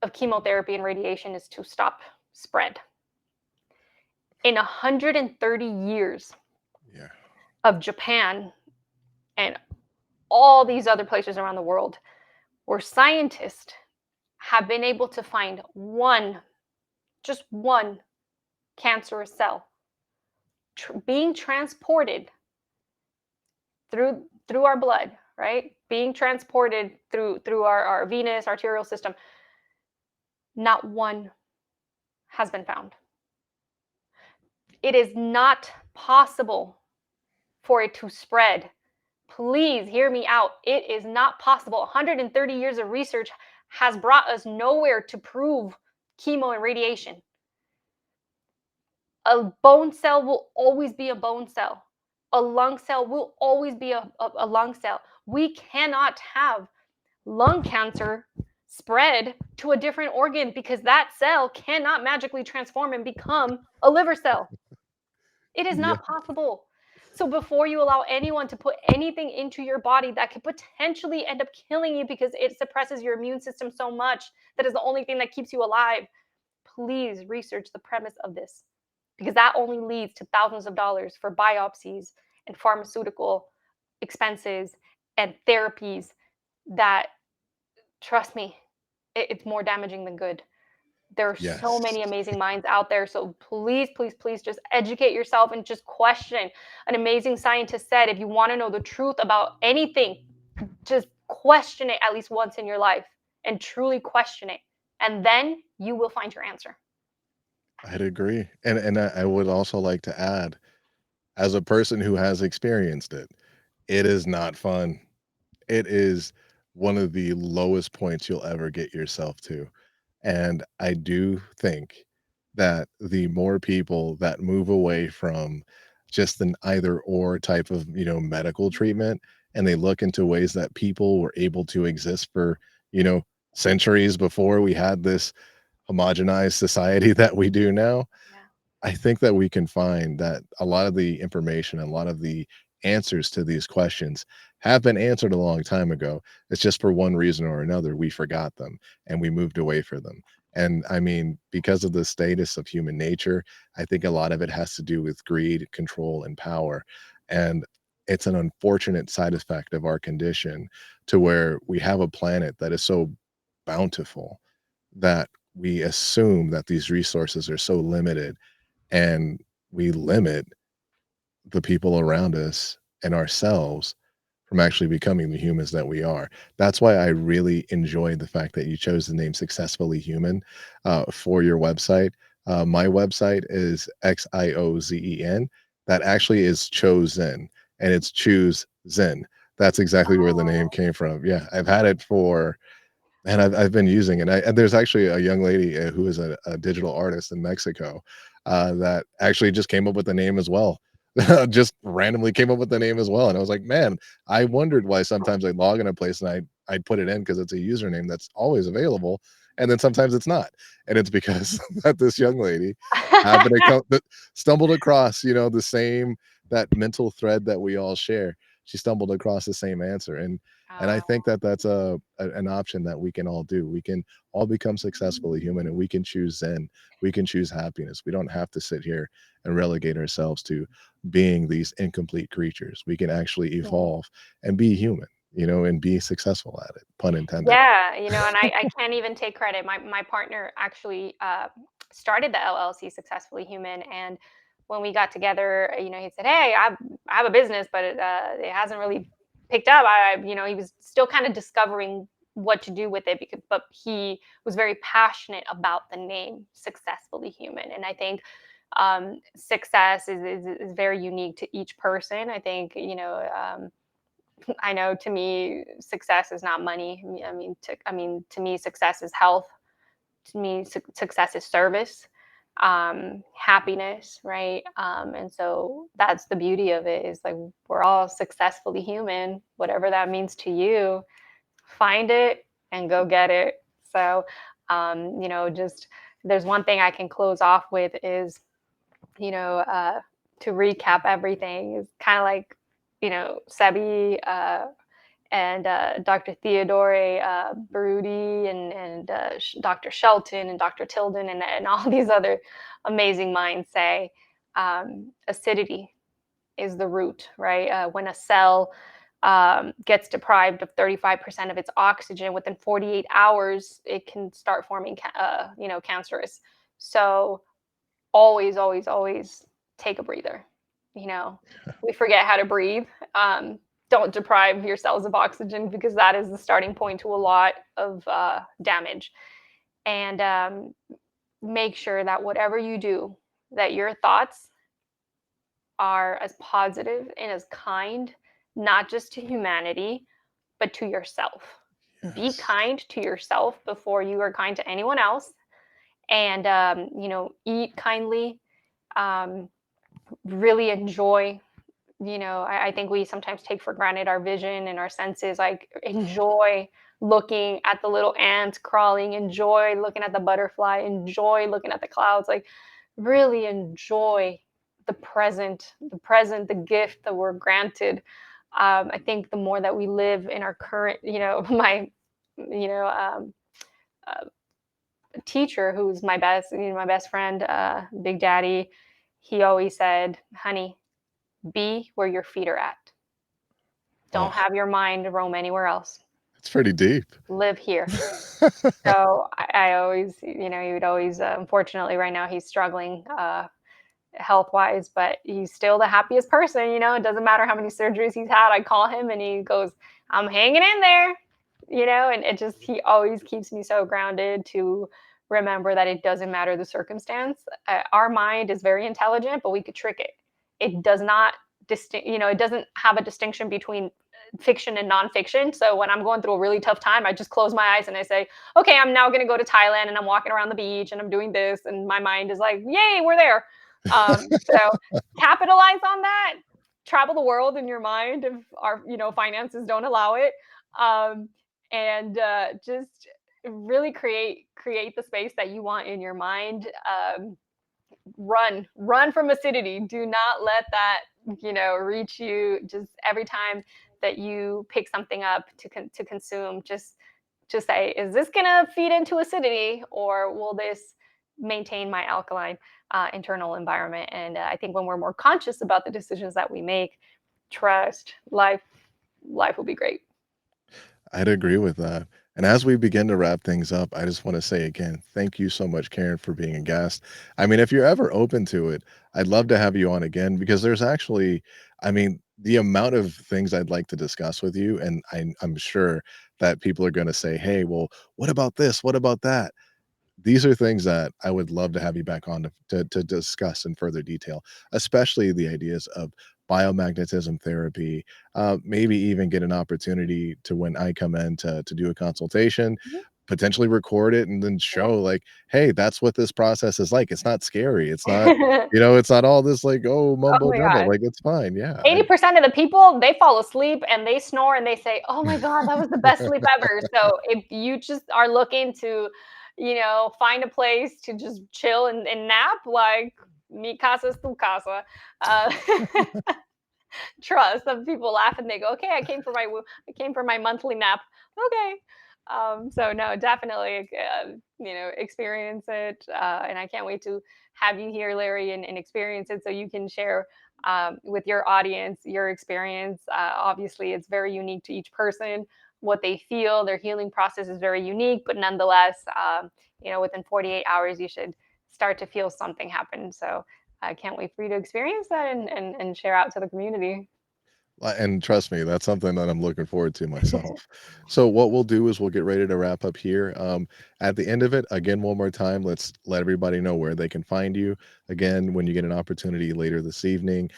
of chemotherapy and radiation is to stop spread. In 130 years Yeah. of Japan and all these other places around the world, where scientists have been able to find one, just one cancerous cell being transported through our blood, right? Being transported through our venous arterial system. Not one has been found. It is not possible for it to spread. Please hear me out. It is not possible. 130 years of research has brought us nowhere to prove chemo and radiation. A bone cell will always be a bone cell. A lung cell will always be a lung cell. We cannot have lung cancer spread to a different organ because that cell cannot magically transform and become a liver cell. It is Yeah. not possible. So before you allow anyone to put anything into your body that could potentially end up killing you because it suppresses your immune system so much, that is the only thing that keeps you alive, please research the premise of this, because that only leads to thousands of dollars for biopsies and pharmaceutical expenses and therapies that, trust me, it's more damaging than good. There are so Yes. many amazing minds out there. So please, please, please just educate yourself and just question. An amazing scientist said, if you want to know the truth about anything, just question it at least once in your life and truly question it. And then you will find your answer. I'd agree. And I would also like to add, as a person who has experienced it, it is not fun. It is one of the lowest points you'll ever get yourself to. And I do think that the more people that move away from just an either or type of, medical treatment, and they look into ways that people were able to exist for, you know, centuries before we had this homogenized society that we do now, Yeah. I think that we can find that a lot of the information, a lot of the answers to these questions have been answered a long time ago. It's just for one reason or another, we forgot them and we moved away from them. And I mean, because of the status of human nature, I think a lot of it has to do with greed, control, and power. And it's an unfortunate side effect of our condition to where we have a planet that is so bountiful that we assume that these resources are so limited and we limit the people around us and ourselves from actually becoming the humans that we are. That's why I really enjoyed the fact that you chose the name Successfully Human for your website. My website is XIOZEN. That actually is chosen, and it's choose Zen. That's exactly where the name Oh. came from. Yeah, I've had it for, and I've been using it. And there's actually a young lady who is a digital artist in Mexico that actually just came up with the name as well. Just randomly came up with the name as well. And I was like, man, I wondered why sometimes I log in a place and I'd put it in because it's a username that's always available. And then sometimes it's not. And it's because that this young lady happened to come, that stumbled across, the same, that mental thread that we all share. She stumbled across the same answer. And I think that that's an option that we can all do. We can all become successfully human, and we can choose Zen. We can choose happiness. We don't have to sit here and relegate ourselves to being these incomplete creatures. We can actually Mhm. evolve and be human, and be successful at it, pun intended. Yeah, and I can't even take credit. My partner actually started the LLC Successfully Human, and when we got together, he said, "Hey, I have a business, but it hasn't really picked up." He was still kind of discovering what to do with it, but he was very passionate about the name Successfully Human, and I think success is very unique to each person. I think I know, to me, success is not money. To me, success is health. To me, success is service. happiness, right? And so that's the beauty of it, is like we're all successfully human, whatever that means to you. Find it and go get it. So, just there's one thing I can close off with is, you know, uh, to recap everything is kind of like, Sebi and Dr. Theodore Barudi and Dr. Shelton and Dr. Tilden and all these other amazing minds say acidity is the root, right? When a cell gets deprived of 35% of its oxygen within 48 hours, it can start forming, cancerous. So always, always, always take a breather. You know, we forget how to breathe. Don't deprive your cells of oxygen, because that is the starting point to a lot of damage. And make sure that whatever you do, that your thoughts are as positive and as kind, not just to humanity, but to yourself. Be Yes. kind to yourself before you are kind to anyone else. And, eat kindly. Um, really enjoy, I think we sometimes take for granted our vision and our senses. Like, enjoy looking at the little ants crawling, enjoy looking at the butterfly, enjoy looking at the clouds. Like, really enjoy the gift that we're granted. I think the more that we live in our current, my, you know, uh, teacher, who's my best friend, Big Daddy, he always said, honey, be where your feet are at. Don't Oh, have your mind roam anywhere else. it's pretty deep. Live here. So I always, he would always, unfortunately, right now he's struggling health wise, but he's still the happiest person. It doesn't matter how many surgeries he's had. I call him and he goes, I'm hanging in there, and he always keeps me so grounded to remember that it doesn't matter the circumstance. Our mind is very intelligent, but we could trick it. It does not it doesn't have a distinction between fiction and nonfiction. So when I'm going through a really tough time, I just close my eyes and I say, okay, I'm now going to go to Thailand and I'm walking around the beach and I'm doing this. And my mind is like, yay, we're there. So capitalize on that. Travel the world in your mind if our finances don't allow it, um, and just really create the space that you want in your mind. Run from acidity. Do not let that reach you. Just every time that you pick something up to consume, just say, is this gonna feed into acidity, or will this maintain my alkaline internal environment? And I think when we're more conscious about the decisions that we make, trust life will be great. I'd agree with that. And as we begin to wrap things up, I just want to say again, thank you so much, Karen, for being a guest. I mean, if you're ever open to it, I'd love to have you on again because there's actually, I mean, the amount of things I'd like to discuss with you. And I'm sure that people are going to say, hey, well, what about this? What about that? These are things that I would love to have you back on to discuss in further detail, especially the ideas of biomagnetism therapy, maybe even get an opportunity to when I come in to do a consultation, Mhm. potentially record it and then Yeah. show like, hey, that's what this process is like. It's not scary. It's not, it's not all this like, oh, Oh mumbo my jumbo. god. Like it's fine. Yeah. 80% of the people, they fall asleep and they snore and they say, "Oh my god, that was the best sleep ever." So, if you just are looking to, find a place to just chill and nap, like, mi casa es tu casa. Uh, Trust. Some people laugh and they go, "Okay, I came for my monthly nap." Okay. So no, definitely, experience it, and I can't wait to have you here, Larry, and experience it so you can share with your audience your experience. Obviously, it's very unique to each person. What they feel, their healing process is very unique, but nonetheless, within 48 hours, you should start to feel something happen. So I can't wait for you to experience that and share out to the community. And trust me, that's something that I'm looking forward to myself. So what we'll do is we'll get ready to wrap up here. At the end of it, again, one more time, let's let everybody know where they can find you. Again, when you get an opportunity later this evening,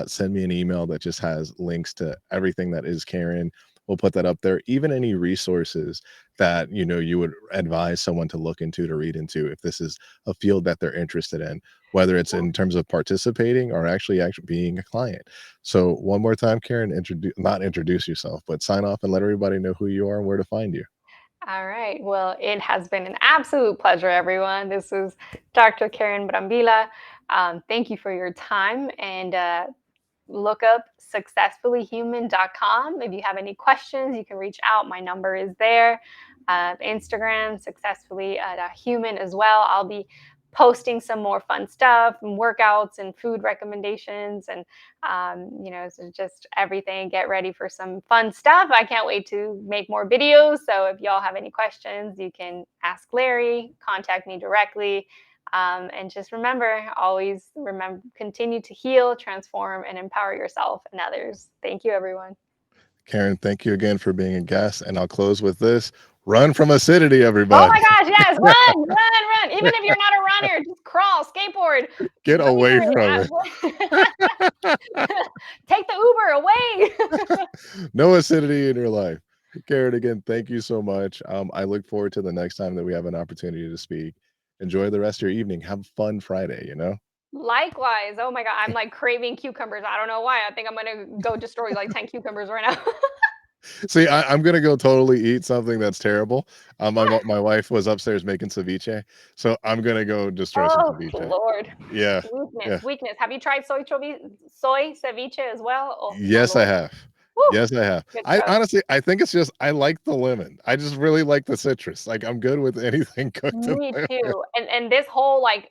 send me an email that just has links to everything that is Karen, We'll put that up there. Even any resources that, you would advise someone to look into, to read into, if this is a field that they're interested in, whether it's in terms of participating or actually being a client. So one more time, Karen, not introduce yourself, but sign off and let everybody know who you are and where to find you. All right. Well, it has been an absolute pleasure, everyone. This is Dr. Karen Brambila. Thank you for your time, and look up successfullyhuman.com. If you have any questions, you can reach out. My number is there. Instagram, successfully human as well. I'll be posting some more fun stuff and workouts and food recommendations and so just everything. Get ready for some fun stuff. I can't wait to make more videos. So if y'all have any questions, you can ask Larry, contact me directly. And just always remember, continue to heal, transform, and empower yourself and others. Thank you, everyone. Karen, thank you again for being a guest. And I'll close with this: run from acidity, Oh everybody. my gosh, yes, run, run, run. Even if you're not a runner, just crawl, skateboard. Get away It. from it. Take the Uber away. No acidity in your life. Karen, again, thank you so much. I look forward to the next time that we have an opportunity to speak. Enjoy the rest of your evening. Have a fun Friday. Likewise. Oh my God, I'm like craving cucumbers. I don't know why. I think I'm gonna go destroy like 10 cucumbers right now. See, I'm gonna go totally eat something that's terrible. My wife was upstairs making ceviche, so I'm gonna go destroy some Oh ceviche. Lord. Yeah, Weakness, yeah. weakness. Have you tried soy ceviche as well? Oh my Yes, I Lord. have. Woo, Yes, I have. good I stuff. honestly, I think it's just I like the lemon. I just really like the citrus. Like, I'm good with anything cooked in Me lemon. too. And this whole like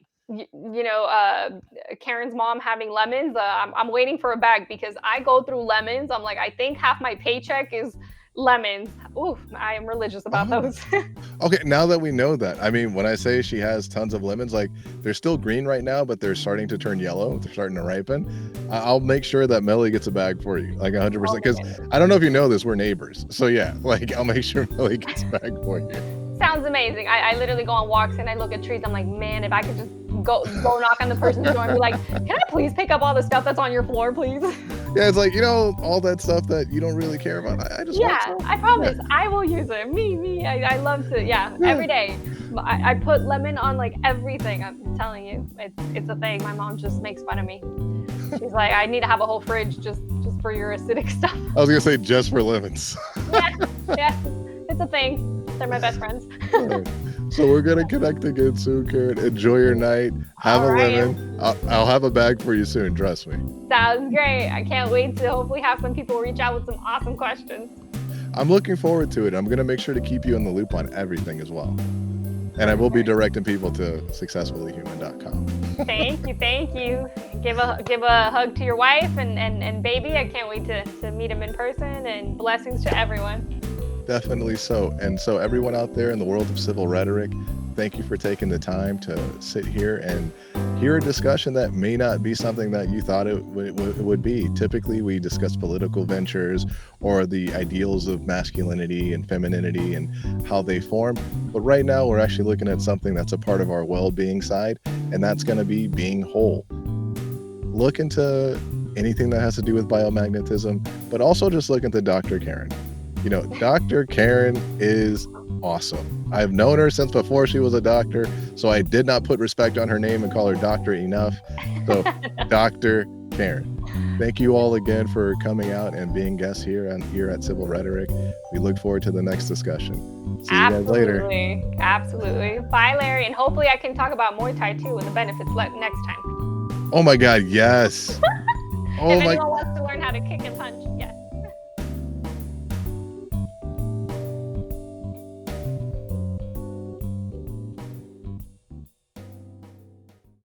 Karen's mom having lemons. I'm waiting for a bag because I go through lemons. I'm like, I think half my paycheck is lemons. Ooh, I am religious about Oh. those. Okay, now that we know that, I mean, when I say she has tons of lemons, like, they're still green right now, but they're starting to turn yellow. They're starting to ripen. I'll make sure that Melly gets a bag for you, like Oh 100%. my Because goodness. I don't know if you know this, we're neighbors. So yeah, like, I'll make sure Melly gets a bag for you. Sounds amazing. I literally go on walks and I look at trees. I'm like, man, if I could just go knock on the person's door and be like, can I please pick up all the stuff that's on your floor, please? Yeah, it's like, all that stuff that you don't really care about. I just want Yeah, some. I Yeah, promise. I will use it. Me. I love to, yeah, yeah. every day. I put lemon on like everything. I'm telling you, it's a thing. My mom just makes fun of me. She's like, I need to have a whole fridge just for your acidic stuff. I was gonna say just for lemons. Yeah, it's a thing. They're my best friends. All right. So we're gonna connect again soon, Karen. Enjoy your night. Have All a right. lemon. I'll have a bag for you soon. Trust me. Sounds great. I can't wait to hopefully have some people reach out with some awesome questions. I'm looking forward to it. I'm gonna make sure to keep you in the loop on everything as well. And I will be directing people to successfullyhuman.com. Thank you. Give a hug to your wife and baby. I can't wait to meet him in person, and blessings to everyone. Definitely so. And so everyone out there in the world of civil rhetoric, thank you for taking the time to sit here and hear a discussion that may not be something that you thought it would be. Typically, we discuss political ventures or the ideals of masculinity and femininity and how they form. But right now, we're actually looking at something that's a part of our well-being side, and that's going to be being whole. Look into anything that has to do with biomagnetism, but also just look into Dr. Karen. Dr. Karen is awesome. I've known her since before she was a doctor, so I did not put respect on her name and call her doctor enough. So, Dr. Karen, thank you all again for coming out and being guests here at Civil Rhetoric. We look forward to the next discussion. See you guys later. Absolutely. Bye, Larry. And hopefully I can talk about Muay Thai too and the benefits next time. Oh my God, yes. Oh If my anyone